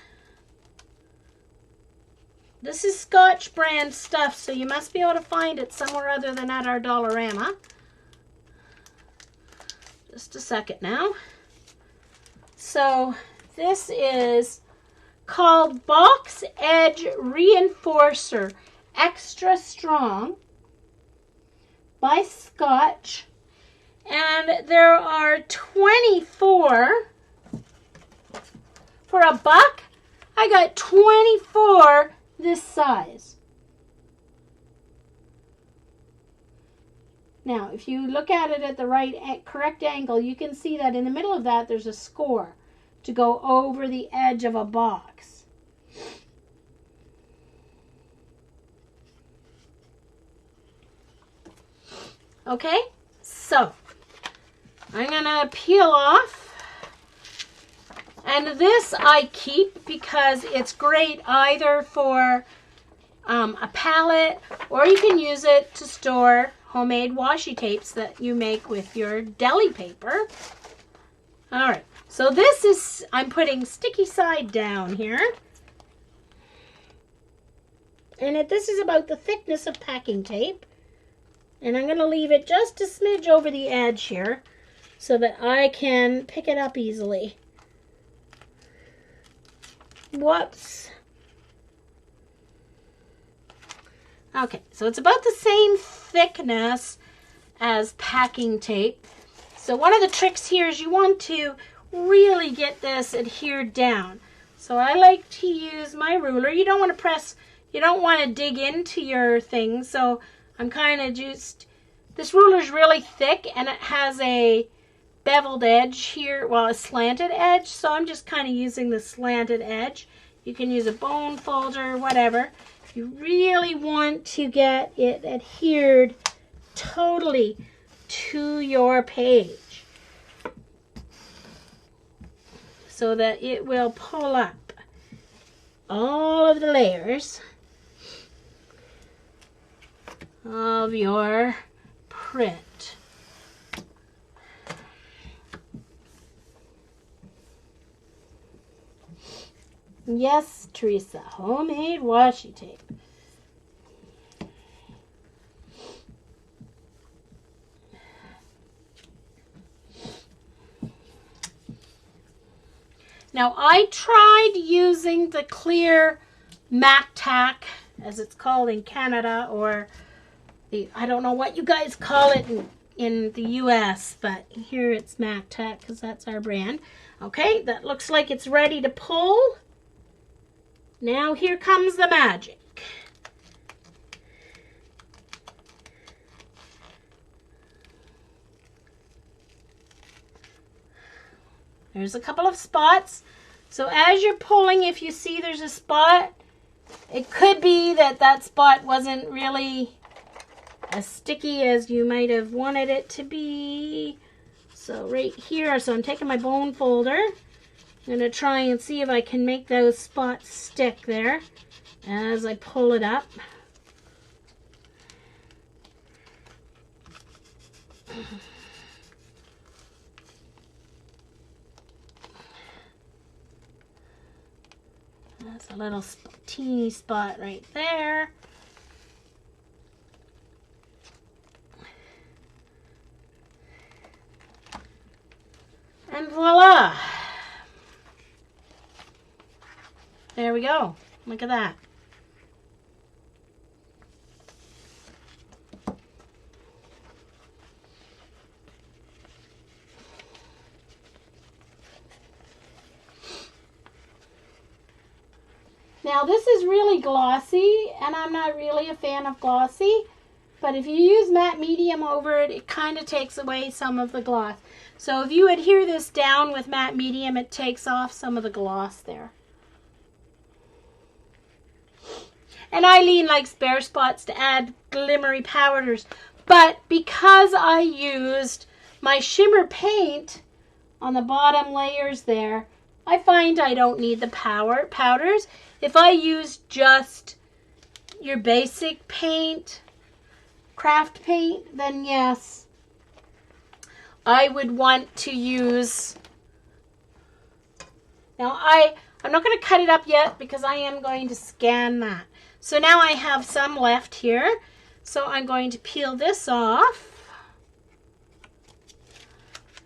This is Scotch brand stuff, so you must be able to find it somewhere other than at our Dollarama. Just a second now. So this is called Box Edge Reinforcer Extra Strong by Scotch. And there are 24 for $1. I got 24 this size. Now, if you look at it at the correct angle, you can see that in the middle of that there's a score to go over the edge of a box. Okay, so I'm gonna peel off. And this I keep because it's great either for a palette, or you can use it to store homemade washi tapes that you make with your deli paper. All right, so this is, I'm putting sticky side down here. And this is about the thickness of packing tape. And I'm going to leave it just a smidge over the edge here so that I can pick it up easily. Whoops. Okay, so it's about the same thickness as packing tape. So one of the tricks here is you want to really get this adhered down. So I like to use my ruler. You don't want to press, you don't want to dig into your thing. So I'm kind of just, this ruler's really thick and it has a beveled edge here, well, a slanted edge. So I'm just kind of using the slanted edge. You can use a bone folder, whatever. You really want to get it adhered totally to your page so that it will pull up all of the layers of your print. Yes, Teresa, homemade washi tape. Now, I tried using the clear Mac Tack, as it's called in Canada, or the, I don't know what you guys call it in the US, but here it's Mac Tack because that's our brand. Okay, that looks like it's ready to pull. Now here comes the magic. There's a couple of spots. So as you're pulling, if you see there's a spot, it could be that that spot wasn't really as sticky as you might have wanted it to be. So right here, so I'm taking my bone folder. I'm going to try and see if I can make those spots stick there as I pull it up. That's a little teeny spot right there. And voila! There we go. Look at that. Now this is really glossy, and I'm not really a fan of glossy, but if you use matte medium over it, it kind of takes away some of the gloss. So if you adhere this down with matte medium, it takes off some of the gloss there. And Eileen likes bare spots to add glimmery powders, but because I used my shimmer paint on the bottom layers there, I find I don't need the powders. If I use just your basic paint, craft paint, then yes, I would want to use. Now I'm not going to cut it up yet because I am going to scan that. So now I have some left here. So I'm going to peel this off.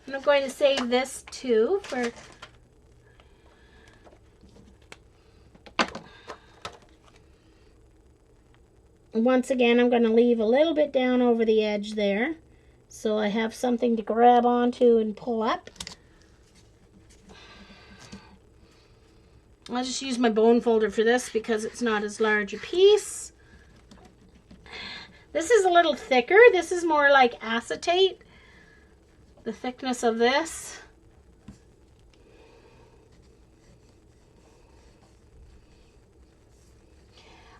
And I'm going to save this too for. Once again, I'm going to leave a little bit down over the edge there, so I have something to grab onto and pull up. I'll just use my bone folder for this because it's not as large a piece. This is a little thicker. This is more like acetate, the thickness of this.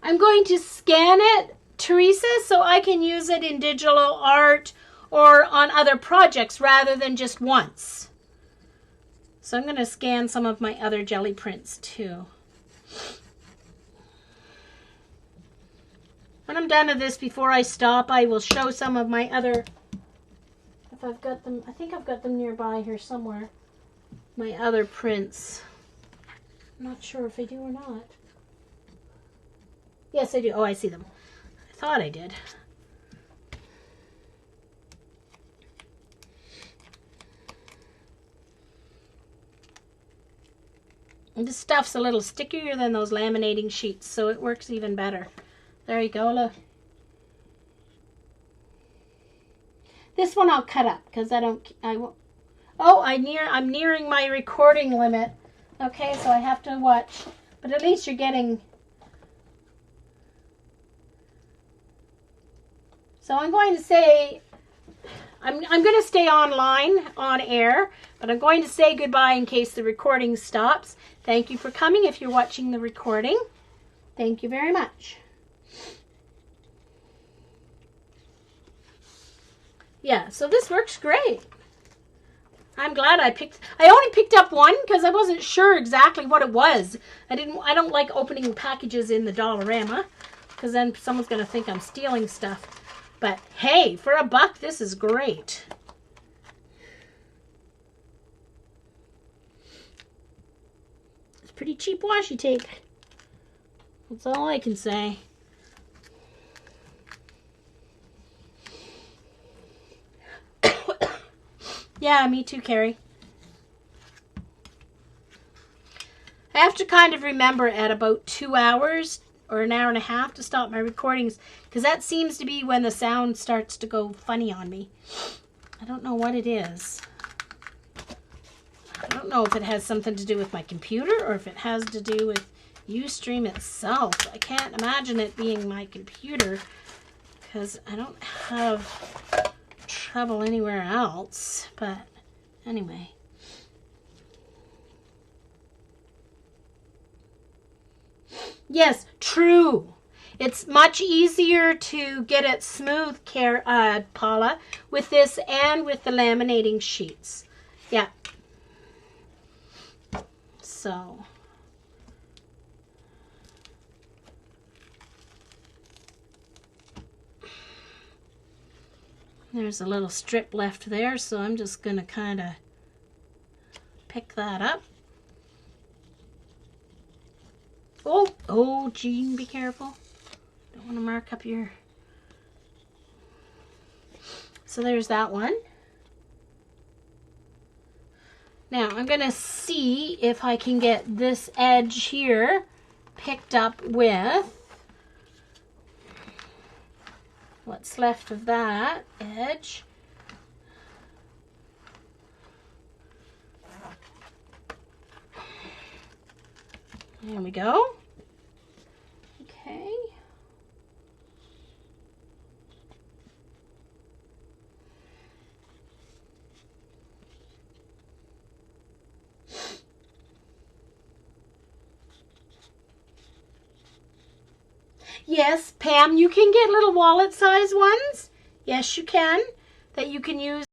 I'm going to scan it, Teresa, so I can use it in digital art or on other projects rather than just once. So I'm going to scan some of my other jelly prints too. When I'm done with this, before I stop, I will show some of my other, if I've got them, I think I've got them nearby here somewhere, my other prints. I'm not sure if I do or not. Yes, I do. Oh, I see them. I thought I did. And this stuff's a little stickier than those laminating sheets, so it works even better. There you go, look. This one I'll cut up because I won't. Oh, I'm nearing my recording limit. Okay, so I have to watch. But at least you're getting. So I'm going to say, I'm going to stay online, on air, but I'm going to say goodbye in case the recording stops. Thank you for coming if you're watching the recording. Thank you very much. Yeah, so this works great. I'm glad I only picked up one because I wasn't sure exactly what it was. I don't like opening packages in the Dollarama because then someone's going to think I'm stealing stuff. But hey, for $1, this is great. It's pretty cheap washi tape. That's all I can say. Yeah, me too, Carrie. I have to kind of remember at about 2 hours or an hour and a half to stop my recordings because that seems to be when the sound starts to go funny on me. I don't know what it is. I don't know if it has something to do with my computer or if it has to do with Ustream itself. I can't imagine it being my computer because I don't have trouble anywhere else. But anyway. Yes, true. It's much easier to get it smooth, Paula, with this and with the laminating sheets. Yeah. So. There's a little strip left there, so I'm just going to kind of pick that up. Oh, Jean, be careful. Don't want to mark up your... So there's that one. Now, I'm going to see if I can get this edge here picked up with what's left of that edge. There we go. Okay. Yes, Pam, you can get little wallet size ones. Yes, you can. That you can use